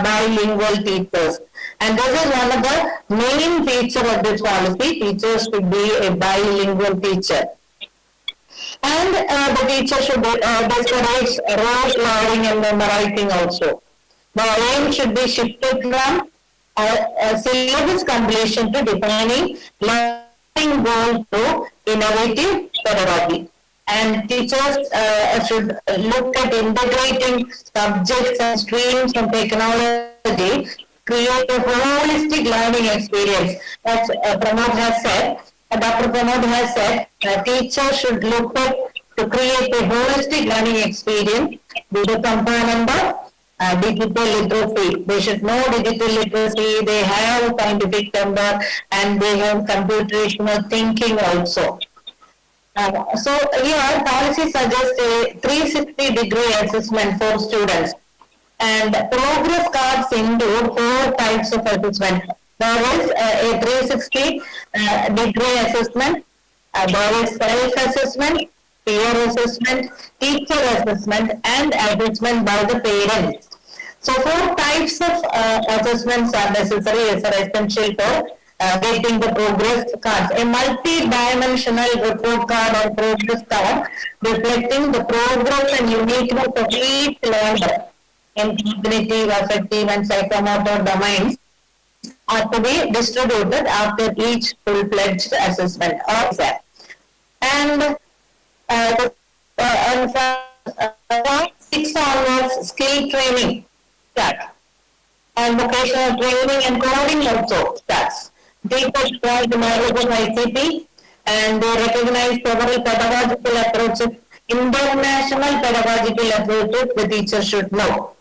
bilingual teachers. And this is one of the main features of this policy. Teachers should be a bilingual teacher. And the teacher should discourage rote learning and memorizing also. The aim should be shifted from syllabus completion to defining learning goals through innovative pedagogy. And teachers should look at integrating subjects and streams from technology, create a holistic learning experience. As Pramod has said, Dr. Pramod has said, teachers should look at to create a holistic learning experience with the component of digital literacy. They should know digital literacy, they have scientific number, and they have computational thinking also. So here policy suggests a 360-degree assessment for students. And progress cards include 4 types of assessment. There is a 360-degree assessment, there is self-assessment, peer assessment, teacher assessment, and assessment by the parents. So 4 types of assessments are necessary as essential for getting the progress cards. A multi-dimensional report card or progress card reflecting the progress and uniqueness of each learner in cognitive, affective, and psychomotor domains are to be distributed after each full-fledged assessment or exam. And from 6 onwards, skill training starts. And vocational training and coding also starts. Teachers try the knowledge of ICT, and they recognize several pedagogical approaches, international pedagogical approaches the teacher should know.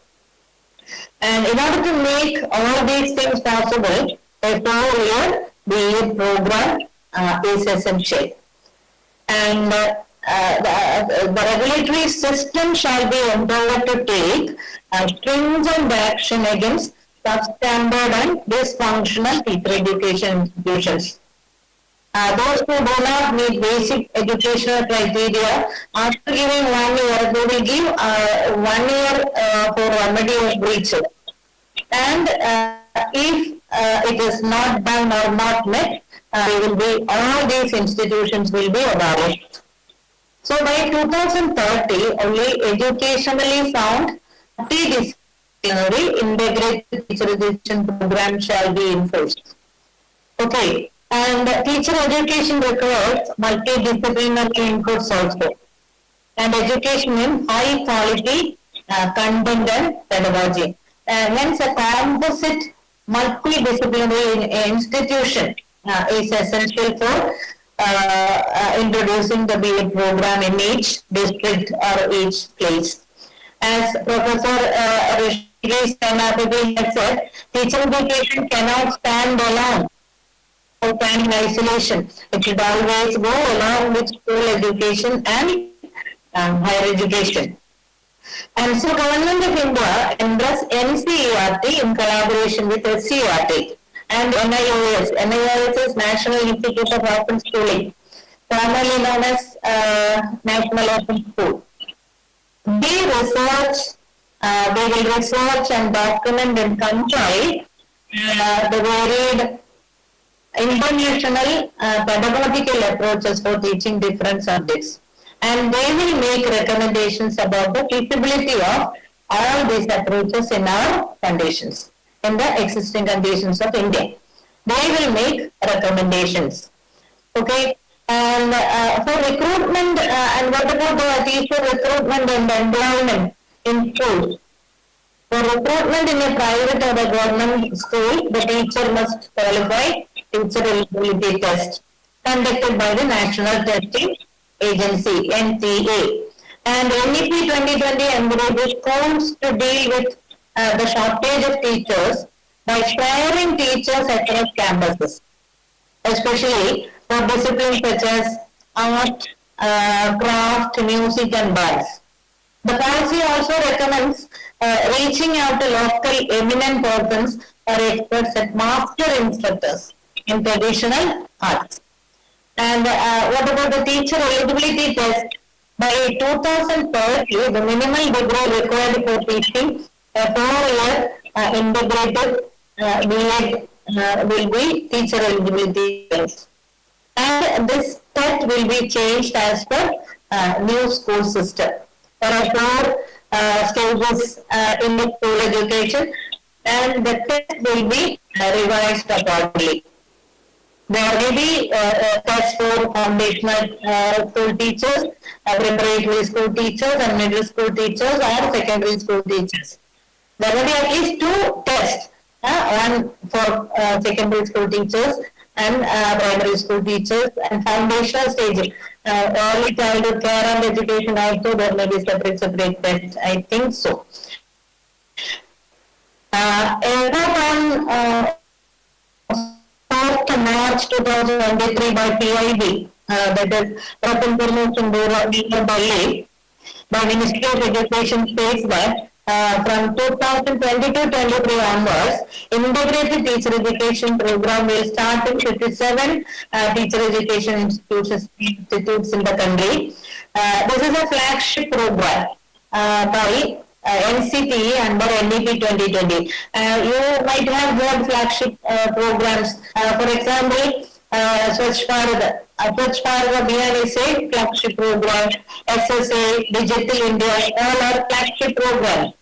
And in order to make all these things possible, a 4-year BEd program is essential. And the regulatory system shall be empowered to take stringent action against substandard and dysfunctional teacher education institutions. Those who do not meet basic educational criteria, after giving 1 year, they will give 1 year for remedial breaches. And if it is not done or not met, all these institutions will be abolished. So by 2030, only educationally sound, multidisciplinary integrated teacher education program shall be enforced. Okay. And teacher education requires multidisciplinary inputs also. And education in high quality content and pedagogy. Hence, a composite multidisciplinary institution is essential for introducing the B.Ed program in each district or each place. As Professor Rishi Senapati had said, teacher education cannot stand alone or stand in isolation. It should always go along with school education and higher education. And so Government of India embraced NCERT in collaboration with SCERT and NIOS. NIOS is National Institute of Open Schooling, formerly known as National Open School. They will research and document and compile the varied international pedagogical approaches for teaching different subjects. And they will make recommendations about the feasibility of all these approaches in our conditions, in the existing conditions of India. They will make recommendations. Okay. And for recruitment, and what about the teacher recruitment and employment in schools? For recruitment in a private or a government school, the teacher must qualify teacher eligibility test conducted by the National Testing Agency, NTA. And NEP 2020 encourages schools to deal with the shortage of teachers by sharing teachers across campuses, especially for disciplines such as art, craft, music, and dance. The policy also recommends reaching out to local eminent persons or experts at master instructors in traditional arts. And what about the teacher eligibility test? By 2030, the minimal degree required for teaching a 4-year integrated B.Ed will be teacher eligibility test. And this test will be changed as per new school system. There are 4 stages in the school education, and the test will be revised accordingly. There may be tests for foundational school teachers, preparatory school teachers, and middle school teachers, or secondary school teachers. There will be at least 2 tests, one for secondary school teachers and primary school teachers, and foundational stage, early childhood care and education also, there may be separate tests, I think so. March 2023 by PIB, that is Product Information Bureau, by Ministry of Education states that from 2022-23 onwards, integrated teacher education program will start in 57 teacher education institutes in the country. This is a flagship program by NCTE under NEP 2020. You might have heard flagship programs. For example, Swachh Bharat Abhiyan is a flagship program. SSA, Digital India, all are flagship programs.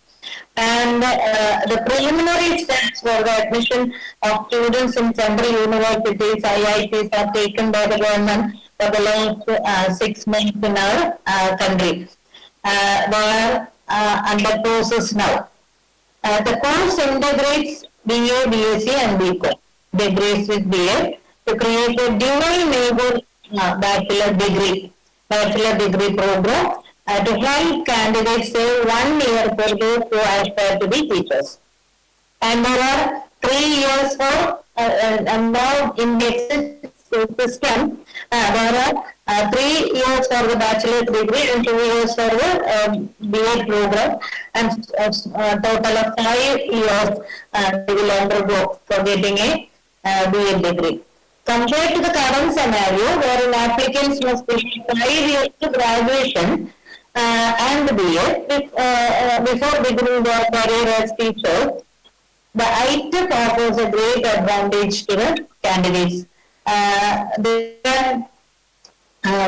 And the preliminary steps for the admission of students in central universities, IITs, are taken by the government for the last 6 months in our country. They are under process now. The course integrates BA, BSc, and BCom degrees with BA to create a dual major bachelor degree program to help candidates save 1 year for those who aspire to be teachers. And there are 3 years for, and now in the system, there are 3 years for the bachelor degree and 2 years for the B.Ed program, and a total of 5 years they will undergo for getting a B.Ed degree. Compared to the current scenario, wherein applicants must be 5 years to graduation and B.Ed before beginning their career as teachers, the ITEP offers a great advantage to the candidates. They can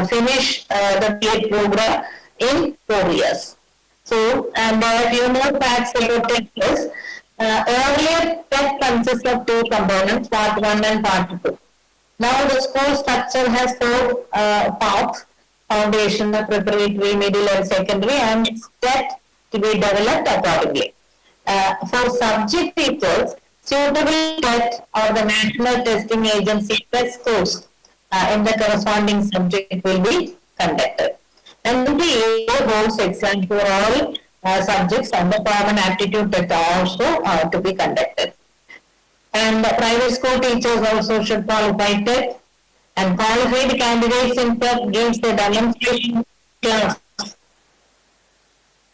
finish the B.Ed program in 4 years. So, and there are a few more facts about tests. Earlier, test consists of 2 components, part 1 and part 2. Now the school structure has 4 parts: foundation, preparatory, middle, and secondary, and STET to be developed accordingly. For subject teachers, suitable TET or the National Testing Agency test scores in the corresponding subject will be conducted. And the A holds exam for all subjects and the common aptitude test also to be conducted. And the private school teachers also should qualify TET, and qualified candidates in TET gives the demonstration class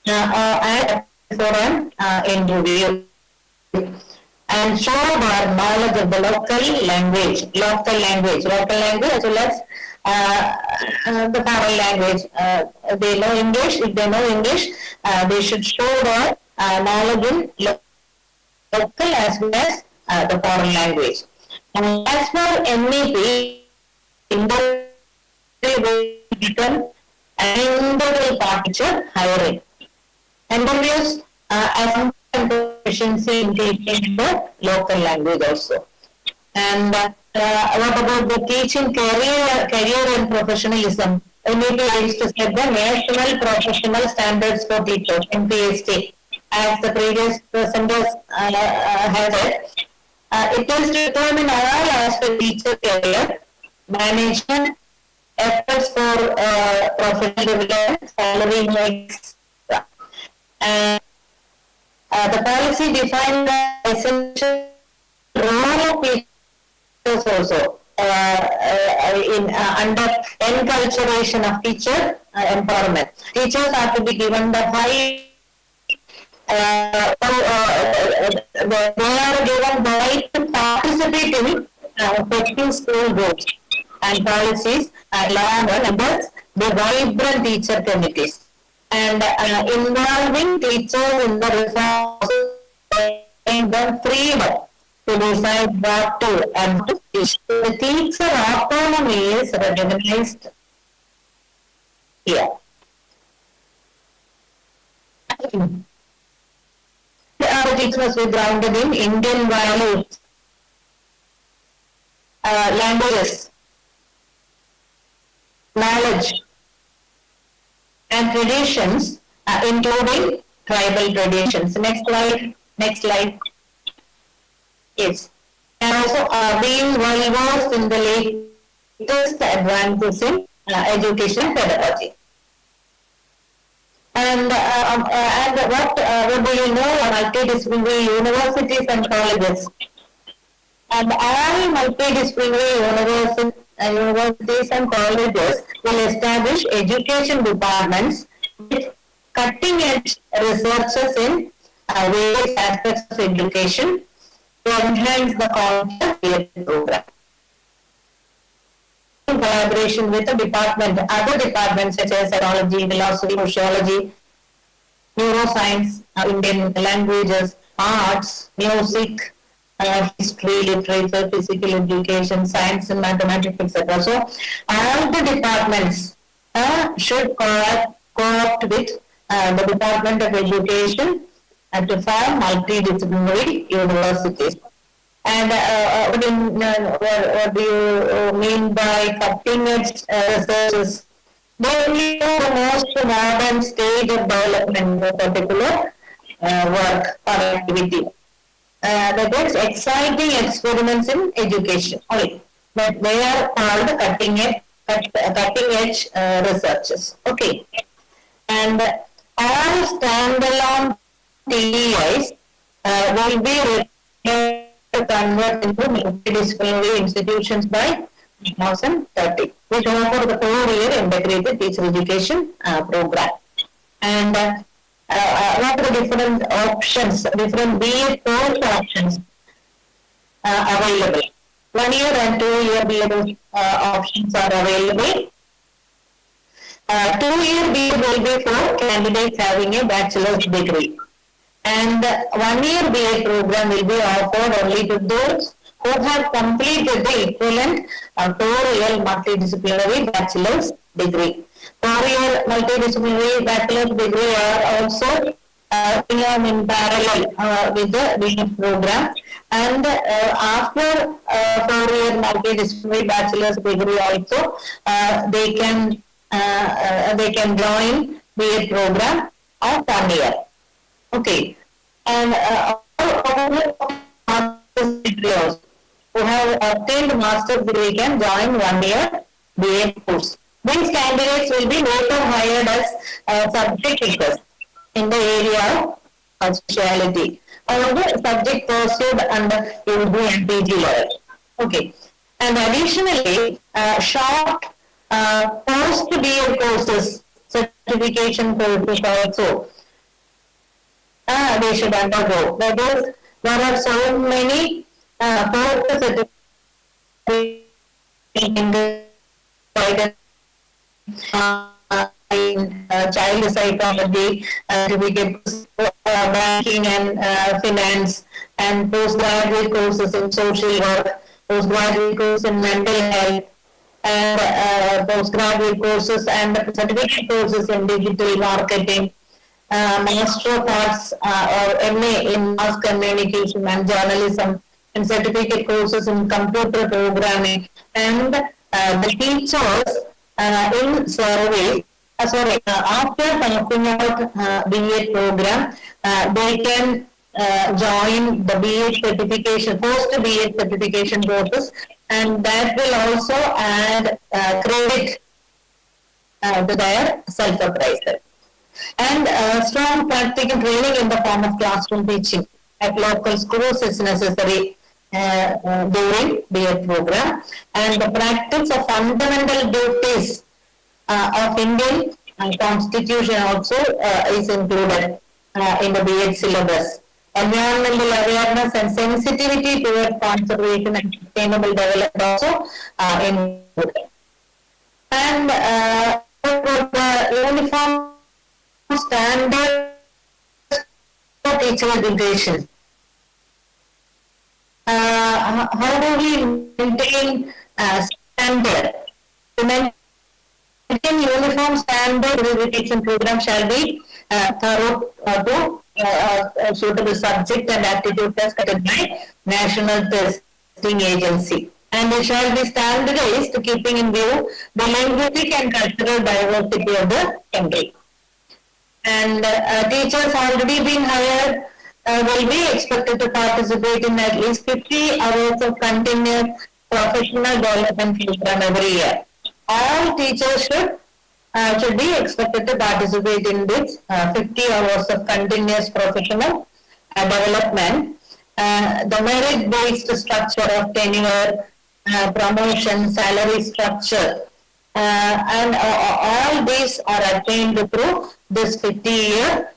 for an interview and show our knowledge of the local language as well as the foreign language. They know English. If they know English, they should show their knowledge in local as well as the foreign language. And as for MEP, become an integral part teacher hiring. Interviews as proficiency in teaching the local language also. And what about the teaching career and professionalism? MEP aims to set the National Professional Standards for Teachers, NPST, as the previous presenters have said. It is to determine all aspects of teacher career, management, efforts for professional development, salary hikes, and the policy defines the essential role of teachers also in under enculturation of teacher empowerment. Teachers are to be given the high. They are given the right to participate in setting school goals and policies along with the vibrant teacher committees and involving teachers in the reform and the freedom to decide what to and to teach. The teacher autonomy is recognized here. The teachers must be grounded in Indian values, languages, knowledge, and traditions, including tribal traditions. Next slide. Yes. And also being well versed in the latest advances in education pedagogy. And what do you know about multidisciplinary universities and colleges? And all multidisciplinary universities and colleges will establish education departments with cutting-edge researchers in various aspects of education to enhance the content program. In collaboration with the department, other departments such as psychology, philosophy, sociology, neuroscience, Indian languages, arts, music, history, literature, physical education, science and mathematics, etc. So, all the departments should co-opt with the Department of Education to form multidisciplinary universities. And what do you mean by cutting-edge researches? They only know the most modern stage of development of a particular work or activity. That is exciting experiments in education. Only. But they are called cutting-edge researches. Okay. And all standalone TEIs will be to convert into multidisciplinary institutions by 2030, which offer the 4-year integrated teacher education program. And what are the different options, different BA course options available? 1-year and 2-year BA options are available. 2-year BA will be for candidates having a bachelor's degree. And 1-year BA program will be offered only to those who have completed the equivalent 4-year multidisciplinary bachelor's degree. 4-year multidisciplinary bachelor's degree are also in parallel with the BA program. And after 4-year multidisciplinary bachelor's degree also, they can join BA program of 1 year. Okay. And all master's degrees who have obtained master's degree can join 1 year BA course. These candidates will be later hired as subject teachers in the area of speciality or the subject pursued under UG and PG level. Okay. And additionally, short post-BA courses, certification courses also they should undergo. That is, there are so many courses in the child psychology, certificate banking and finance, and postgraduate courses in social work, postgraduate courses in mental health, and postgraduate courses and certificate courses in digital marketing, Master of Arts or MA in Mass Communication and Journalism, and certificate courses in computer programming, and the teachers in survey, after passing out BA program, they can join the BA certification, post-BA certification courses, and that will also add credit to their self-appraisal. And strong practical training in the form of classroom teaching at local schools is necessary during BA program, and the practice of fundamental duties of Indian Constitution also is included in the BA syllabus. Environmental awareness and sensitivity toward conservation and sustainable development also included. And the uniform standard for teacher education. How do we maintain standard? To maintain uniform standard education program shall be thorough to suitable subject and aptitude test conducted by National Testing Agency. And it shall be standardized, keeping in view the linguistic and cultural diversity of the country. And teachers already being hired will be expected to participate in at least 50 hours of continuous professional development program every year. All teachers should be expected to participate in this 50 hours of continuous professional development. The merit-based structure of tenure, promotion, salary structure, and all these are attained through this 50-year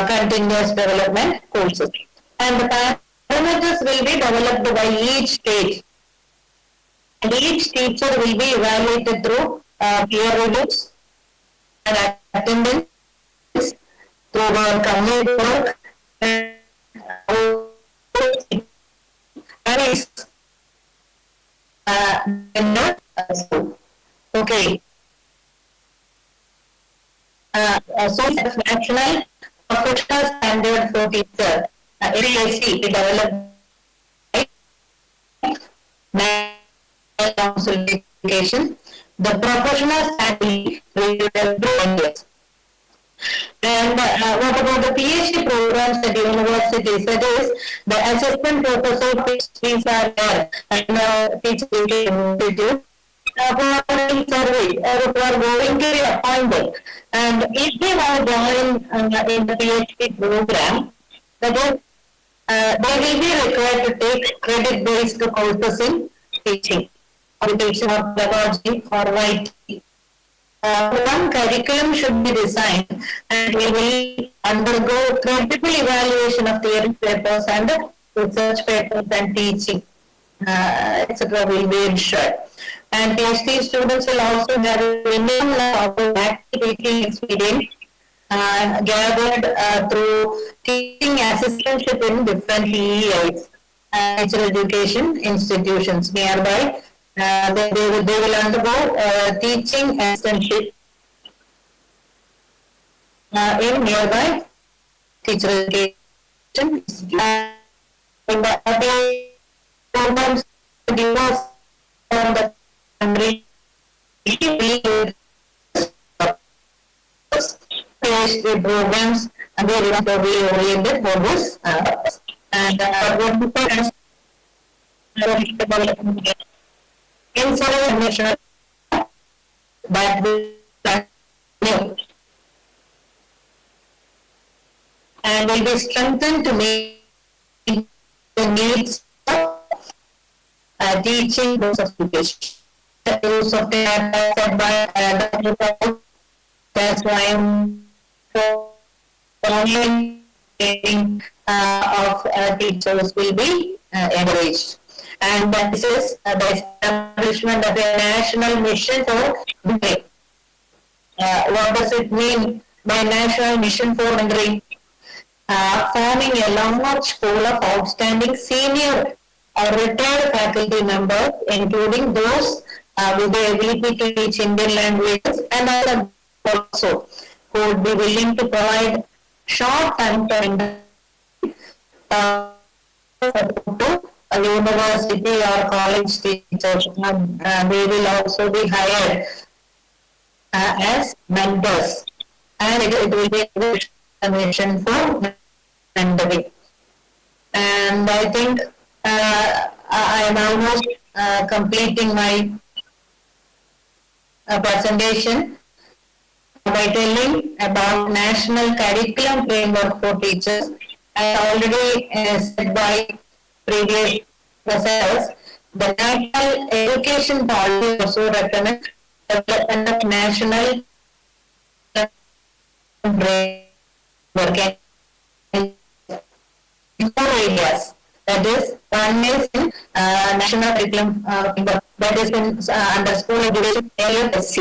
continuous development courses. And the parameters will be developed by each stage. And each teacher will be evaluated through peer reviews and attendance, through our community work, and okay. So national professional standard for teacher, NAIC, developed by Council Education. The professional standard will be developed. And what about the PhD programs at universities? That is, the assistant professor PhDs are there and teaching institute who are in survey who are going to be appointed. And if they want to join in the PhD program, that is, they will be required to take credit-based courses in teaching, education or pedagogy or writing. One curriculum should be designed and we will undergo critical evaluation of theory papers and research papers and teaching, etc. will be ensured. And PhD students will also have a minimum of activity experience gathered through teaching assistantship in different EEIs, higher education institutions nearby. They will undergo teaching assistantship in nearby teacher education. In the other programs, from the country, PhD programs very oriented for this. And what we call as information that will and will be strengthened to meet the needs of teaching those of education. The use of the said by Dr. Paul, that's why I'm online training of teachers will be encouraged. And this is the establishment of a national mission for mentoring. What does it mean by national mission for mentoring? Forming a large pool of outstanding senior or retired faculty members, including those with the ability to teach Indian languages and others also, who would be willing to provide short-term to a university or college teachers. They will also be hired as mentors, and it will be a mission for mentoring. And I think I am almost completing my presentation by telling about National Curriculum Framework for Teachers. I already said by previous professors, the National Education Policy also recommends development of national framework in 4 areas. That is, one is in national curriculum that is in under school education area SC.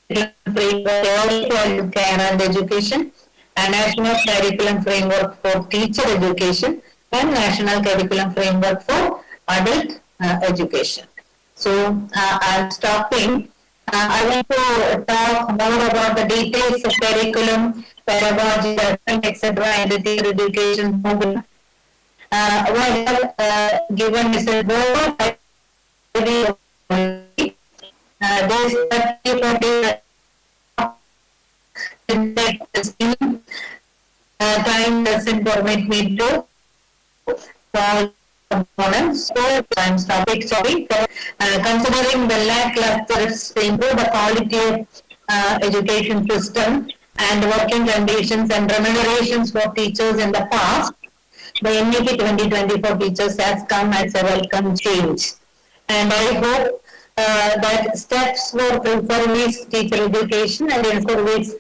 Framework care and education, and national curriculum framework for teacher education, and national curriculum framework for adult education. So I'm stopping. I want to talk more about the details of curriculum, pedagogy, etc. and the teacher education program. What I have given is a broad idea. This particular time doesn't permit me to solve components, so I'm stopping. Sorry. Considering the lackluster to improve the quality of education system and working conditions and remunerations for teachers in the past, the NEP 2024 teachers has come as a welcome change. And I hope that steps for in-service teacher education and in-service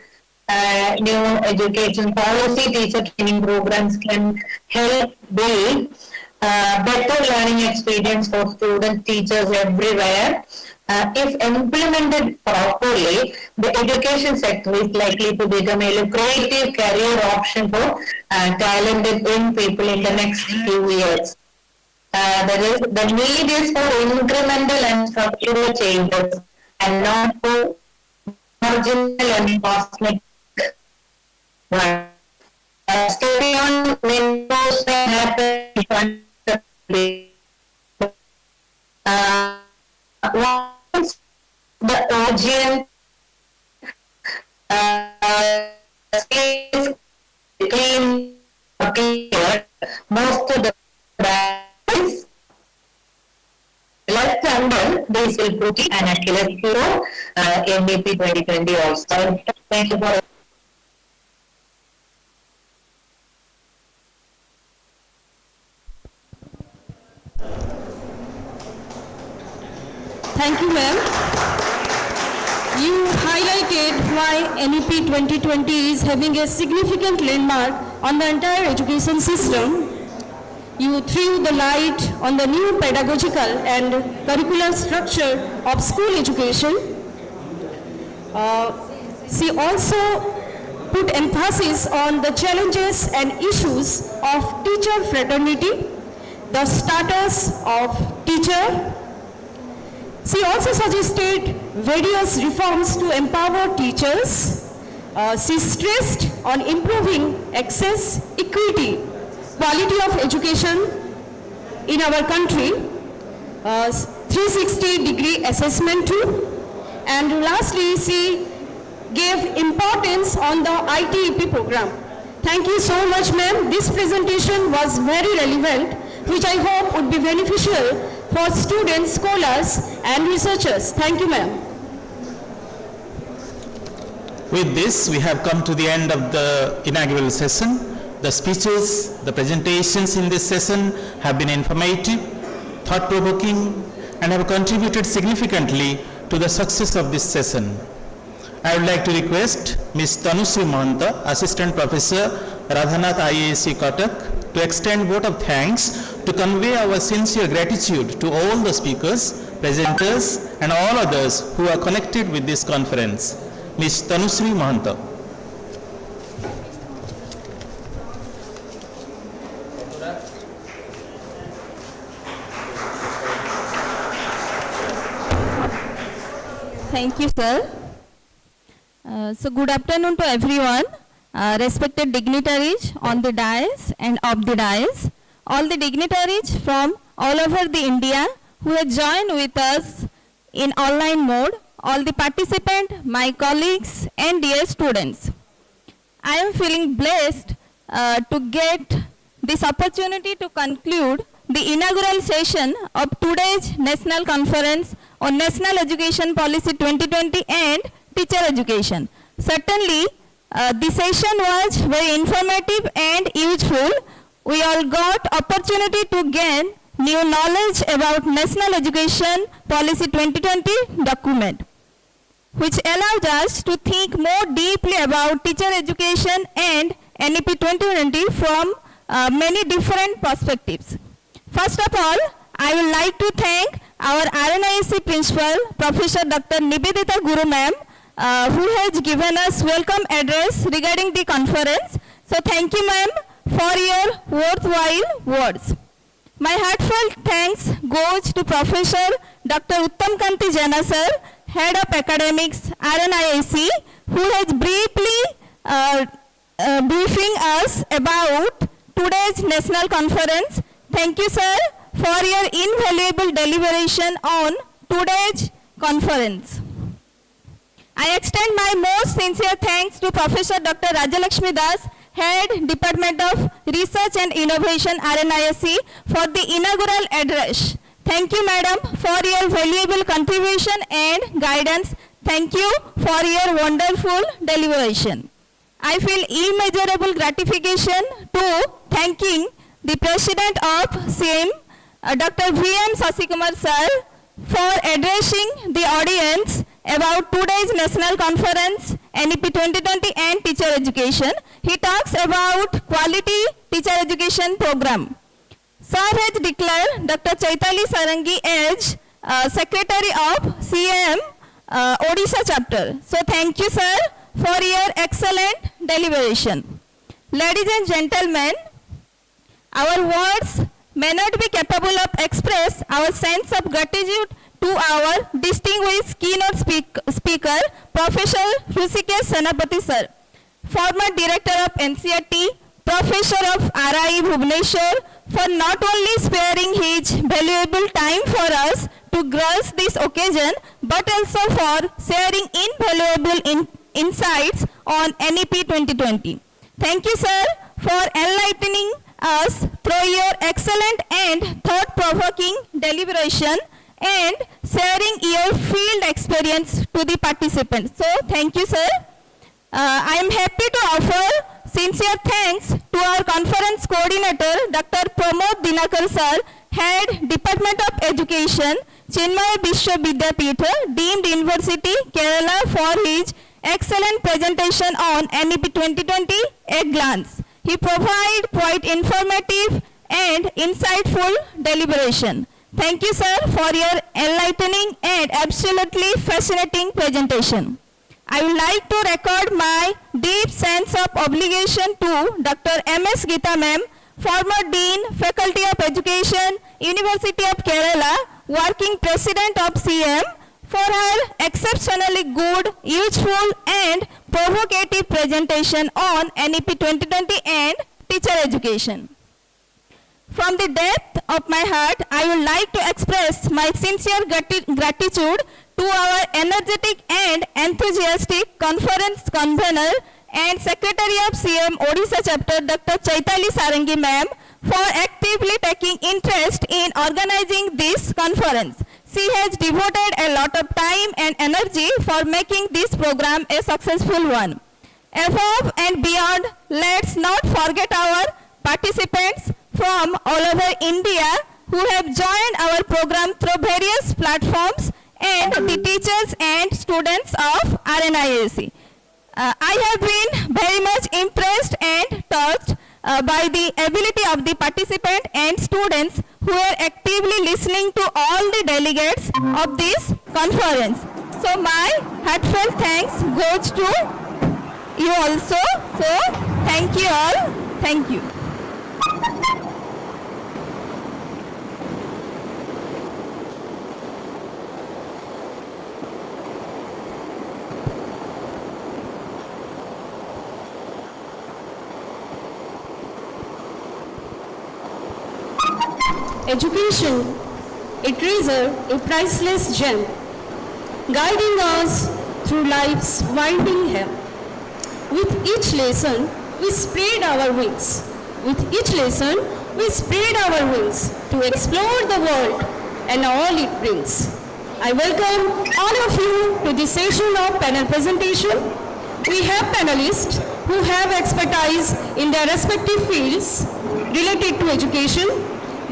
new education policy teacher training programs can help build better learning experience for students, teachers everywhere. If implemented properly, the education sector is likely to become a lucrative career option for talented young people in the next few years. The need is for incremental and structural changes and not for marginal and cosmetic ones. Study on windows may happen once the urgent space clean clear, most of the bags left undone, this will prove an accurate hero NEP 2020 also. Thank you for Thank you, ma'am. You highlighted why NEP 2020 is having a significant landmark on the entire education system. You threw the light on the new pedagogical and curricular structure of school education. She also put emphasis on the challenges and issues of teacher fraternity, the status of teacher. She also suggested various reforms to empower teachers. She stressed on improving access, equity, quality of education in our country, 360-degree assessment too. And lastly, she gave importance on the ITEP program. Thank you so much, ma'am. This presentation was very relevant, which I hope would be beneficial for students, scholars, and researchers. Thank you, ma'am. With this, we have come to the end of the inaugural session. The speeches, the presentations in this session have been informative, thought-provoking, and have contributed significantly to the success of this session. I would like to request Ms. Tanushree Mahanta, Assistant Professor, Radhanath IASC Cuttack, to extend vote of thanks to convey our sincere gratitude to all the speakers, presenters, and all others who are connected with this conference. Ms. Tanushree Mahanta. Thank you, sir. So good afternoon to everyone, respected dignitaries on the dais and off the dais, all the dignitaries from all over the India who have joined with us in online mode, all the participants, my colleagues and dear students. I am feeling blessed to get this opportunity to conclude the inaugural session of today's National Conference on National Education Policy 2020 and Teacher Education. Certainly, the session was very informative and useful. We all got opportunity to gain new knowledge about National Education Policy 2020 document, which allows us to think more deeply about teacher education and NEP 2020 from many different perspectives. First of all, I would like to thank our RNISC principal, Professor Dr. Nivedita Guru ma'am, who has given us welcome address regarding the conference. So thank you ma'am for your worthwhile words. My heartfelt thanks goes to Professor Dr. Uttam Kanti Jana sir, Head of Academics, RNISC, who has briefly briefing us about today's national conference. Thank you sir for your invaluable deliberation on today's conference. I extend my most sincere thanks to Professor Dr. Rajalakshmi Das, Head Department of Research and Innovation, RNISC, for the inaugural address. Thank you, madam, for your valuable contribution and guidance. Thank you for your wonderful deliberation. I feel immeasurable gratification to thanking the President of SIM, Dr. V.M. Sasikumar sir, for addressing the audience about today's national conference, NEP 2020 and teacher education. He talks about quality teacher education program. Sir has declared Dr. Chaitali Sarangi as Secretary of CM Odisha chapter. So thank you sir for your excellent deliberation. Ladies and gentlemen, our words may not be capable of express our sense of gratitude to our distinguished keynote speaker, Professor Hrusikesh Senapati sir, former Director of NCERT, Professor of RI Bhubaneswar, for not only sparing his valuable time for us to grace this occasion, but also for sharing invaluable insights on NEP 2020. Thank you sir for enlightening us through your excellent and thought-provoking deliberation and sharing your field experience to the participants. So thank you sir. I am happy to offer sincere thanks to our conference coordinator, Dr. Pramod Dinakar sir, Head Department of Education, Chinmaya Vishwa Vidyapeeth, Deemed University, Kerala, for his excellent presentation on NEP 2020 at glance. He provided quite informative and insightful deliberation. Thank you sir for your enlightening and absolutely fascinating presentation. I would like to record my deep sense of obligation to Dr. M.S. Geeta ma'am, former Dean, Faculty of Education, University of Kerala, working President of CM, for her exceptionally good, useful and provocative presentation on NEP 2020 and teacher education. From the depth of my heart, I would like to express my sincere gratitude to our energetic and enthusiastic conference convener and Secretary of CM Odisha Chapter, Dr. Chaitali Sarangi ma'am, for actively taking interest in organizing this conference. She has devoted a lot of time and energy for making this program a successful one. Above and beyond, let's not forget our participants from all over India who have joined our program through various platforms and the teachers and students of RNIAC. I have been very much impressed and touched by the ability of the participant and students who are actively listening to all the delegates of this conference. So my heartfelt thanks goes to you also. So thank you all. Thank you. Education, a treasure, a priceless gem, guiding us through life's winding hell. With each lesson, we spread our wings. With each lesson, we spread our wings to explore the world and all it brings. I welcome all of you to this session of panel presentation. We have panelists who have expertise in their respective fields related to education.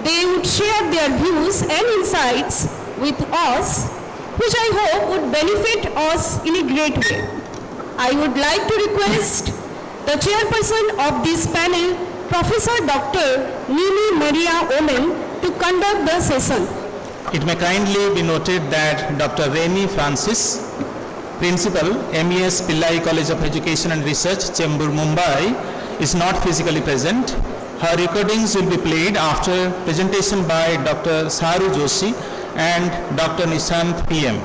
They would share their views and insights with us, which I hope would benefit us in a great way. I would like to request the chairperson of this panel, Professor Dr. Nimi Maria Omen, to conduct the session. It may kindly be noted that Dr. Reni Francis, Principal, MES Pillai College of Education and Research, Chembur, Mumbai, is not physically present. Her recordings will be played after presentation by Dr. Saru Joshi and Dr. Nishant PM.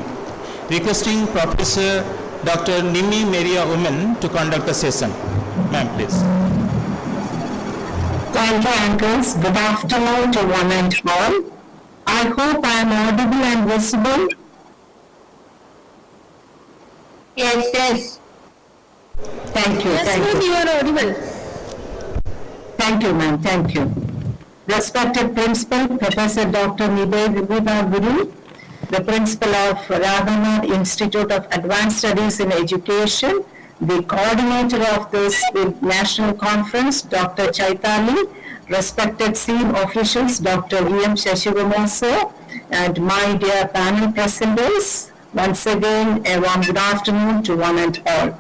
Requesting Professor Dr. Nimi Maria Omen to conduct the session. Ma'am, please. Thank you, uncles. Good afternoon to one and all. I hope I am audible and visible. Yes, yes. Thank you. Yes, Thank ma'am, you. you are audible. Thank you, ma'am. Thank you. Respected Principal, Professor Dr. Nibeda Guru, the Principal of Radhanath Institute of Advanced Studies in Education, the coordinator of this national conference, Dr. Chaitali, respected SEAM officials, Dr. E.M. Shashivamar sir, and my dear panel presenters, once again, a warm good afternoon to one and all.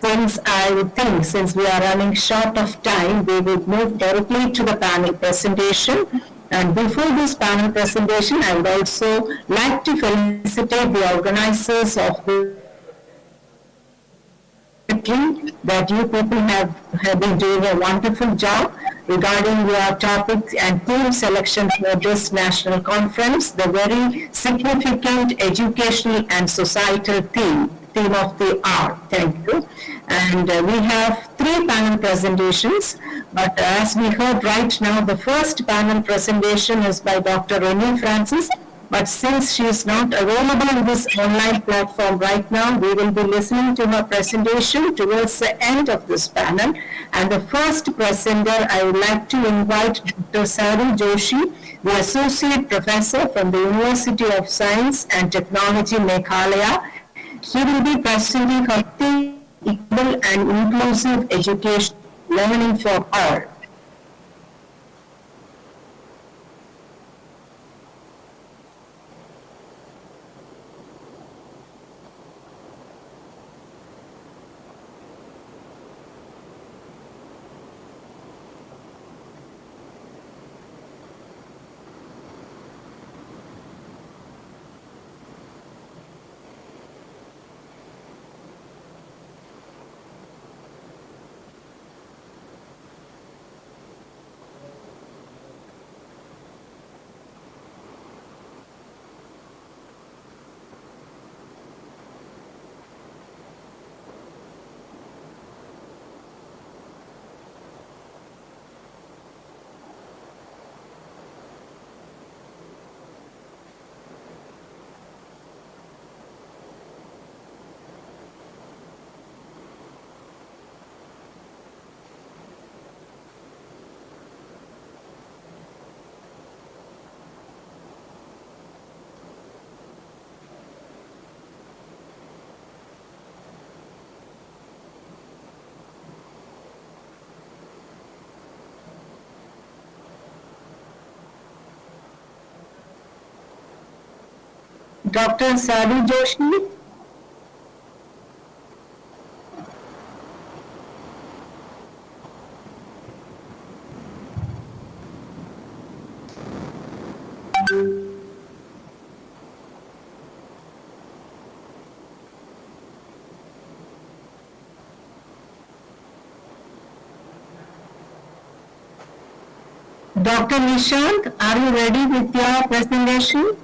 Since we are running short of time, we will move directly to the panel presentation. And before this panel presentation, I would also like to felicitate the organizers of the that you people have been doing a wonderful job regarding your topics and theme selection for this national conference, the very significant educational and societal theme of the hour. Thank you. And we have 3 panel presentations, but as we heard right now, the first panel presentation is by Dr. Reni Francis, but since she is not available in this online platform right now, we will be listening to her presentation towards the end of this panel. And the first presenter, I would like to invite Dr. Saru Joshi, the Associate Professor from the University of Science and Technology, Meghalaya. He will be presenting her theme, Equal and Inclusive Education, Learning for All. Dr. Sadhu Joshi. Dr. Nishant, are you ready with your presentation?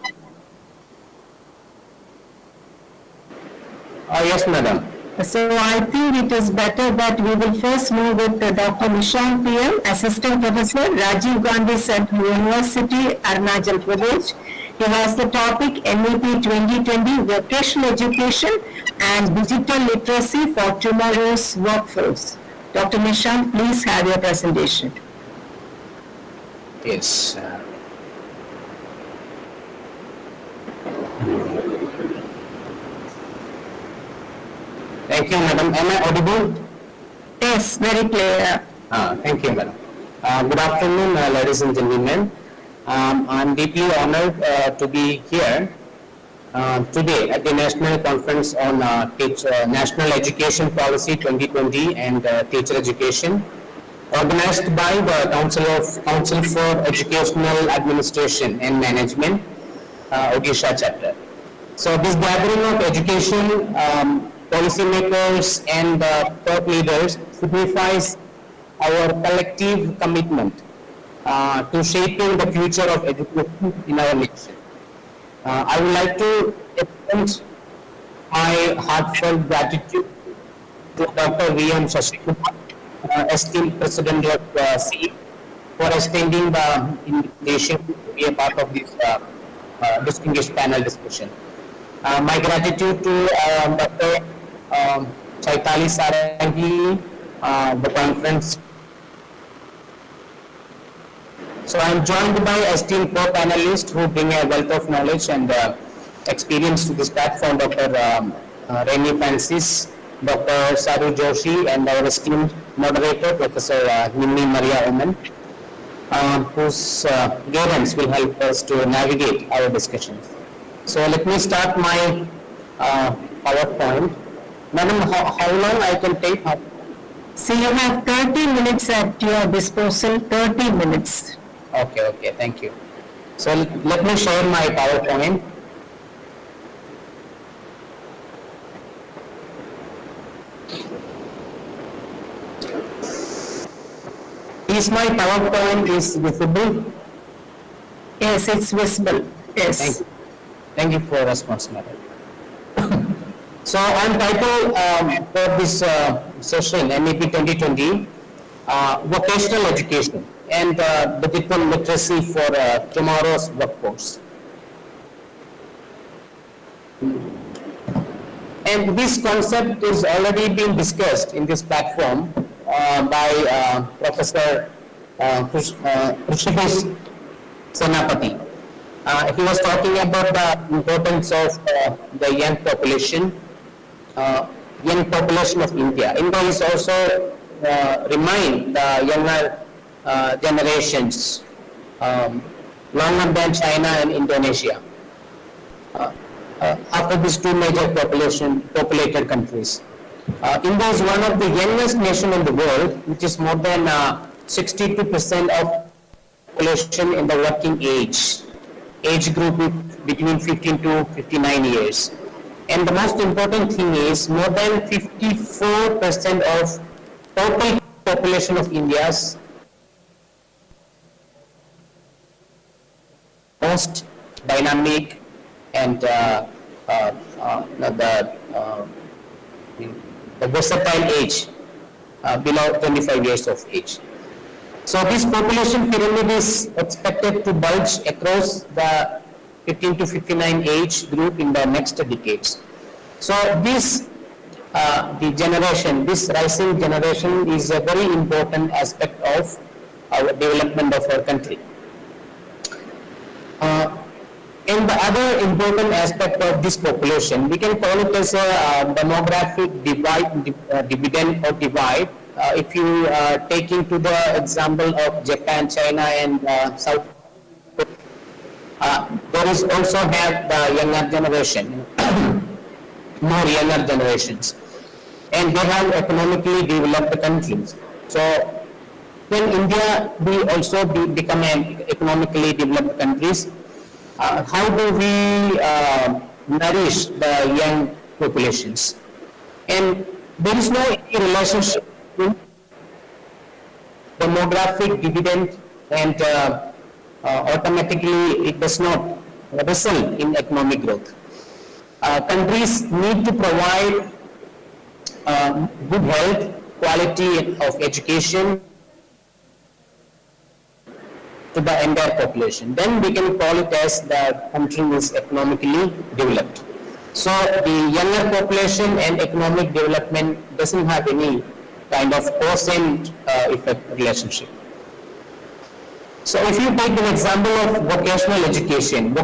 Yes, madam. So I think it is better that we will first move with Dr. Nishant PM, Assistant Professor, Rajiv Gandhi Central University, Arunachal Pradesh. He has the topic MEP 2020 Vocational Education and Digital Literacy for Tomorrow's Workforce. Dr. Nishant, please have your presentation. Yes. Thank you, madam. Am I audible? Yes, very clear. Thank you, madam. Good afternoon, ladies and gentlemen. I'm deeply honored to be here today at the National Conference on National Education Policy 2020 and Teacher Education, organized by the Council for Educational Administration and Management, Odisha chapter. So this gathering of education policymakers and thought leaders signifies our collective commitment to shaping the future of education in our nation. I would like to extend my heartfelt gratitude to Dr. V.M. Shashikumar, esteemed President of CE, for extending the invitation to be a part of this distinguished panel discussion. My gratitude to Dr. Chaitali Sarangi, the conference. So I am joined by esteemed co-panelists who bring a wealth of knowledge and experience to this platform, Dr. Reni Francis, Dr. Sadhu Joshi, and our esteemed moderator, Professor Nimmi Maria Oman, whose guidance will help us to navigate our discussions. So let me start my PowerPoint. Madam, how long I can take? So you have 30 minutes at your disposal, 30 minutes. Okay, thank you. So let me share my PowerPoint. Is my PowerPoint visible? Yes, it's visible. Yes. Thank you. Thank you for response, madam. So I'm titled for this session, MEP 2020, Vocational Education and Digital Literacy for Tomorrow's Workforce. And this concept is already being discussed in this platform by Professor Hrishikesh Senapati. He was talking about the importance of the young population of India. India is also remind the younger generations longer than China and Indonesia. After these two major populated countries. India is one of the youngest nation in the world, which is more than 62% of population in the working age group between 15 to 59 years. And the most important thing is more than 54% of total population of India's most dynamic and the versatile age below 25 years of age. So this population pyramid is expected to bulge across the 15 to 59 age group in the next decades. So this this rising generation is a very important aspect of our development of our country. And the other important aspect of this population, we can call it as a demographic dividend or divide. If you take into the example of Japan, China, and South, There is also have the younger generation, more younger generations, and they have economically developed countries. So when India we also become an economically developed countries, how do we nourish the young populations? And there is no relationship between demographic dividend and automatically it does not result in economic growth. Countries need to provide good health, quality of education to the entire population. Then we can call it as the country is economically developed. So the younger population and economic development doesn't have any kind of cause and effect relationship. So if you take an example of vocational education, we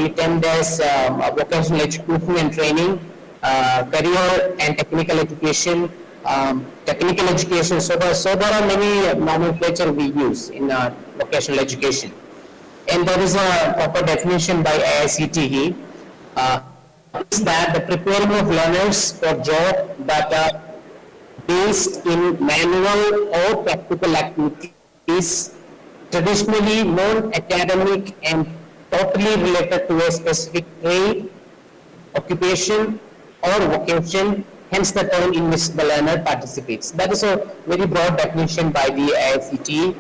termed as vocational education and training, career and technical education, technical education. So there are many nomenclature we use in vocational education. And there is a proper definition by IICTE, is that the preparing of learners for job that are based in manual or practical activities, traditionally non-academic and totally related to a specific trade, occupation or vocation, hence the term in which the learner participates. That is a very broad definition by the IICTE.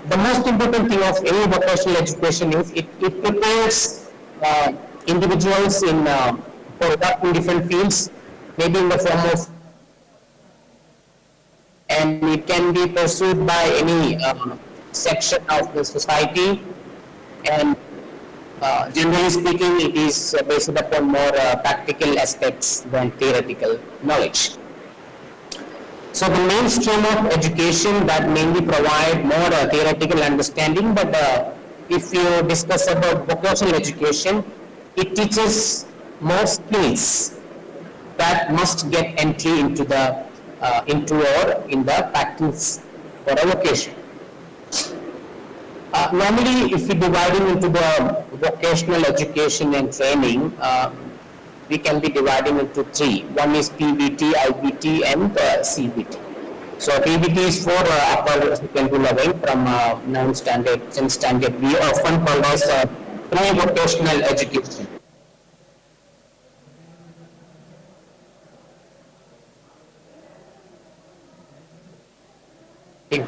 The most important thing of any vocational education is it prepares individuals for work in different fields, maybe in the form of, and it can be pursued by any section of the society, and generally speaking it is based upon more practical aspects than theoretical knowledge. So the mainstream of education that mainly provide more theoretical understanding, but if you discuss about vocational education, it teaches more skills that must get entry into the in the practice for a vocation. Normally, if we divide it into the vocational education and training, we can be dividing into three. One is PVT, IBT, and CBT. So PVT is for upper secondary level from 9th standard, 10th standard. We often call as pre-vocational education.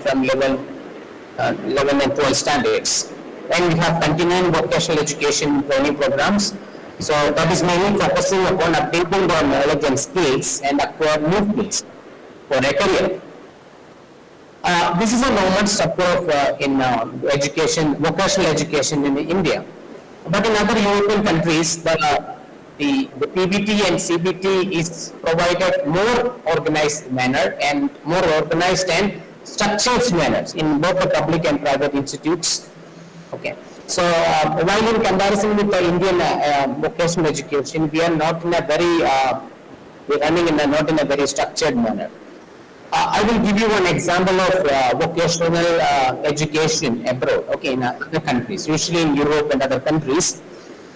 From level 11 and 12 standards. And we have continuing vocational education training programs. So that is mainly focusing upon updating their knowledge and skills and acquire new skills for a career. This is a normal structure in education, vocational education in India. But in other European countries, the PVT and CBT is provided more organized manner and more organized and structured manners in both the public and private institutes. Okay. So while in comparison with the Indian vocational education, we are not in a very, we are running not in a very structured manner. I will give you one example of vocational education abroad, okay, in other countries, usually in Europe and other countries.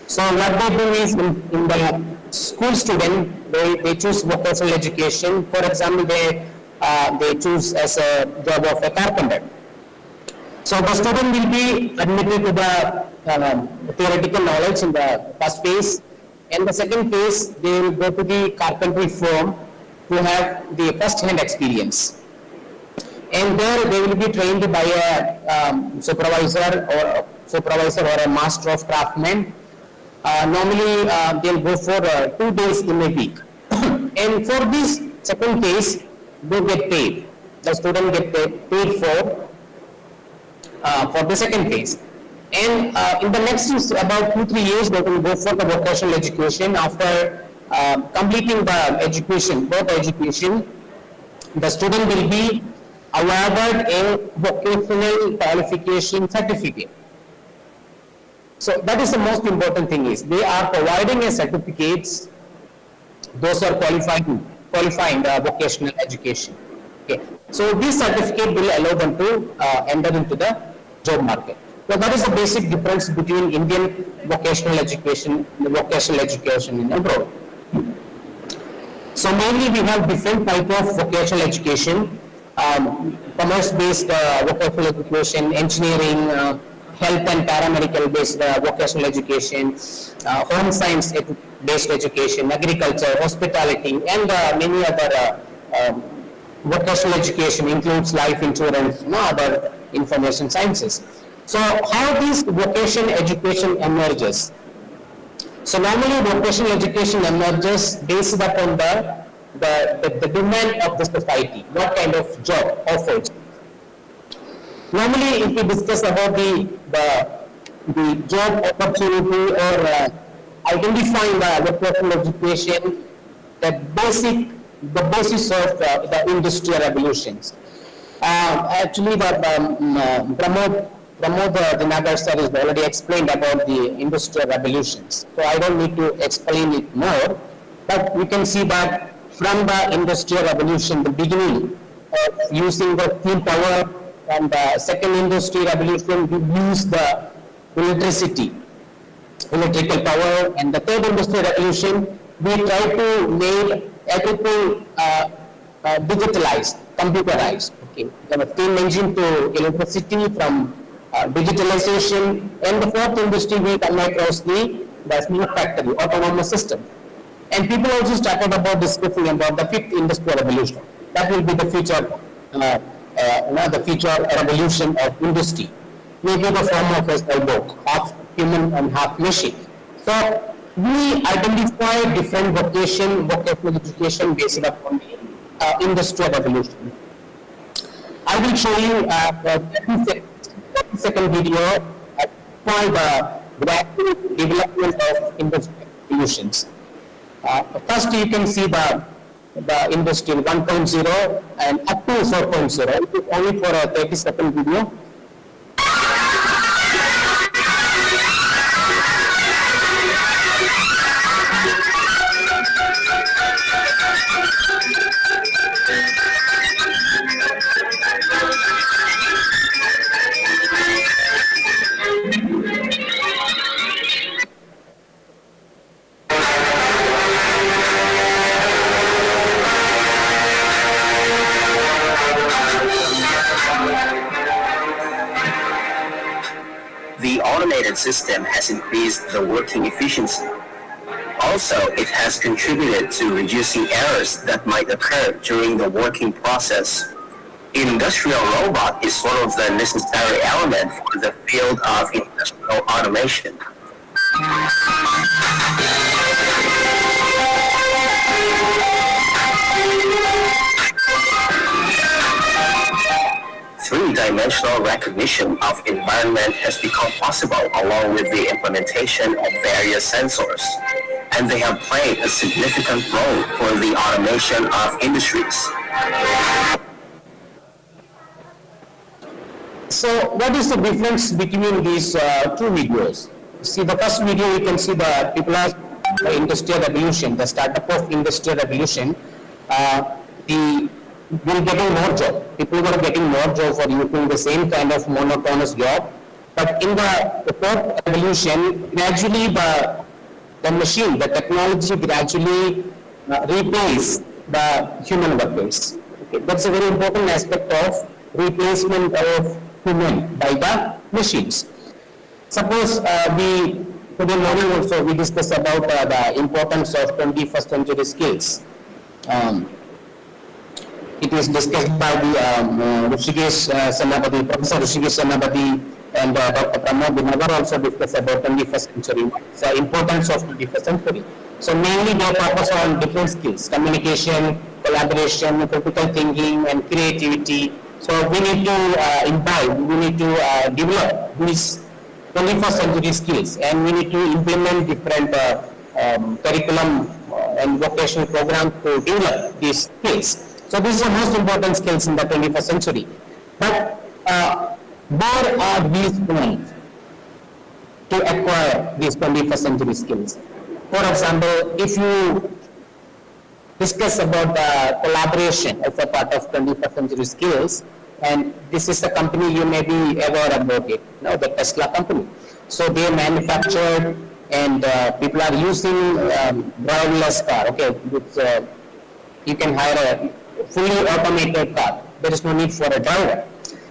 So what they do is in the school student, they choose vocational education. For example, they choose as a job of a carpenter. So the student will be admitted to the theoretical knowledge in the first phase. In the second phase, they will go to the carpentry firm to have the first-hand experience. And there they will be trained by a supervisor or a master of craftsmen. Normally, they'll go for 2 days in a week. And for this second phase, they get paid. The student get paid for the second phase. And in the next about 2-3 years, they will go for the vocational education. After completing the education, both education, the student will be awarded a vocational qualification certificate. So that is the most important thing, is they are providing a certificates, those are qualifying the vocational education. Okay. So this certificate will allow them to enter into the job market. So that is the basic difference between Indian vocational education and the vocational education in abroad. So mainly we have different type of vocational education, commerce-based vocational education, engineering, health and paramedical-based vocational education, home science-based education, agriculture, hospitality, and many other vocational education includes life insurance, other information sciences. So how this vocational education emerges? So normally vocational education emerges based upon the demand of the society, what kind of job offers. Normally if we discuss about the job opportunity or identifying the vocational education, the basis of the industrial revolutions. Actually Pramod Dinagar sir has already explained about the industrial revolutions. So I don't need to explain it more, but we can see that from the industrial revolution, the beginning of using the steam power, and the second industrial revolution, we use the electrical power, and the third industrial revolution, we try to make everything digitalized, computerized. Okay, the steam engine to electricity, from digitalization, and the fourth industry we come across the smart factory, autonomous system. And people also started about discussing about the fifth industrial revolution. That will be the future, the future revolution of industry. Maybe the form of a cyborg, half human and half machine. So we identify different vocational education based upon the industrial revolution. I will show you the 30-second video by the gradual development of industrial solutions. First, you can see the industrial 1.0 and up to 4.0. It is only for a 30-second video. The automated system has increased the working efficiency. Also, it has contributed to reducing errors that might occur during the working process. Industrial robot is sort of the necessary element for the field of industrial automation. Three-dimensional recognition of environment has become possible along with the implementation of various sensors, and they have played a significant role for the automation of industries. So what is the difference between these two videos? See, the first video you can see the people are the industrial revolution, the startup of industrial revolution. We're getting more job. People were getting more job for using the same kind of monotonous job. But in the fourth revolution, gradually the machine, the technology gradually replace the human workers. Okay. That's a very important aspect of replacement of human by the machines. Suppose today morning also we discussed about the importance of 21st century skills. It is discussed by the Hrishikesh Senapati, Professor Hrishikesh Senapati, and Dr. Pramod Dinagar also discussed about 21st century, the importance of 21st century. So mainly they focus on different skills, communication, collaboration, critical thinking, and creativity. So we need to imbibe, we need to develop these 21st century skills, and we need to implement different curriculum and vocational programs to develop these skills. So these are the most important skills in the 21st century. But where are these points to acquire these 21st century skills? For example, if you discuss about the collaboration as a part of 21st century skills, and this is the company you may be aware about it, the Tesla company. So they manufactured and people are using driverless car, okay, which, you can hire a fully automated car. There is no need for a driver.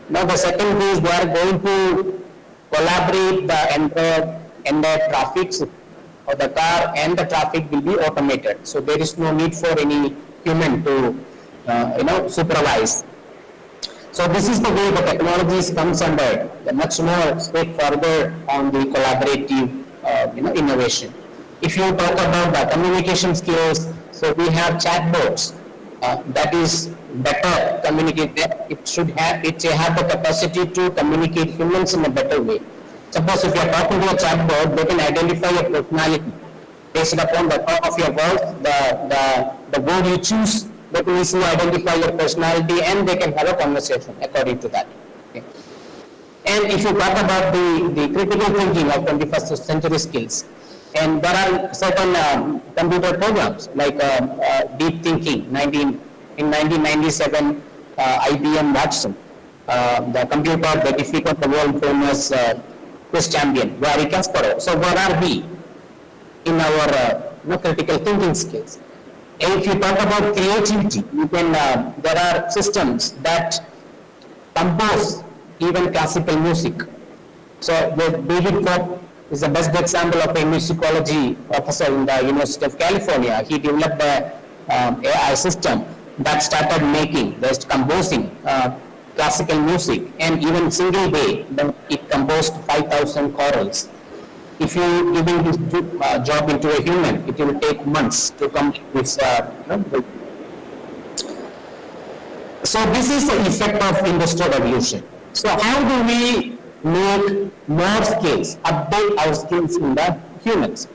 Now the second is they are going to collaborate the entire traffic of the car and the traffic will be automated. So there is no need for any human to supervise. So this is the way the technologies comes under much more step further on the collaborative innovation. If you talk about the communication skills, so we have chatbots that is better communicate. It have the capacity to communicate humans in a better way. Suppose if you are talking to a chatbot, they can identify your personality based upon the tone of your voice, the word you choose. They can easily identify your personality and they can have a conversation according to that. Okay. And if you talk about the critical thinking of 21st century skills, and there are certain computer programs like deep thinking. In 1997, IBM Watson, the computer that defeated the world famous quiz champion, Garry Kasparov. So where are we in our critical thinking skills? And if you talk about creativity, you can there are systems that compose even classical music. So David Cope is the best example of a musicology professor in the University of California. He developed an AI system that started composing classical music, and even single day it composed 5,000 chorals. If you giving this job into a human, it will take months to complete this. So this is the effect of Industrial Revolution. So how do we make more skills, update our skills in the humans?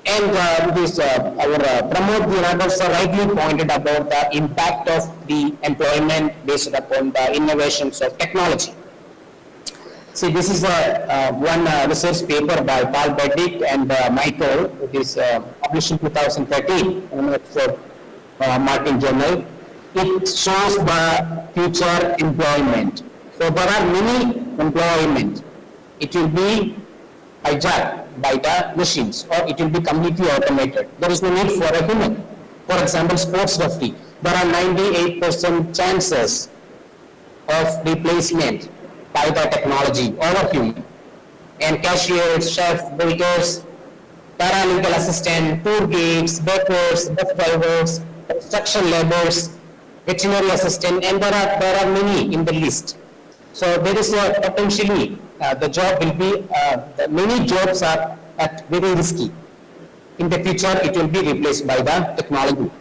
And our Pramod Giradhar rightly pointed about the impact of the employment based upon the innovations of technology. See, this is one research paper by Paul Beddick and Michael. It is published in 2013 in Oxford Martin Journal. It shows the future employment. So there are many employment. It will be hijacked by the machines, or it will be completely automated. There is no need for a human. For example, sports referee. There are 98% chances of replacement by the technology over human. And cashiers, chefs, waiters, paralegal assistant, tour guides, bakers, bus drivers, construction laborers, veterinary assistant, and there are many in the list. So there is a potentially the job will be many jobs are very risky. In the future, it will be replaced by the technology.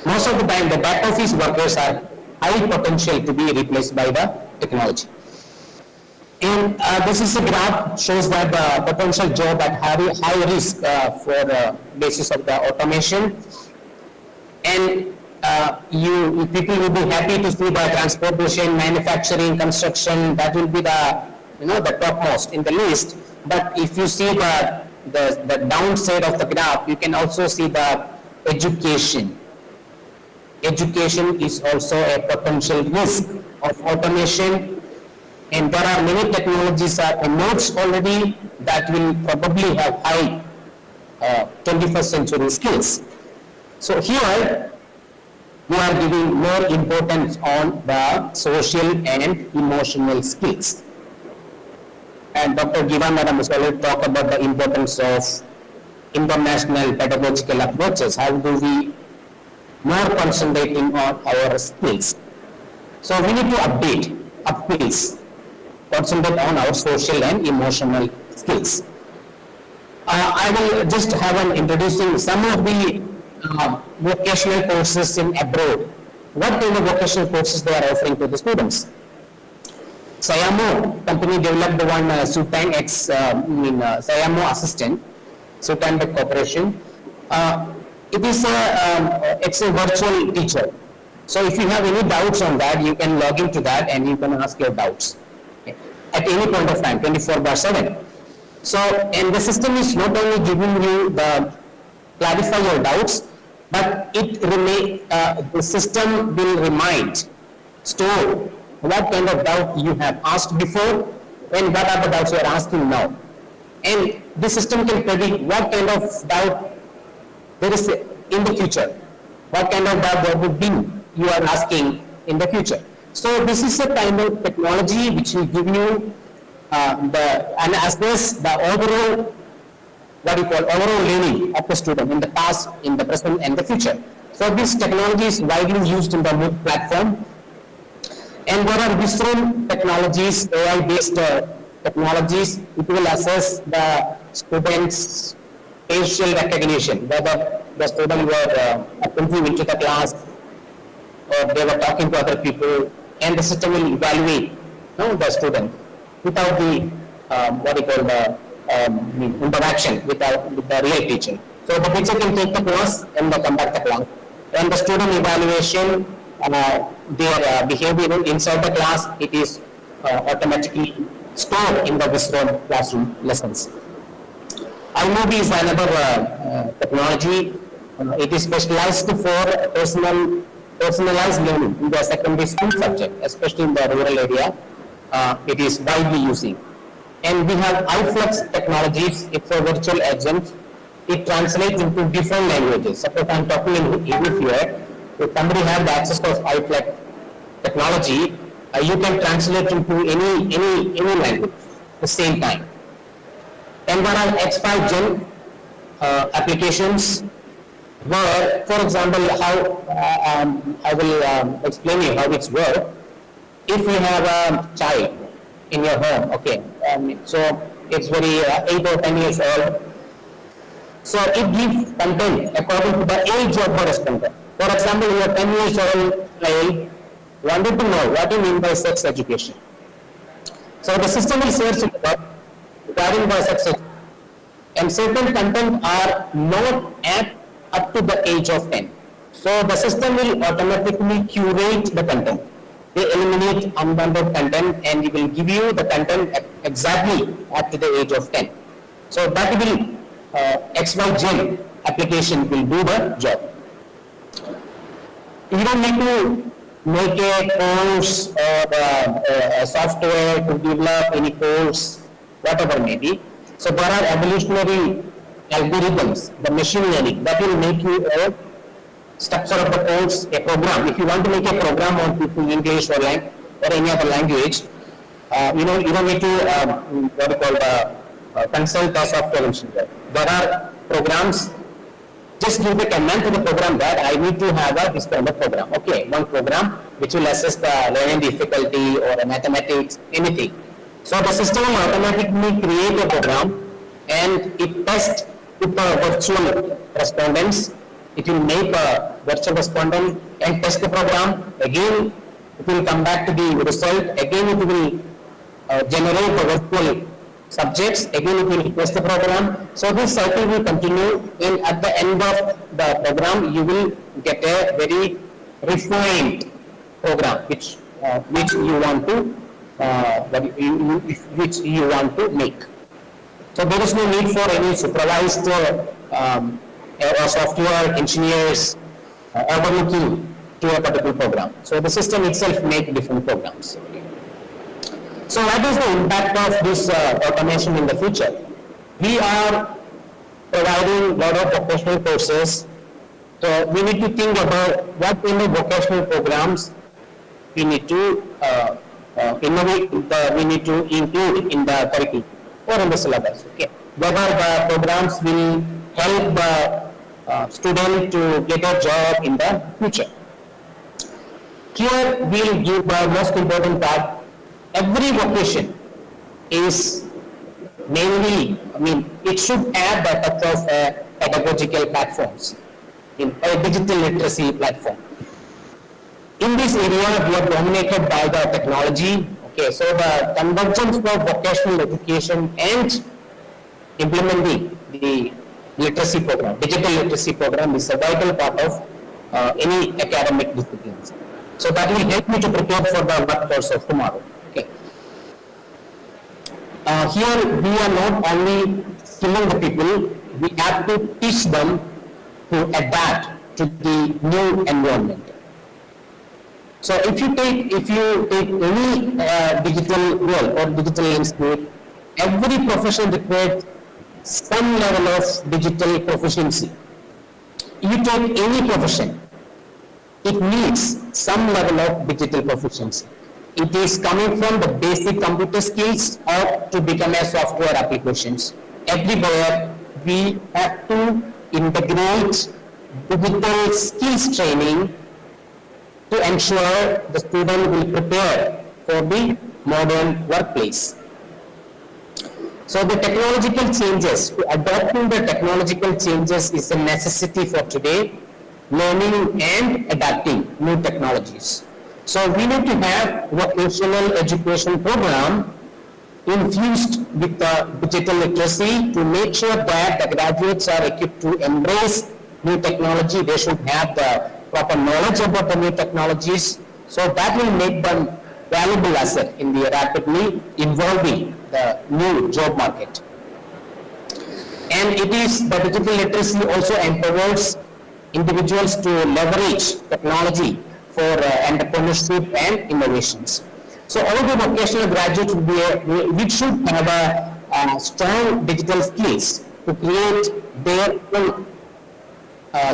Most of the time, the back office workers are high potential to be replaced by the technology. And this is a graph shows that the potential job at high risk for basis of the automation. And people will be happy to see the transportation, manufacturing, construction. That will be the the topmost in the list. But if you see the downside of the graph, you can also see the education. Education is also a potential risk of automation. And there are many technologies that emerged already that will probably have high 21st century skills. So here we are giving more importance on the social and emotional skills. And Dr. Giva Madam has already talked about the importance of international pedagogical approaches. How do we more concentrating on our skills? So we need to upskills, concentrate on our social and emotional skills. I will just have an introducing some of the vocational courses in abroad. What kind of vocational courses they are offering to the students? Sayamo company developed one Sutang X Sayamo Assistant, Sutang Corporation. It is it's a virtual teacher. So if you have any doubts on that, you can log into that and you can ask your doubts at any point of time, 24/7. So, and the system is not only giving you the clarify your doubts, but the system will remind store what kind of doubt you have asked before and what are the doubts you are asking now. And this system can predict what kind of doubt there is in the future, what kind of doubt there would be you are asking in the future. So this is a kind of technology which will give you and assess the overall, what you call overall learning of the student in the past, in the present and the future. So this technology is widely used in the MOOC platform. And there are different technologies, AI-based technologies. It will assess the students' facial recognition, whether the student were attentive into the class or they were talking to other people, and the system will evaluate the student without the what you call the interaction with the real teacher. So the teacher can take the class and come back the class, and the student evaluation their behavior inside the class, it is automatically stored in the Visron classroom lessons. iMovie is another technology. It is specialized for personalized learning in the secondary school subject, especially in the rural area. It is widely using. And we have iFlux technologies. It's a virtual agent. It translates into different languages. Suppose I'm talking in English here. If somebody has the access to iFlux technology, you can translate into any language at the same time. And there are X5 Gen applications where, for example, how I will explain you how it's work. If you have a child in your home, okay, so it's very 8 or 10 years old, so it gives content according to the age of the respondent. For example, your 10 years old child wanted to know what you mean by sex education. So the system will search regarding the sex education, and certain content are not up to the age of 10. So the system will automatically curate the content. They eliminate unwanted content and it will give you the content exactly up to the age of 10. So that will XY Gen application will do the job. You don't need to make a course or a software to develop any course, whatever may be. So there are evolutionary algorithms, the machine learning, that will make you a structure of the course, a program. If you want to make a program on English or any other language, you don't need to consult a software engineer. There are programs. Just give the command to the program that I need to have this kind of program. Okay, one program which will assess the learning difficulty or mathematics, anything. So the system will automatically create a program and it tests with the virtual respondents. It will make a virtual respondent and test the program. Again, it will come back to the result. Again, it will generate the virtual subjects. Again, it will test the program. So this cycle will continue, and at the end of the program, you will get a very refined program which you want to make. So there is no need for any supervised or software engineers overlooking to a particular program. So the system itself makes different programs. So what is the impact of this automation in the future? We are providing a lot of vocational courses. So we need to think about what kind of vocational programs we need to innovate, we need to include in the curriculum or in the syllabus. Okay. Whether the programs will help the student to get a job in the future. Here we will give the most important part. Every vocation is mainly, it should add the touch of pedagogical platforms, in a digital literacy platform. In this area, we are dominated by the technology. Okay, so the convergence of vocational education and implementing the literacy program, digital literacy program, is a vital part of any academic disciplines. So that will help me to prepare for the workforce of tomorrow. Okay. Here we are not only skilling the people, we have to teach them to adapt to the new environment. So if you take any digital world or digital landscape, every profession requires some level of digital proficiency. You take any profession, it needs some level of digital proficiency. It is coming from the basic computer skills or to become a software applications. Everywhere we have to integrate digital skills training to ensure the student will prepare for the modern workplace. So the technological changes, adopting the technological changes is a necessity for today, learning and adapting new technologies. So we need to have vocational education program infused with the digital literacy to make sure that the graduates are equipped to embrace new technology. They should have the proper knowledge about the new technologies, so that will make them valuable asset in the rapidly evolving the new job market. And it is the digital literacy also empowers individuals to leverage technology for entrepreneurship and innovations. So all the vocational graduates we should have a strong digital skills to create their own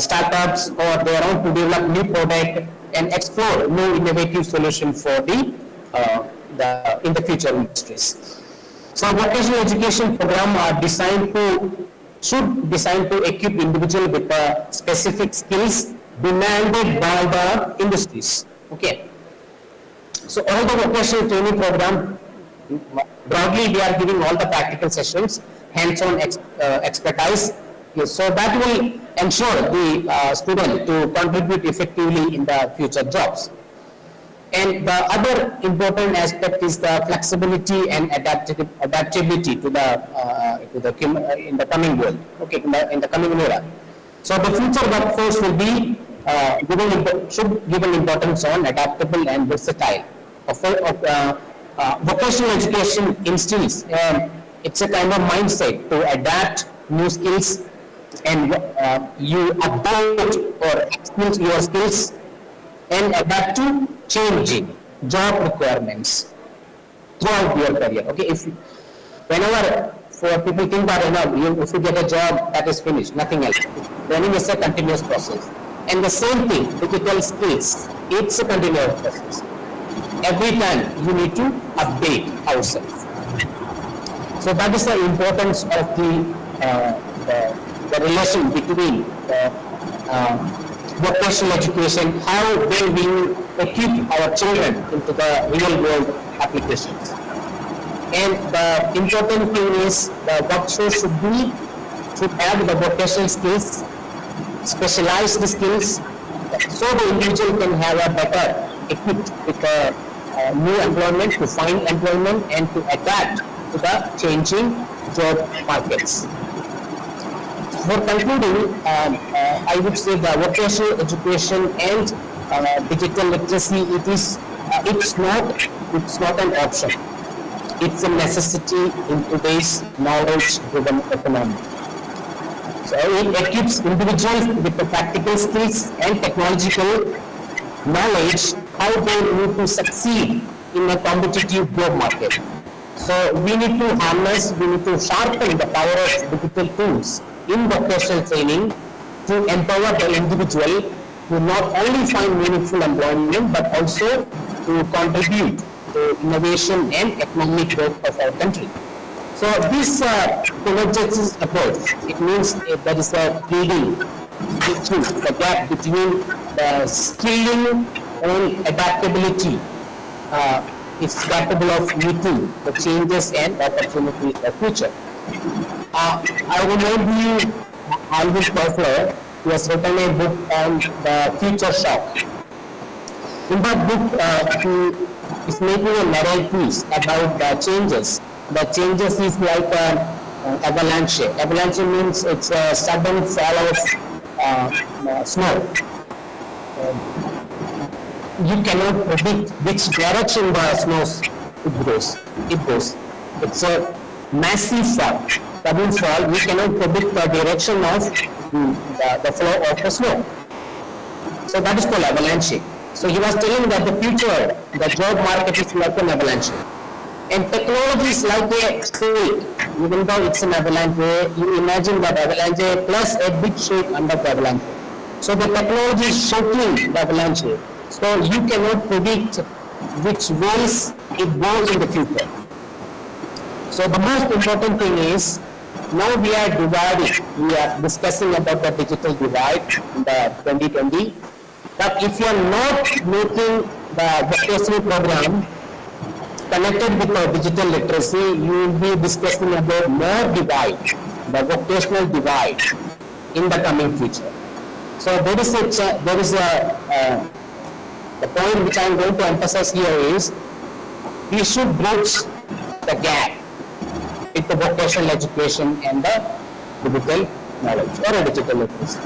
startups or their own to develop new product and explore new innovative solutions for in the future industries. So vocational education program are designed to equip individual with specific skills demanded by the industries. Okay. So all the vocational training program, broadly we are giving all the practical sessions, hands-on expertise. So that will ensure the student to contribute effectively in the future jobs. And the other important aspect is the flexibility and adaptability to the in the coming world. Okay, in the coming era. So the future workforce will be should give an importance on adaptable and versatile. Vocational education instills it's a kind of mindset to adapt new skills and you update or expand your skills and adapt to changing job requirements throughout your career. Okay, whenever for people think that if you get a job, that is finished, nothing else. Learning is a continuous process. And the same thing, digital skills, it's a continuous process. Every time you need to update ourselves. So that is the importance of the relation between vocational education, how will we equip our children into the real world applications. And the important thing is the workforce should have the vocational skills, specialized skills, so the individual can have a better equipped with new employment, to find employment and to adapt to the changing job markets. For concluding, I would say the vocational education and digital literacy, it's not an option. It's a necessity in today's knowledge-driven economy. So it equips individuals with the practical skills and technological knowledge how they need to succeed in a competitive job market. So we need to harness, we need to sharpen the power of digital tools in vocational training to empower the individual to not only find meaningful employment but also to contribute to innovation and economic growth of our country. So this synergistic approach, it means there is a bridging the gap between the skilling and adaptability. It's capable of meeting the changes and opportunities of the future. I remind you, Alvin Toffler, who has written a book on the future shock. In that book, he is making a narrative about the changes. The changes is like avalanche. Avalanche means it's a sudden fall of snow. You cannot predict which direction the snow goes. It's a massive fall. Sudden fall, we cannot predict the direction of the flow of the snow. So that is called avalanche. So he was telling that the future, the job market is like an avalanche. And technology is like a fluid. Even though it's an avalanche, you imagine that avalanche plus a big shake under the avalanche. So the technology is shaking the avalanche. So you cannot predict which ways it goes in the future. So the most important thing is, now we are discussing about the digital divide in the 2020. But if you are not making the vocational program connected with the digital literacy, you will be discussing about more divide, the vocational divide in the coming future. So there is the point which I am going to emphasize here is, we should bridge the gap with the vocational education and the digital knowledge or a digital literacy.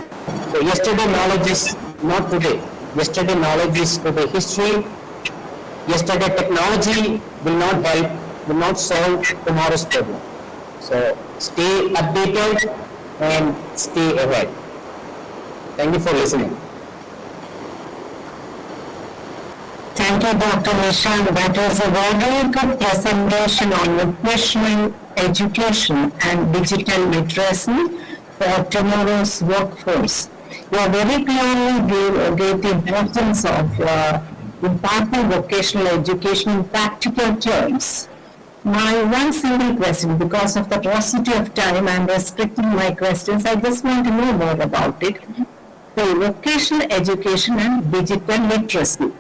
So yesterday knowledge is not today. Yesterday knowledge is today history. Yesterday technology will not help, will not solve tomorrow's problem. So stay updated and stay ahead. Thank you for listening. Thank you, Dr. Nishant. That was a very good presentation on vocational education and digital literacy for tomorrow's workforce. You very clearly gave the importance of impacting vocational education in practical terms. My one single question, because of the paucity of time, I am restricting my questions. I just want to know more about it. The vocational education and digital literacy.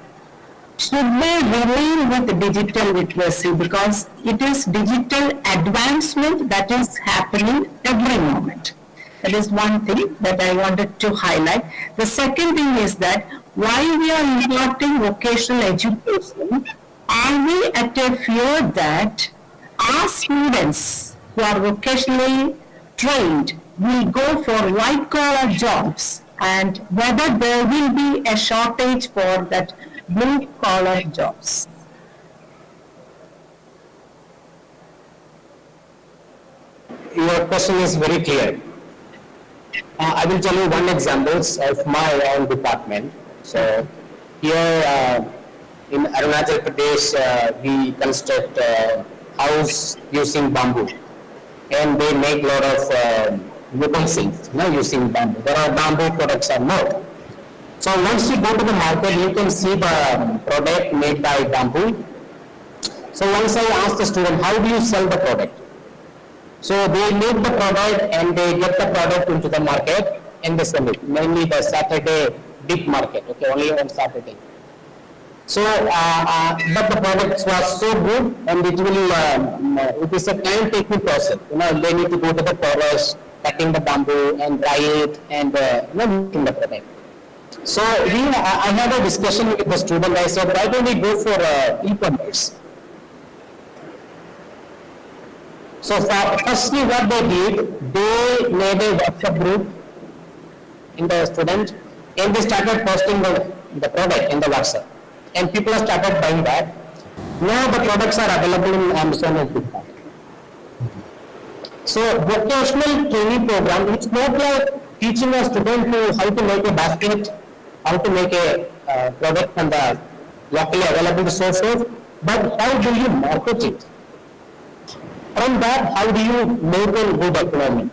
Should we remain with digital literacy, because it is digital advancement that is happening every moment? That is one thing that I wanted to highlight. The second thing is that while we are imparting vocational education, are we at a fear that our students who are vocationally trained will go for white collar jobs, and whether there will be a shortage for that blue collar jobs? Your question is very clear. I will tell you one example of my own department. So here in Arunachal Pradesh, we construct house using bamboo, and they make a lot of utensils using bamboo. There are bamboo products are more. So once you go to the market, you can see the product made by bamboo. So once I asked the student, how do you sell the product? So they make the product and they get the product into the market and they sell it. Mainly the Saturday big market, okay, only on Saturday. So, but the products was so good, and it will, it is a time-taking process. They need to go to the forest, cutting the bamboo and dry it and making the product. So I had a discussion with the student. I said, why don't we go for e-commerce? So firstly, what they did, they made a WhatsApp group in the student, and they started posting the product in the WhatsApp, and people have started buying that. Now the products are available in Amazon and Flipkart. So vocational training program, it's not like teaching a student to how to make a basket, how to make a product from the locally available sources, but how do you market it? From that, how do you make a good economy?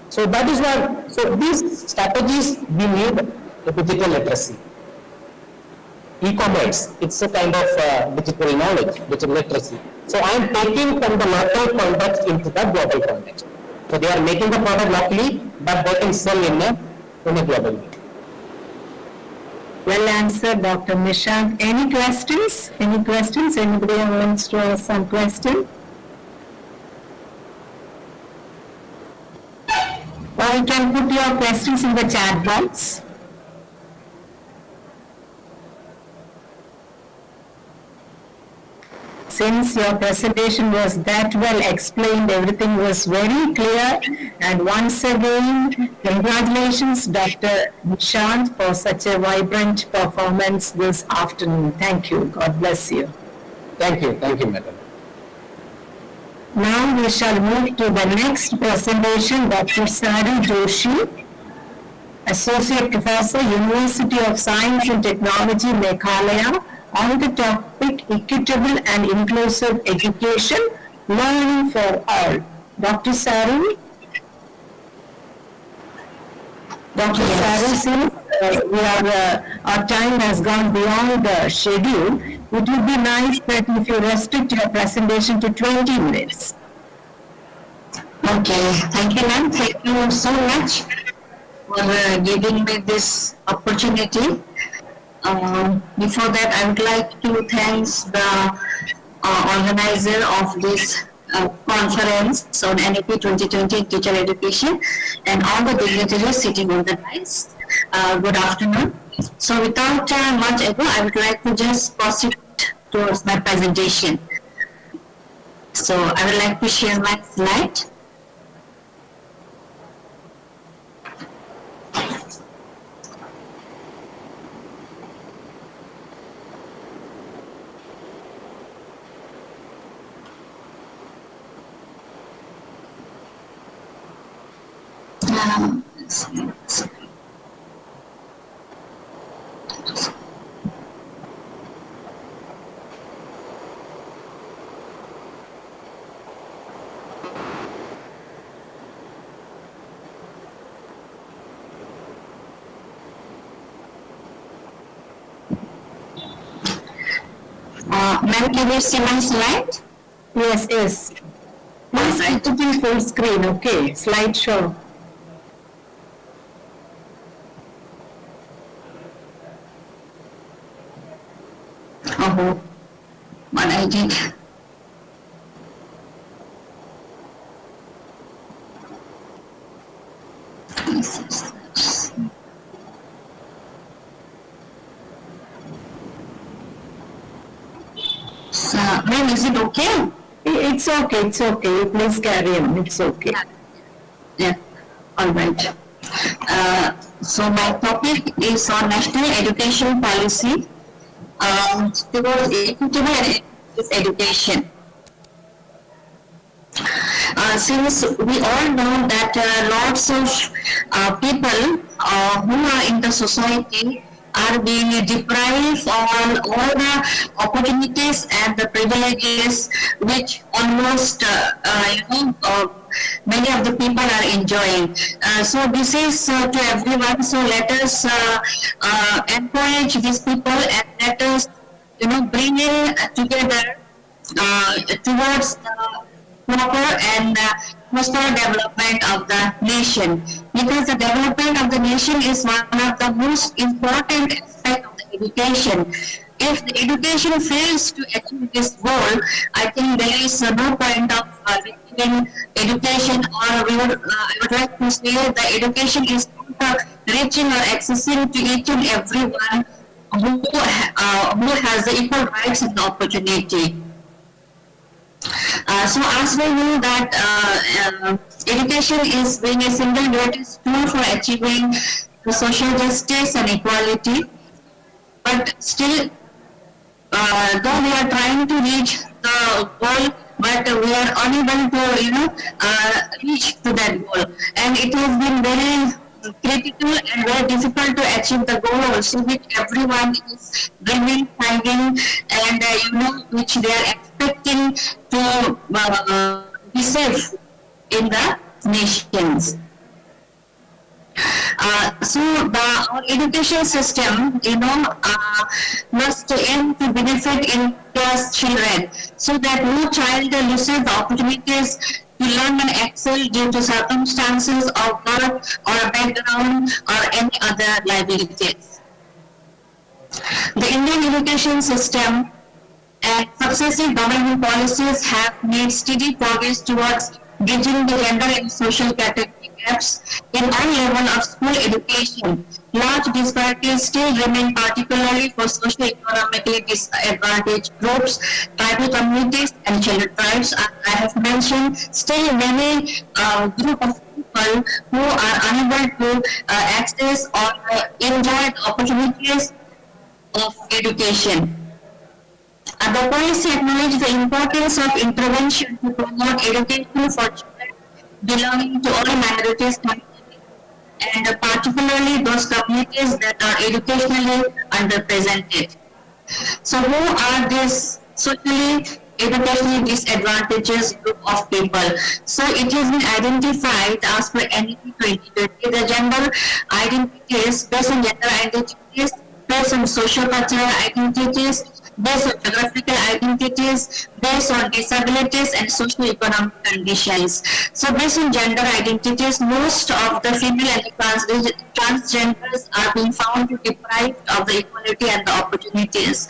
So that is what, so these strategies we need a digital literacy. E-commerce, it's a kind of digital knowledge, digital literacy. So I am taking from the local context into the global context. So they are making the product locally, but they can sell in a global way. Well answered, Dr. Nishant. Any questions? Any questions? Anybody wants to ask some question? Or you can put your questions in the chat box. Since your presentation was that well explained, everything was very clear, and once again, congratulations, Dr. Nishant, for such a vibrant performance this afternoon. Thank you. God bless you. Thank you, madam. Now we shall move to the next presentation, Dr. Sari Joshi. Associate Professor, University of Science and Technology, Meghalaya, on the topic Equitable and Inclusive Education, Learning for All. Dr. Saru? Dr. Saru, since our time has gone beyond the schedule, it would be nice that if you restrict your presentation to 20 minutes. Okay, thank you, ma'am. Thank you so much for giving me this opportunity. Before that, I would like to thank the organizer of this conference on NEP 2020 teacher education and all the dignitaries sitting on the dais. Good afternoon. So without much ado, I would like to just proceed towards my presentation. So I would like to share my slide. Ma'am, can you see my slide? Yes, yes. Please put it in full screen, okay? Slideshow. Oh, what I did. So, ma'am, is it okay? It's okay, it's okay. Please carry on, it's okay. Yeah, all right. So my topic is on national education policy towards equitable and inclusive education. Since we all know that lots of people who are in the society are being deprived of all the opportunities and the privileges which almost many of the people are enjoying. So this is to everyone. So let us encourage these people and let us bring it together towards the proper and prosper development of the nation, because the development of the nation is one of the most important aspects of the education. If the education fails to achieve this goal, I think there is no point of receiving education, or I would like to say the education is not reaching or accessing to each and everyone who has the equal rights and opportunity. So as we know that education is being a single greatest tool for achieving social justice and equality, but still, though we are trying to reach the goal, but we are unable to reach to that goal, and it has been very critical and very difficult to achieve the goal also, which everyone is dreaming, finding, and which they are expecting to be safe in the nations. So our education system, must aim to benefit India's children, so that no child loses the opportunities to learn and excel due to circumstances of birth or background or any other liabilities. The Indian education system and successive government policies have made steady progress towards bridging the gender and social category gaps in all levels of school education. Large disparities still remain, particularly for socio-economically disadvantaged groups, tribal communities, and sheltered tribes. As I have mentioned, still many group of people who are unable to access or enjoy the opportunities of education. The policy acknowledges the importance of intervention to promote education for children belonging to all minorities communities, and particularly those communities that are educationally underrepresented. So who are these socially educationally disadvantaged group of people? So it has been identified as per NEP 2020, the gender identities based on gender identities, based on socio-cultural identities, based on geographical identities, based on disabilities and socio-economic conditions. So based on gender identities, most of the female and the transgenders are being found to be deprived of the equality and the opportunities.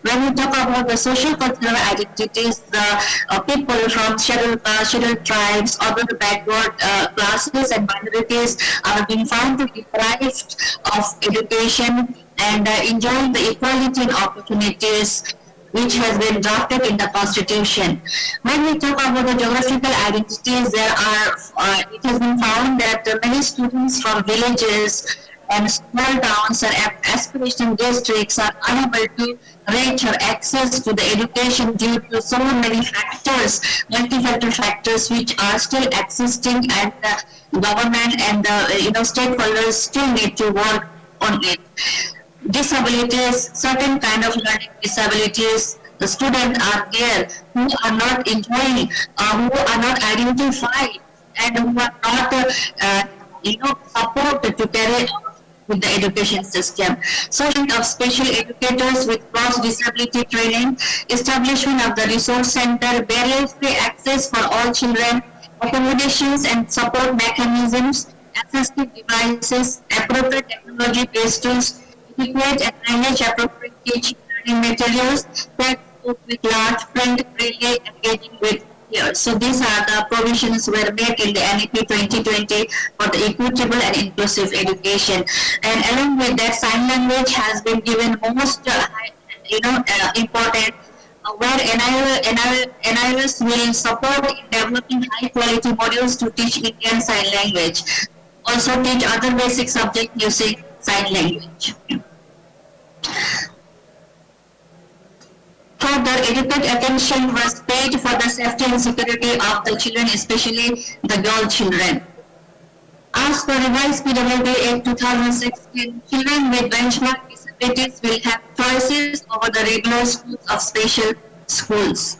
When we talk about the socio-cultural identities, the people from scheduled tribes, other backward classes and minorities are being found to be deprived of education and enjoying the equality and opportunities which has been drafted in the Constitution. When we talk about the geographical identities, it has been found that many students from villages and small towns and aspiration districts are unable to reach or access to the education due to so many factors, multi-factor factors which are still existing, and the government and the stakeholders still need to work on it. Disabilities, certain kind of learning disabilities, the students are there who are not enjoying, who are not identified, and who are not, supported to carry on with the education system. So, of special educators with cross-disability training, establishment of the resource center, barrier-free access for all children, accommodations and support mechanisms, assistive devices, appropriate technology-based tools, adequate and language-appropriate teaching learning materials, textbook with large print, really engaging with peers. So these are the provisions were made in the NEP 2020 for the equitable and inclusive education. And along with that, sign language has been given most important, where NIOS will support in developing high-quality modules to teach Indian Sign Language. Also teach other basic subjects using sign language. Further, adequate attention was paid for the safety and security of the children, especially the girl children. As per revised PWD Act 2016, children with benchmark disabilities will have choices over the regular schools of special schools.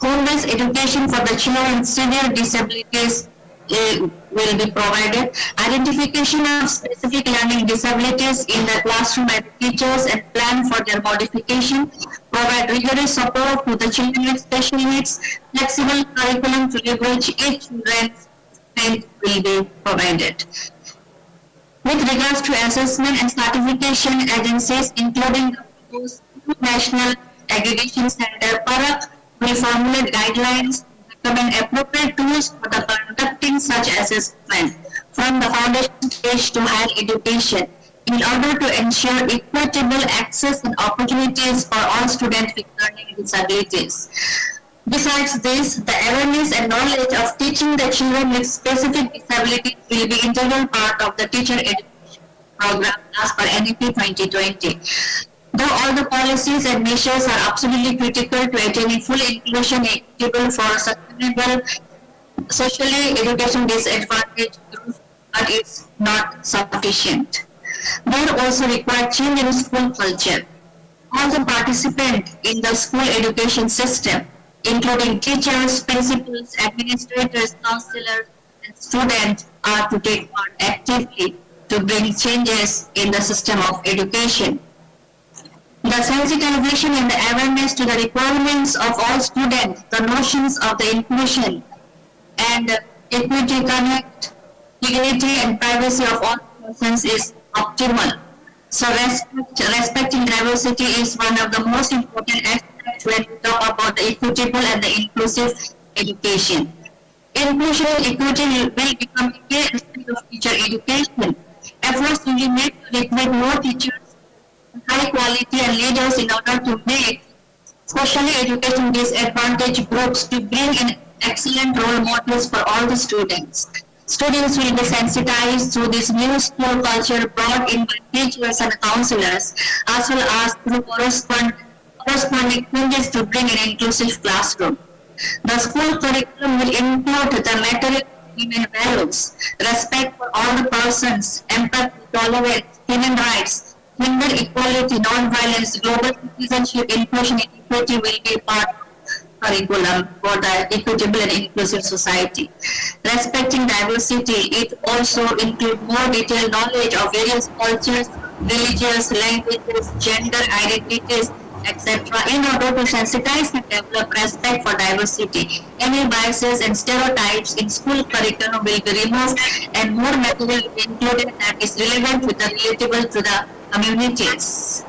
Home-based education for the children with severe disabilities will be provided. Identification of specific learning disabilities in the classroom by the teachers and plan for their modification. Provide rigorous support to the children with special needs. Flexible curriculum to leverage each children's strength will be provided. With regards to assessment and certification agencies, including the National Aggregation Center, PARAC will formulate guidelines recommend appropriate tools for the conducting such assessment from the foundation stage to higher education in order to ensure equitable access and opportunities for all students with learning disabilities. Besides this, the awareness and knowledge of teaching the children with specific disabilities will be integral part of the teacher education program as per NEP 2020. Though all the policies and measures are absolutely critical to attaining full inclusion and equitable for sustainable socially education disadvantaged groups, but it's not sufficient. They also require change in school culture. All the participants in the school education system, including teachers, principals, administrators, counselors, and students, are to take part actively to bring changes in the system of education. The sensitization and the awareness to the requirements of all students, the notions of the inclusion and equity, connect, dignity and privacy of all persons is optimal. So respecting diversity is one of the most important aspects when we talk about the equitable and the inclusive education. Inclusion and equity will become a key aspect of teacher education. Efforts will be made to recruit more teachers, high quality and leaders in order to make specially education disadvantaged groups to bring in excellent role models for all the students. Students will be sensitized through this new school culture brought in by teachers and counselors, as well as through corresponding changes to bring an inclusive classroom. The school curriculum will include the material human values, respect for all the persons, empathy, tolerance, human rights, gender equality, non-violence, global citizenship, inclusion, and equity will be part of curriculum for the equitable and inclusive society. Respecting diversity, it also includes more detailed knowledge of various cultures, religions, languages, gender identities, etc. in order to sensitize and develop respect for diversity. Any biases and stereotypes in school curriculum will be removed and more material will be included that is relevant with the relatable to the communities.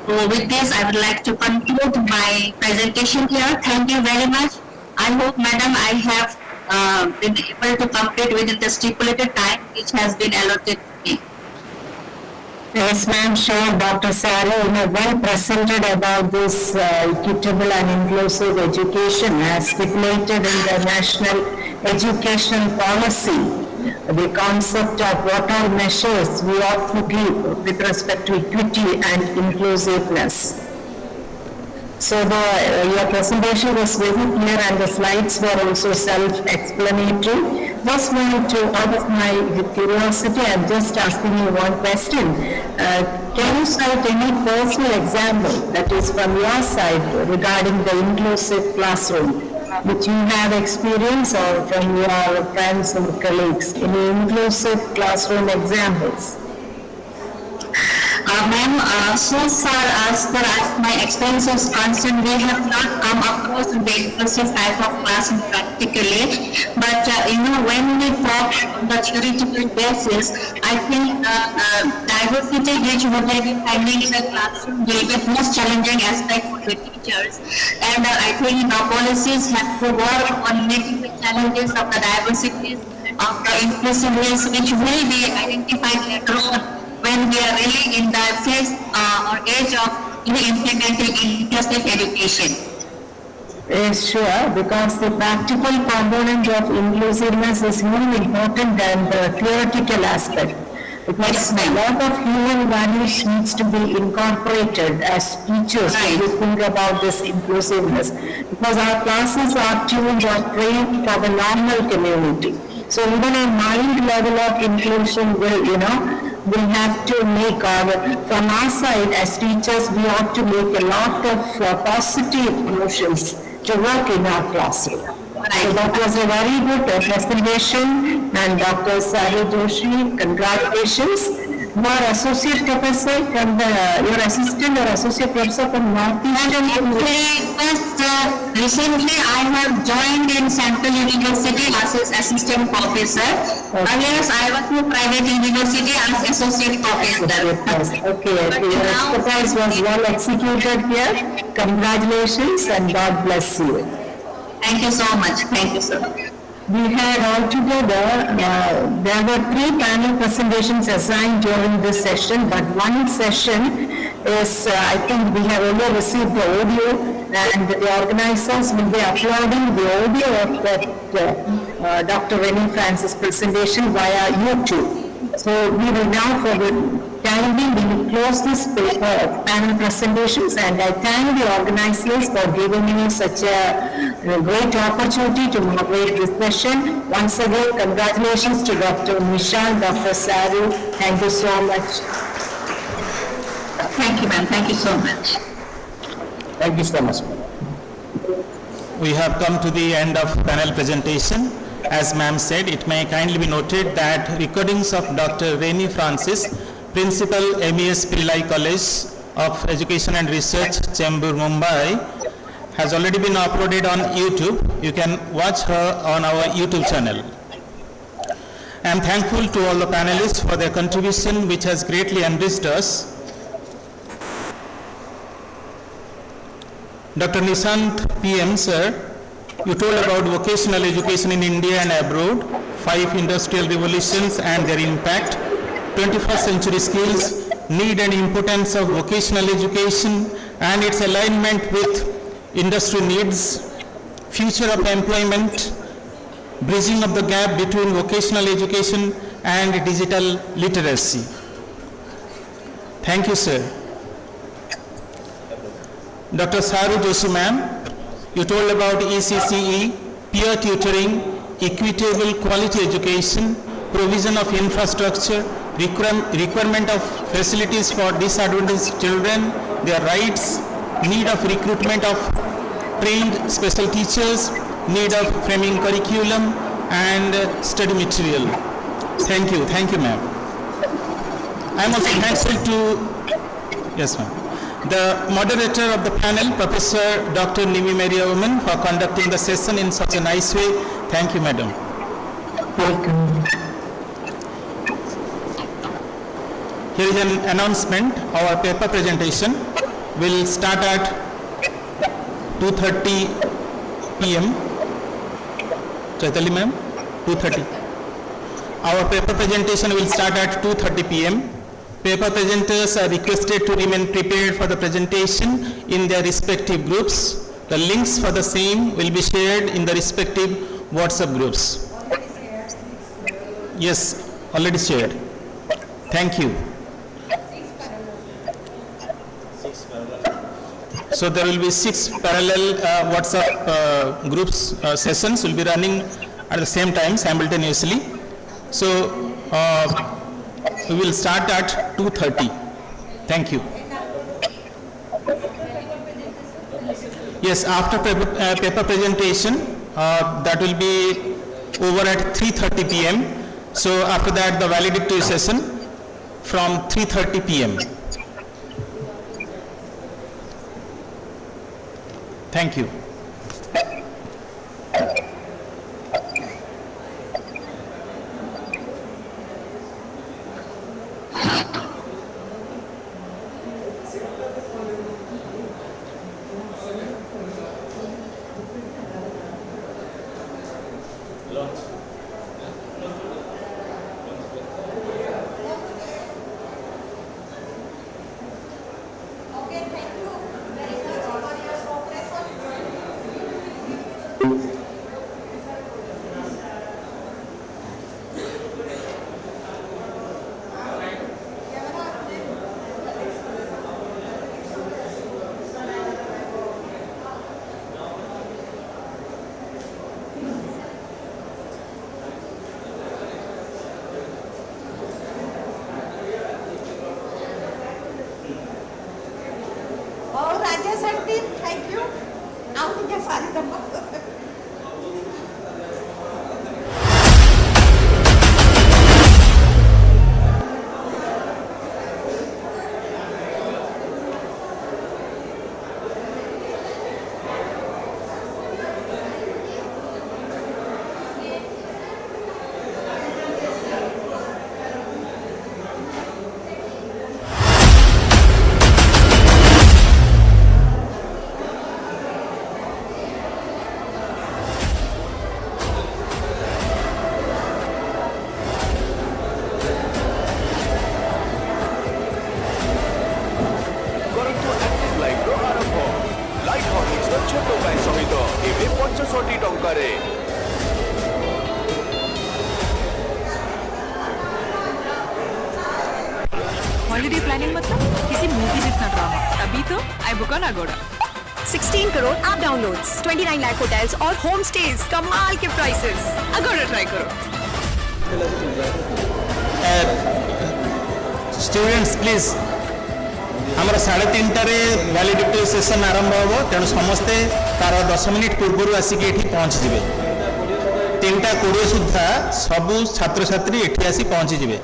So with this, I would like to conclude my presentation here. Thank you very much. I hope, Madam, I have been able to complete within the stipulated time which has been allotted to me. Yes, ma'am, sure. Dr. Sarah, well presented about this equitable and inclusive education as stipulated in the National Education Policy. The concept of what all measures we ought to give with respect to equity and inclusiveness. So your presentation was very clear and the slides were also self-explanatory. Just want to, out of my curiosity, I'm just asking you one question. Can you cite any personal example that is from your side regarding the inclusive classroom, which you have experience or from your friends and colleagues? Any inclusive classroom examples? Ma'am, so far as far as my experience is concerned, we have not come across the inclusive type of classroom practically. But when we talk on the theoretical basis, I think diversity which would be finding in the classroom will be the most challenging aspect for the teachers. And I think our policies have to work on making the challenges of the diversity of the inclusiveness which will be identified later on when we are really in the phase or age of implementing inclusive education. Yes, sure, because the practical component of inclusiveness is more important than the theoretical aspect. Because a lot of human values needs to be incorporated as teachers when we think about this inclusiveness. Because our classes are tuned or trained for the normal community. So even a mild level of inclusion will, we have to make from our side as teachers, we ought to make a lot of positive emotions to work in our classroom. So that was a very good presentation, and Dr. Sari Joshi, congratulations. You are associate professor from your assistant or associate professor from Northeastern University. Recently I have joined in Central University as assistant professor. Earlier I was in private university as associate professor. Okay, your expertise was well executed here. Congratulations and God bless you. Thank you so much. Thank you, sir. We had altogether, there were 3 panel presentations assigned during this session, but one session is, I think we have only received the audio, and the organizers will be uploading the audio of that Dr. Rennie Francis presentation via YouTube. So we will now, for the time being, we will close this panel presentations, and I thank the organizers for giving me such a great opportunity to moderate this session. Once again, congratulations to Dr. Nishan, Dr. Saru. Thank you so much. Thank you, ma'am. Thank you so much. Thank you so much. We have come to the end of panel presentation. As ma'am said, it may kindly be noted that recordings of Dr. Rennie Francis, Principal MES Pillai College of Education and Research, Chembur, Mumbai, has already been uploaded on YouTube. You can watch her on our YouTube channel. I am thankful to all the panelists for their contribution, which has greatly enriched us. Dr. Nishant PM, sir, you told about vocational education in India and abroad, 5 industrial revolutions and their impact, 21st century skills, need and importance of vocational education and its alignment with industry needs, future of employment, bridging of the gap between vocational education and digital literacy. Thank you, sir. Dr. Saru Joshi, ma'am, you told about ECCE, peer tutoring, equitable quality education, provision of infrastructure, requirement of facilities for disadvantaged children, their rights, need of recruitment of trained special teachers, need of framing curriculum and study material. Thank you ma'am. I am also thankful to, yes ma'am, the moderator of the panel, Professor Dr. Nimi Maria Oman, for conducting the session in such a nice way. Thank you madam. Welcome. Here is an announcement. Our paper presentation will start at 2:30 p.m. Chaitali ma'am, 2:30. Our paper presentation will start at 2:30 p.m. Paper presenters are requested to remain prepared for the presentation in their respective groups. The links for the same will be shared in the respective WhatsApp groups. Yes, already shared. Thank you. So there will be 6 parallel WhatsApp groups sessions will be running at the same time simultaneously. So we will start at 2:30. Thank you. Yes, after paper presentation that will be over at 3:30 p.m. So after that the valedictory session from 3:30 p.m. Thank you. Thank you. Out of the holiday planning मतलब किसी movie जितना drama. तभी तो I book on Aguada. 16 crore app downloads, 29 lakh hotels और home stage, कमाल के prices. Aguada try करो। Students please हमारा 3:30 वैलिडिटी सेशन आरंभ हो, तेणु समस्ते तार 10 मिनिट पूर्व आसिक ये पहुँची जाए। 3:20 सुधा सबू छात्र छात्री ये आसी पहुँची जाए।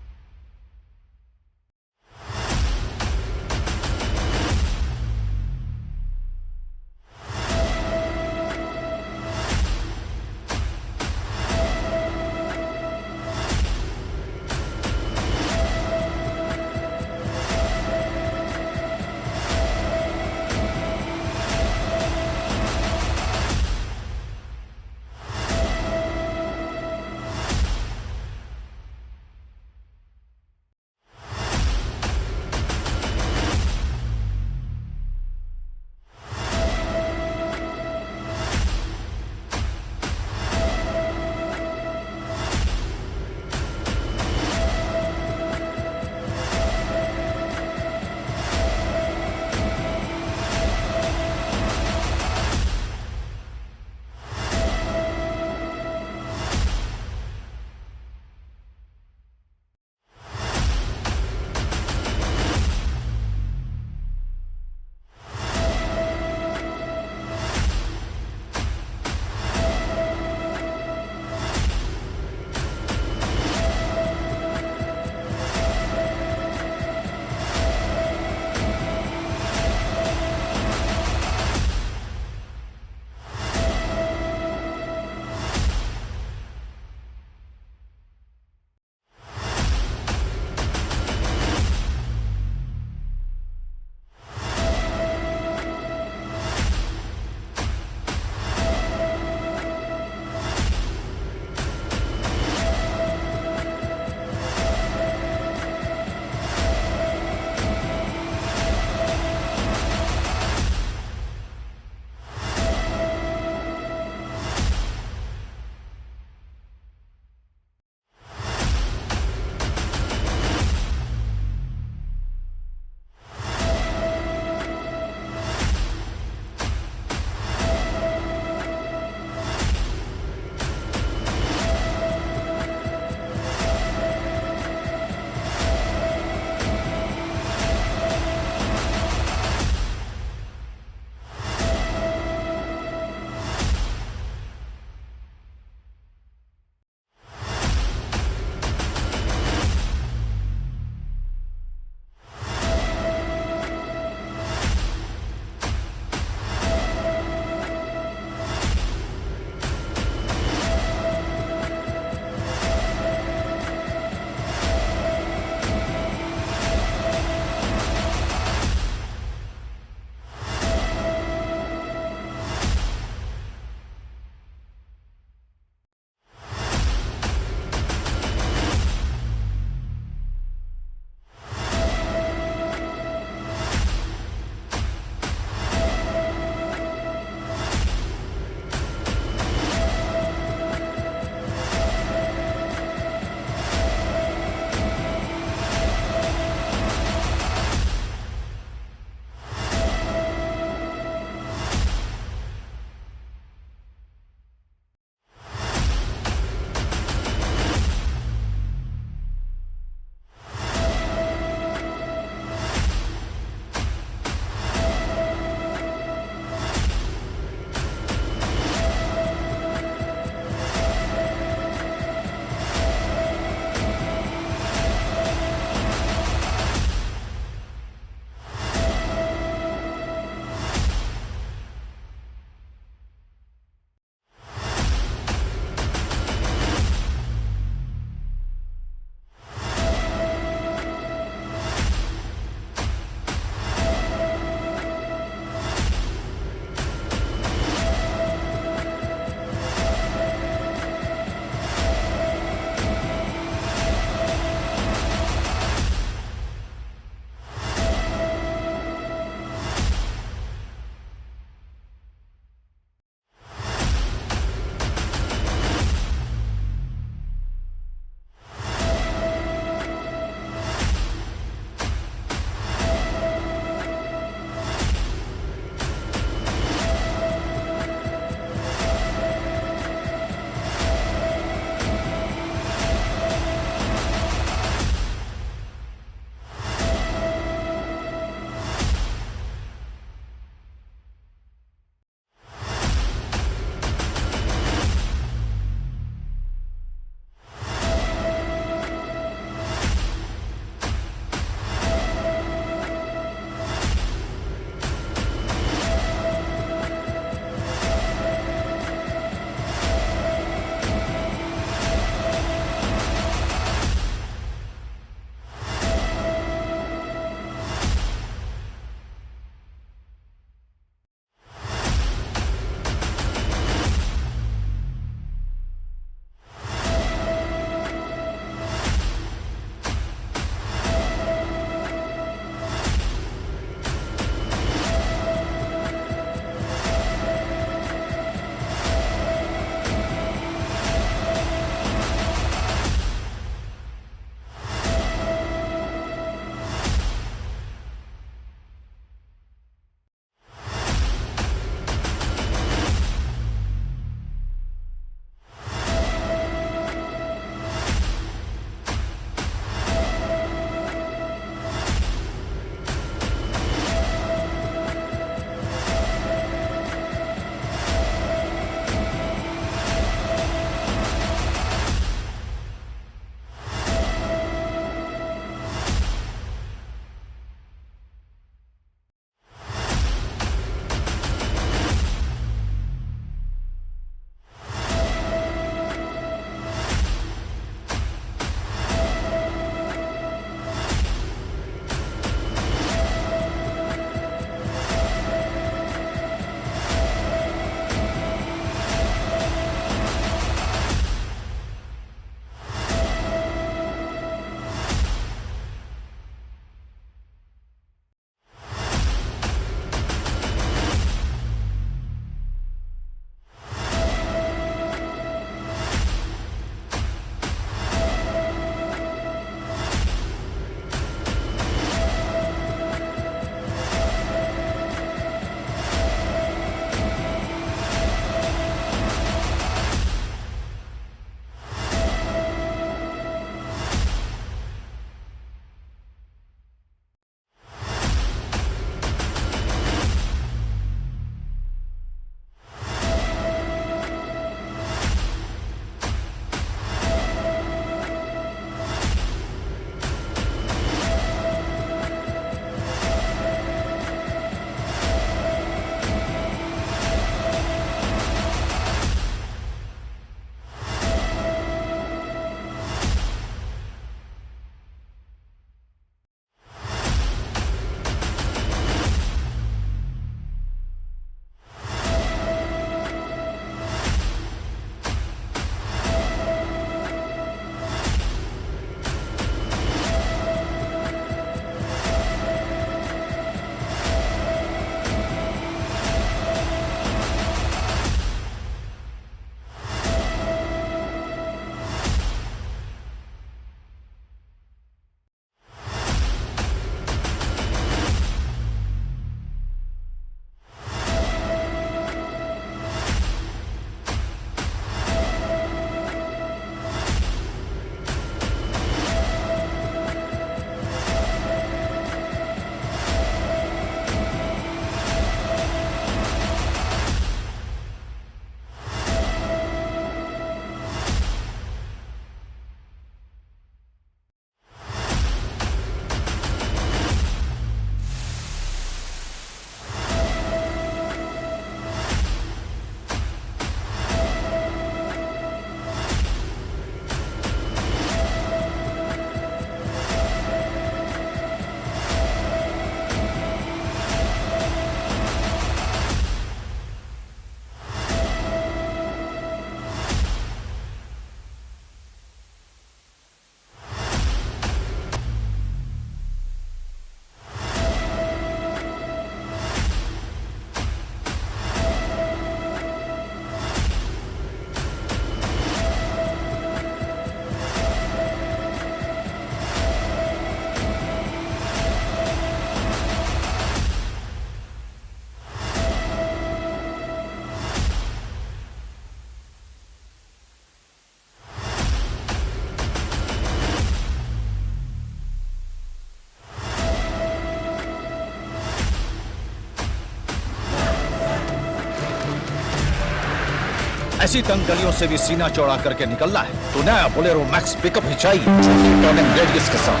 ऐसी तंग गलियों से भी सीना चौड़ा करके निकलना है तो नया बोलेरो मैक्स पिकअप ही चाहिए, छोटी टर्निंग रेडियस के साथ।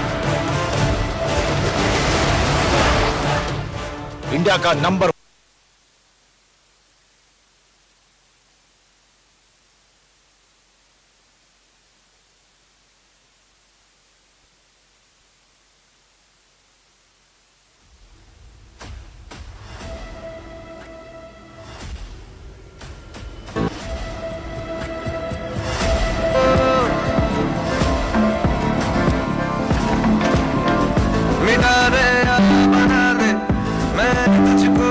इंडिया का नंबर मिटा दे या बना दे, मैं तुझको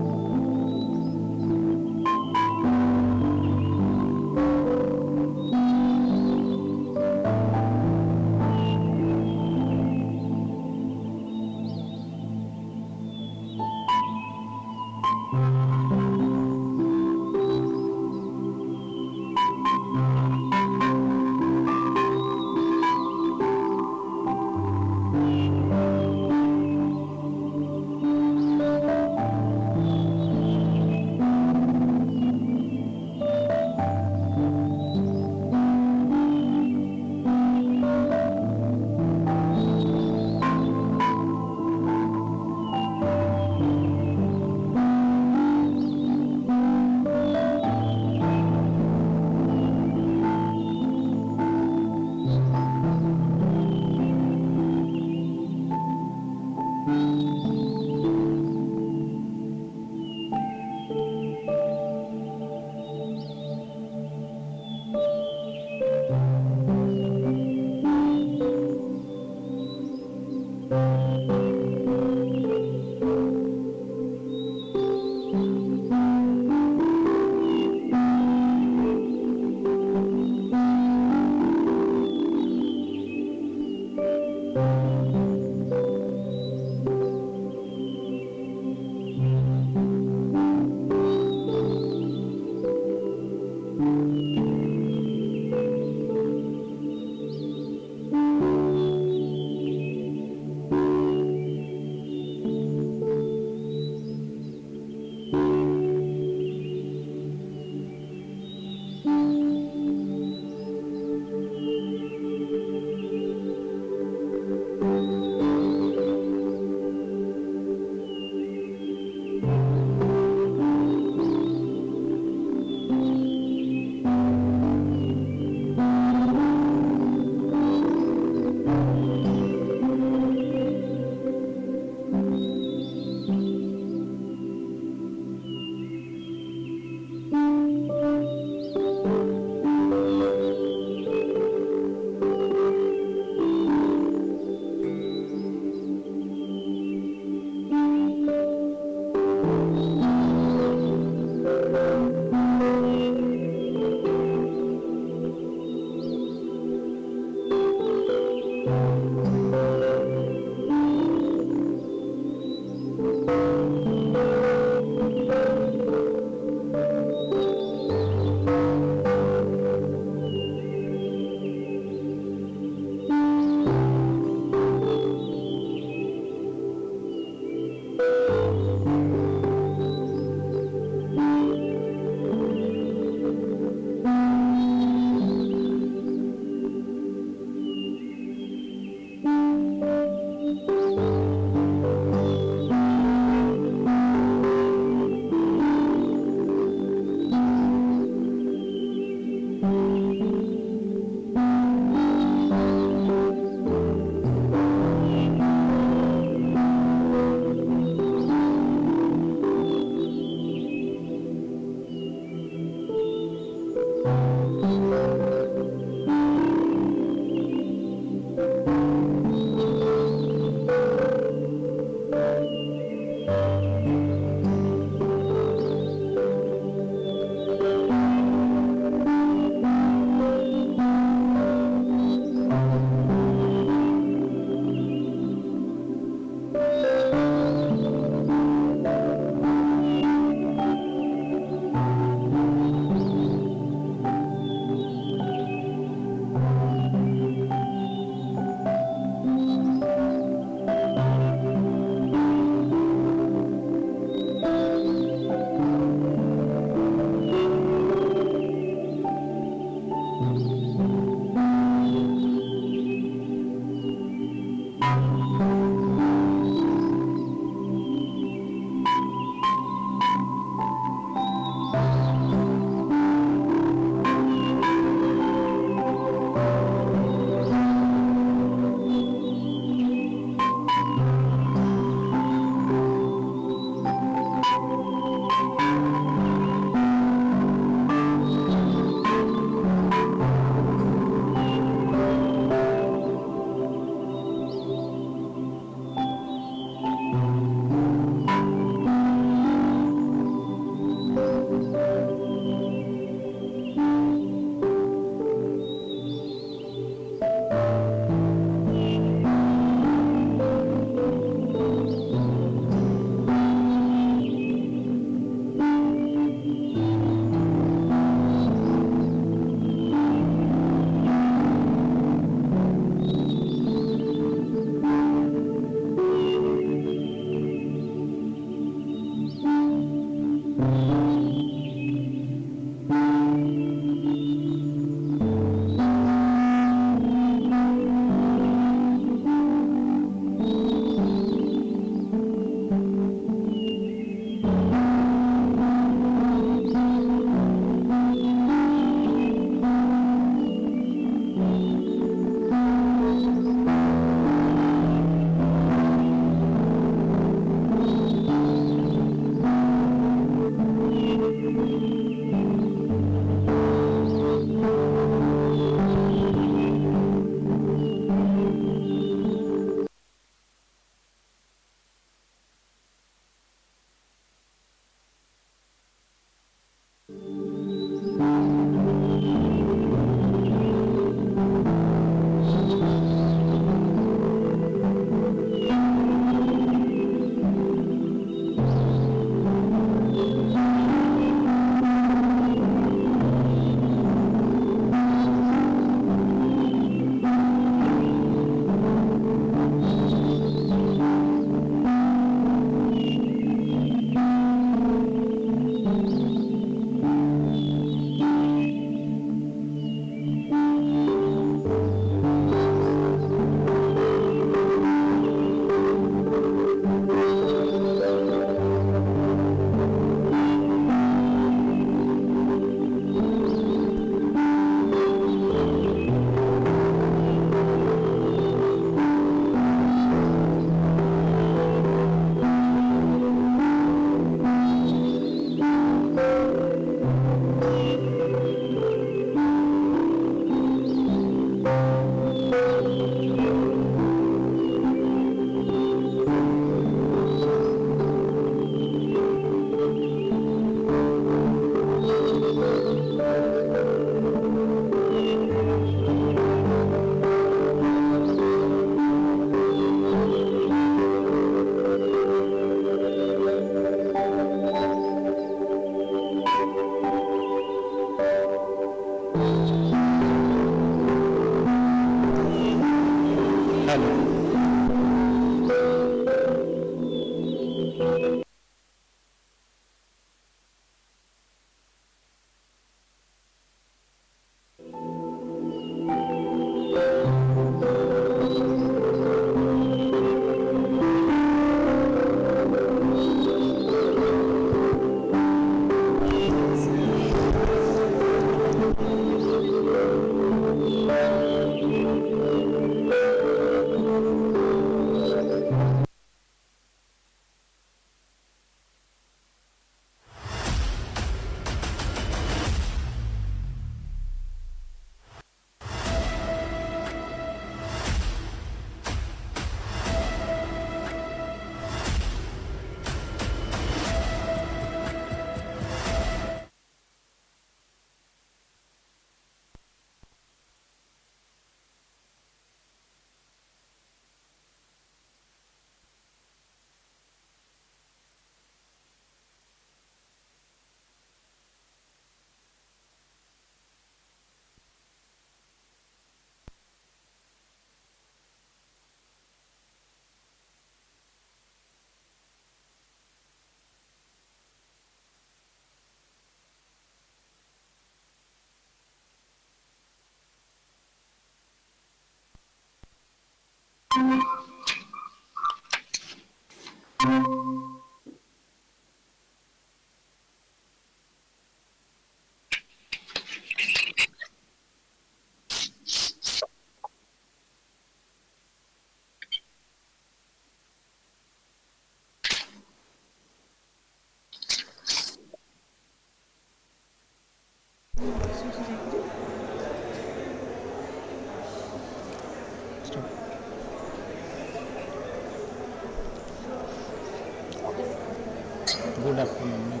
Good afternoon.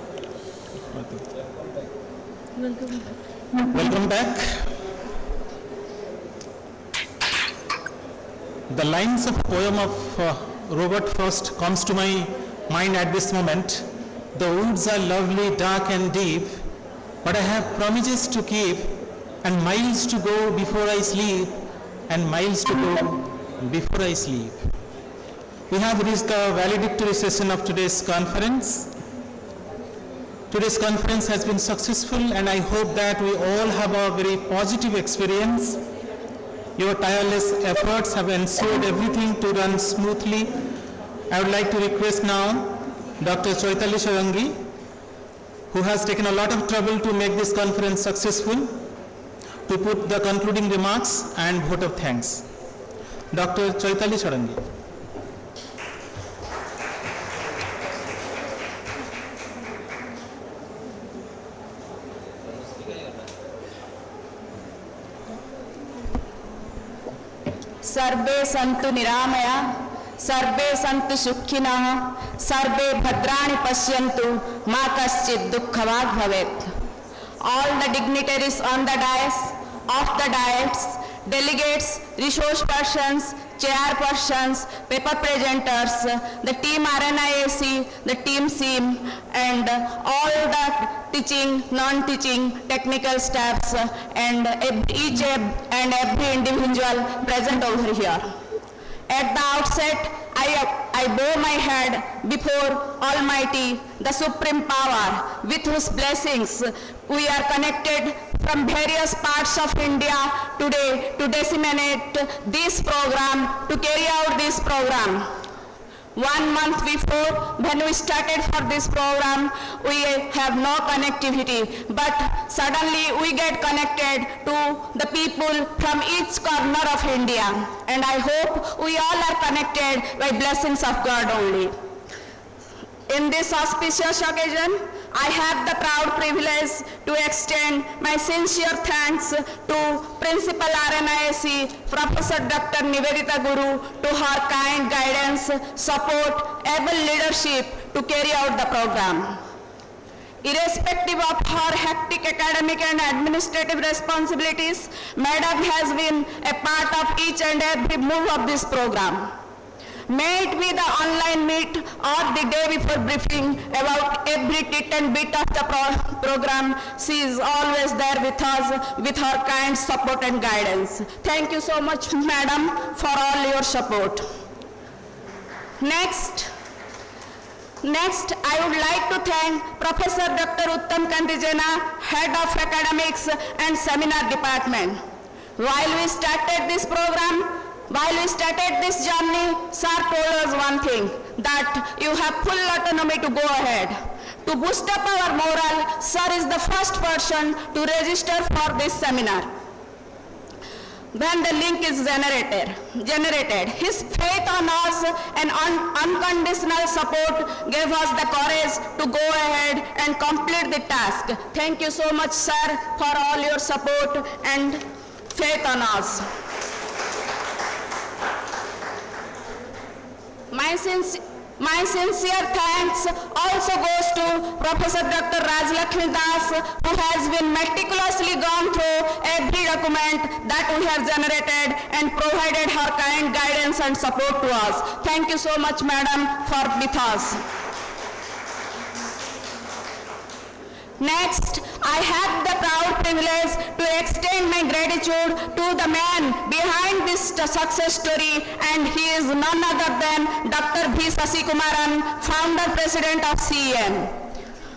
Welcome back. The lines of poem of Robert Frost comes to my mind at this moment. The woods are lovely, dark and deep, but I have promises to keep, and miles to go before I sleep, and miles to go before I sleep. We have reached the valedictory session of today's conference. Today's conference has been successful, and I hope that we all have a very positive experience. Your tireless efforts have ensured everything to run smoothly. I would like to request now Dr. Chaitali Sarangi, who has taken a lot of trouble to make this conference successful, to put the concluding remarks and vote of thanks. Dr. Chaitali Sarangi. सर्वे सन्तु निरामया, सर्वे सन्तु सुखिनः, सर्वे भद्राणि पश्यन्तु, मा कश्चित् दुःखभाग् भवेत्. All the dignitaries on the dais, off the dais, delegates, resource persons, chairpersons, paper presenters, the team RNIAC, the team SEAM, and all the teaching, non-teaching, technical staffs, and each and every individual present over here. At the outset, I bow my head before Almighty, the Supreme Power, with whose blessings we are connected from various parts of India today to disseminate this program, to carry out this program. 1 month before, when we started for this program, we have no connectivity, but suddenly we get connected to the people from each corner of India, and I hope we all are connected by blessings of God only. In this auspicious occasion, I have the proud privilege to extend my sincere thanks to Principal RNIAC, Professor Dr. Nivedita Guru, to her kind guidance, support, able leadership to carry out the program. Irrespective of her hectic academic and administrative responsibilities, Madam has been a part of each and every move of this program. May it be the online meet or the day before briefing about every tit and bit of the program. She is always there with us with her kind support and guidance. Thank you so much, madam, for all your support. Next, I would like to thank Professor Dr. Uttam Kandijena, Head of Academics and Seminar Department. While we started this journey, sir told us one thing, that you have full autonomy to go ahead. To boost up our morale, sir is the first person to register for this seminar. When the link is generated, his faith on us and unconditional support gave us the courage to go ahead and complete the task. Thank you so much, sir, for all your support and faith on us. My sincere thanks also goes to Professor Dr. Rajlakshmi Das, who has been meticulously gone through every document that we have generated and provided her kind guidance and support to us. Thank you so much, madam, for with us. Next, I have the proud privilege to extend my gratitude to the man behind this success story, and he is none other than Dr. V. Sasikumaran, founder president of CEM.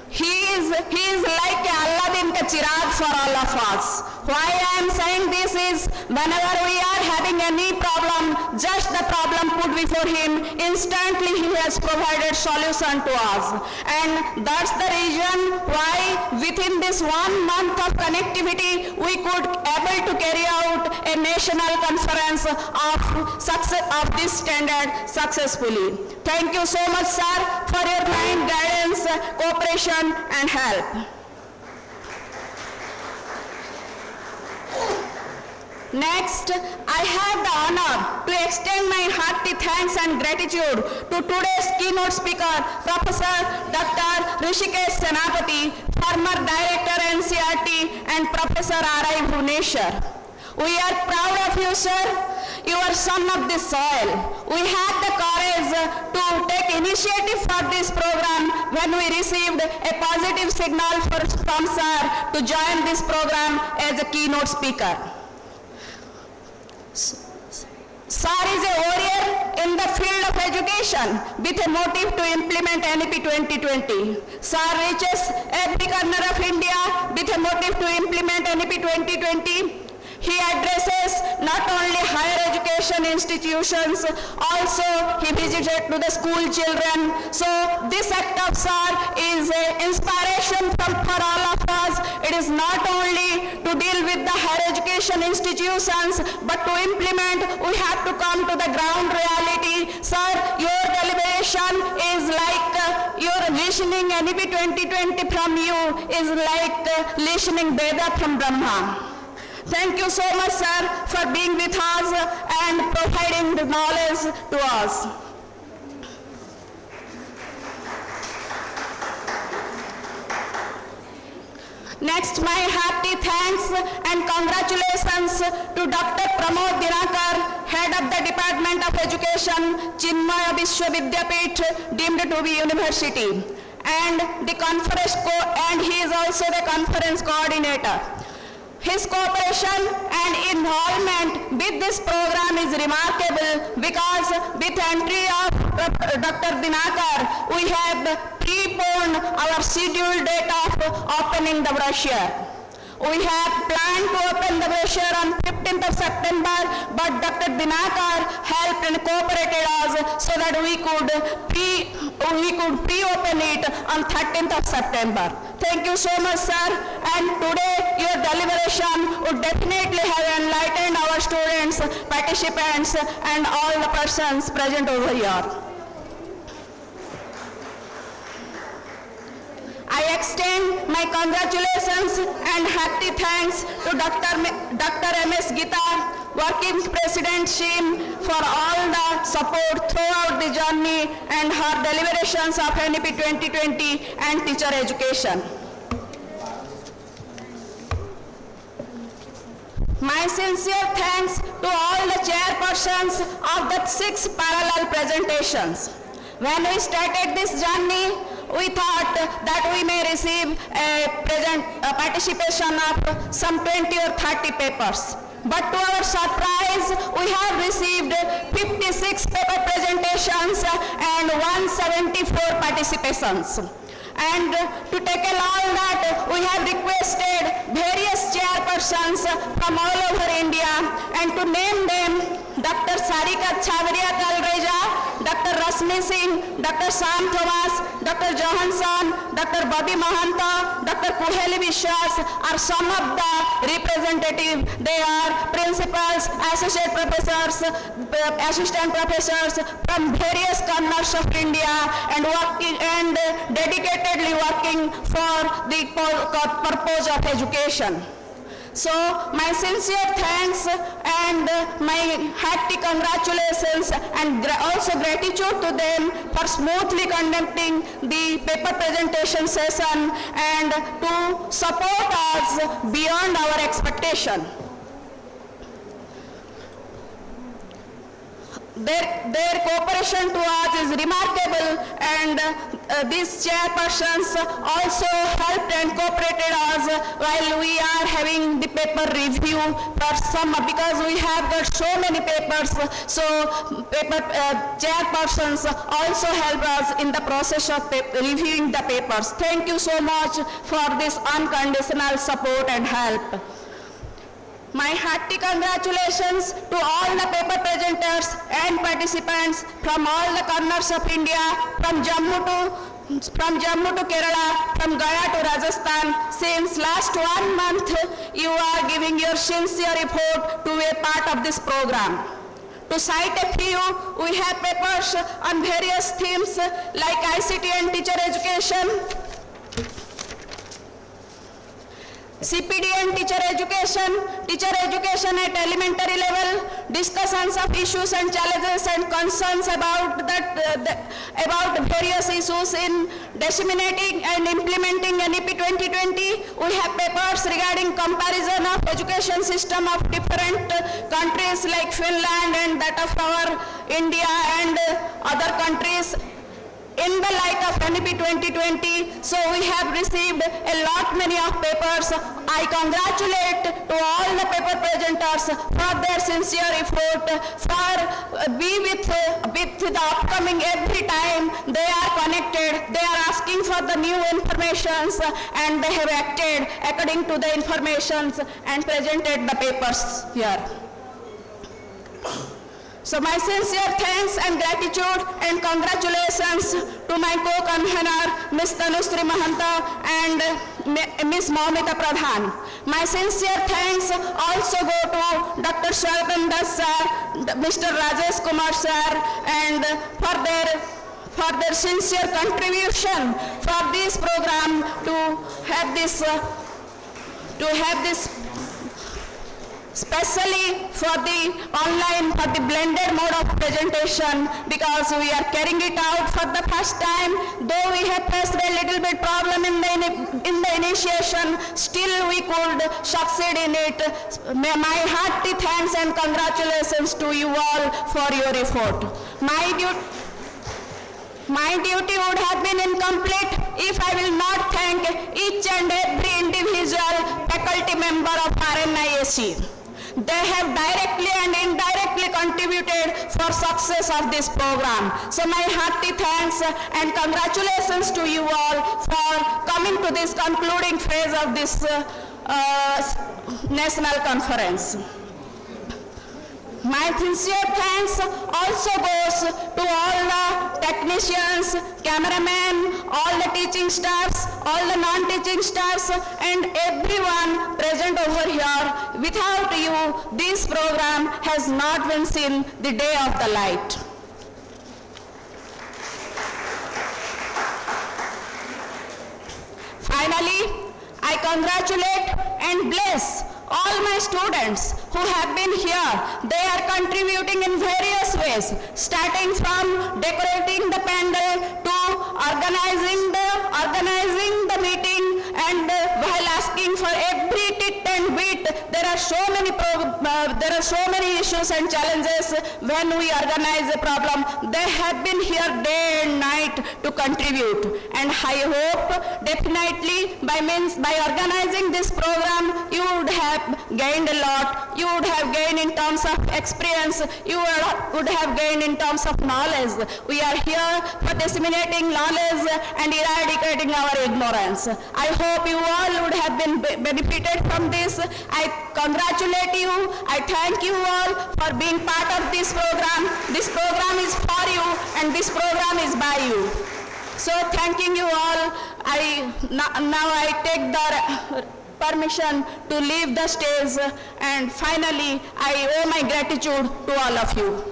He is like a Aladdin ka chirag for all of us. Why I am saying this is, whenever we are having any problem, just the problem put before him, instantly he has provided solution to us. And that's the reason why within this 1 month of connectivity, we could able to carry out a national conference of success of this standard successfully. Thank you so much, sir, for your kind guidance, cooperation, and help. Next, I have the honor to extend my hearty thanks and gratitude to today's keynote speaker, Professor Dr. Rishikesh Senapati, former Director NCERT, and Professor R.I. Bhuneshwar. We are proud of you, sir. You are son of this soil. We had the courage to take initiative for this program when we received a positive signal from sir to join this program as a keynote speaker. Sir is a warrior in the field of education with a motive to implement NEP 2020. Sir reaches every corner of India with a motive to implement NEP 2020. He addresses not only higher education institutions, also he visited to the school children. So this act of sir is an inspiration for all of us. It is not only to deal with the higher education institutions, but to implement, we have to come to the ground reality. Sir, your deliberation is like your listening NEP 2020 from you is like listening Veda from Brahma. Thank you so much, sir, for being with us and providing the knowledge to us. Next, my hearty thanks and congratulations to Dr. Pramod Dinakar, Head of the Department of Education, Chinmaya Vishwa Vidyapeeth, deemed to be university, and the conference and he is also the conference coordinator. His cooperation and involvement with this program is remarkable because with entry of Dr. Dinakar, we have preponed our scheduled date of opening the brochure. We have planned to open the brochure on 15th of September, but Dr. Dinakar helped and cooperated us so that we could pre-open it on 13th of September. Thank you so much, sir. And today, your deliberation would definitely have enlightened our students, participants, and all the persons present over here. I extend my congratulations and hearty thanks to Dr. M.S. Gita, Working President SHIM, for all the support throughout the journey and her deliberations of NEP 2020 and teacher education. My sincere thanks to all the chairpersons chairpersons of the 6 parallel presentations. When we started this journey, we thought that we may receive a participation of some 20 or 30 papers. But to our surprise, we have received 56 paper presentations and 174 participations. And to tackle all that, we have requested various chairpersons from all over India, and to name them, Dr. Sarika Chhavria Talreja, Dr. Rasmi Singh, Dr. Sam Thomas, Dr. Johansson, Dr. Bobby Mahanta, Dr. Kuheli Vishwas are some of the representatives. They are principals, associate professors, assistant professors from various corners of India and dedicatedly working for the purpose of education. So my sincere thanks and my hearty congratulations and also gratitude to them for smoothly conducting the paper presentation session and to support us beyond our expectation. Their cooperation to us is remarkable, and these chairpersons also helped and cooperated us while we are having the paper review for some, because we have got so many papers, so chairpersons also help us in the process of reviewing the papers. Thank you so much for this unconditional support and help. My hearty congratulations to all the paper presenters and participants from all the corners of India, from Jammu to Kerala, from Gaya to Rajasthan. Since last 1 month, you are giving your sincere effort to be a part of this program. To cite a few, we have papers on various themes like ICT and teacher education, CPD and teacher education at elementary level, discussions of issues and challenges and concerns about various issues in disseminating and implementing NEP 2020. We have papers regarding comparison of education system of different countries like Finland and that of our India and other countries in the light of NEP 2020. So we have received a lot many of papers. I congratulate to all the paper presenters for their sincere effort, for be with the upcoming every time they are connected. They are asking for the new informations and they have acted according to the informations and presented the papers here. So my sincere thanks and gratitude and congratulations to my co-convener Ms. Tanushree Mahanta and Ms. Moumita Pradhan. My sincere thanks also go to Dr. Shardan Das sir, Mr. Rajesh Kumar sir, and for their sincere contribution for this program to have this especially for the online, for the blended mode of presentation, because we are carrying it out for the first time. Though we have faced a little bit problem in the initiation, still we could succeed in it. My hearty thanks and congratulations to you all for your effort. My duty would have been incomplete if I will not thank each and every individual faculty member of RNIAC. They have directly and indirectly contributed for success of this program. So my hearty thanks and congratulations to you all for coming to this concluding phase of this national conference. My sincere thanks also goes to all the technicians, cameramen, all the teaching staffs, all the non-teaching staffs, and everyone present over here. Without you, this program has not been seen the day of the light. Finally, I congratulate and bless all my students who have been here. They are contributing in various ways, starting from decorating the pandal to organizing the meeting, and while asking for every tit and bit it, there are so many issues and challenges when we organize a program. They have been here day and night to contribute, and I hope definitely by organizing this program, you would have gained a lot. You would have gained in terms of experience. You would have gained in terms of knowledge. We are here for disseminating knowledge and eradicating our ignorance. I hope you all would have been benefited from this. I congratulate you. I thank you all for being part of this program. This program is for you, and this program is by you. So thanking you all, now I take the permission to leave the stage, and finally I owe my gratitude to all of you.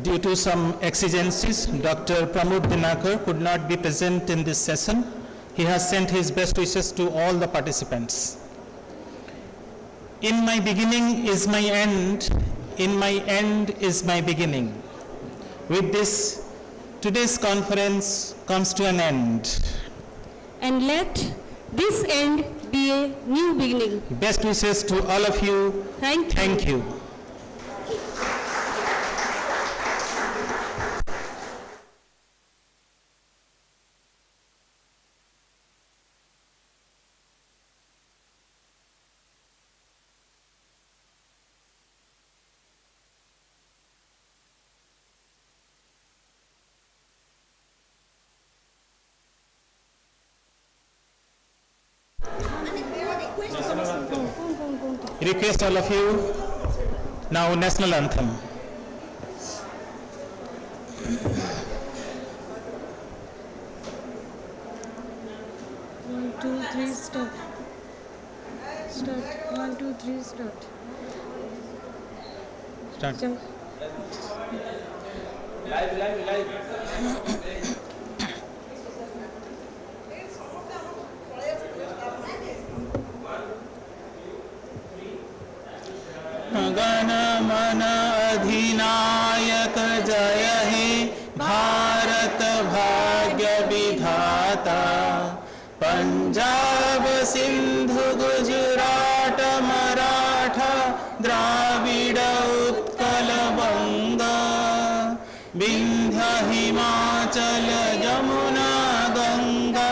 Due to some exigencies, Dr. Pramod Dinakar could not be present in this session. He has sent his best wishes to all the participants. In my beginning is my end, in my end is my beginning. With this, today's conference comes to an end. And let this end be a new beginning. Best wishes to all of you. Thank you. Thank you. Request all of you, now national anthem. One, two, three, start. Start. 1, 2, 3, start. Start. Live. गण मन अधिनायक जय हे भारत भाग्य विधाता पंजाब सिंधु गुजरात मराठा द्राविड़ उत्कल बंग विंध्य हिमाचल यमुना गंगा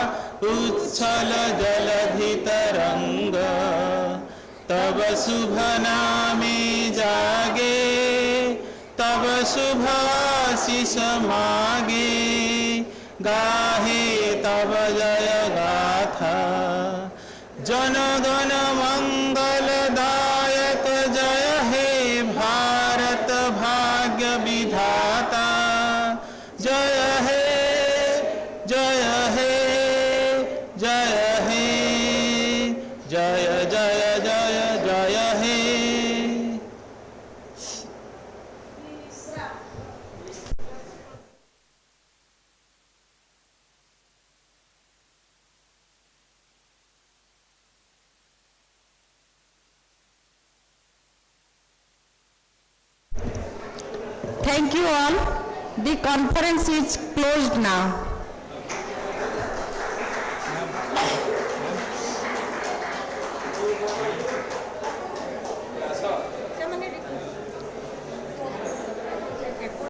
उच्छल जलधि तरंग तब शुभ नामे जागे तब शुभ आशीष मागे गाहे तब जय गाथा जन गण मंगल दायक जय हे भारत भाग्य विधाता जय हे जय हे जय हे जय जय जय जय हे Thank you all. The conference is closed now.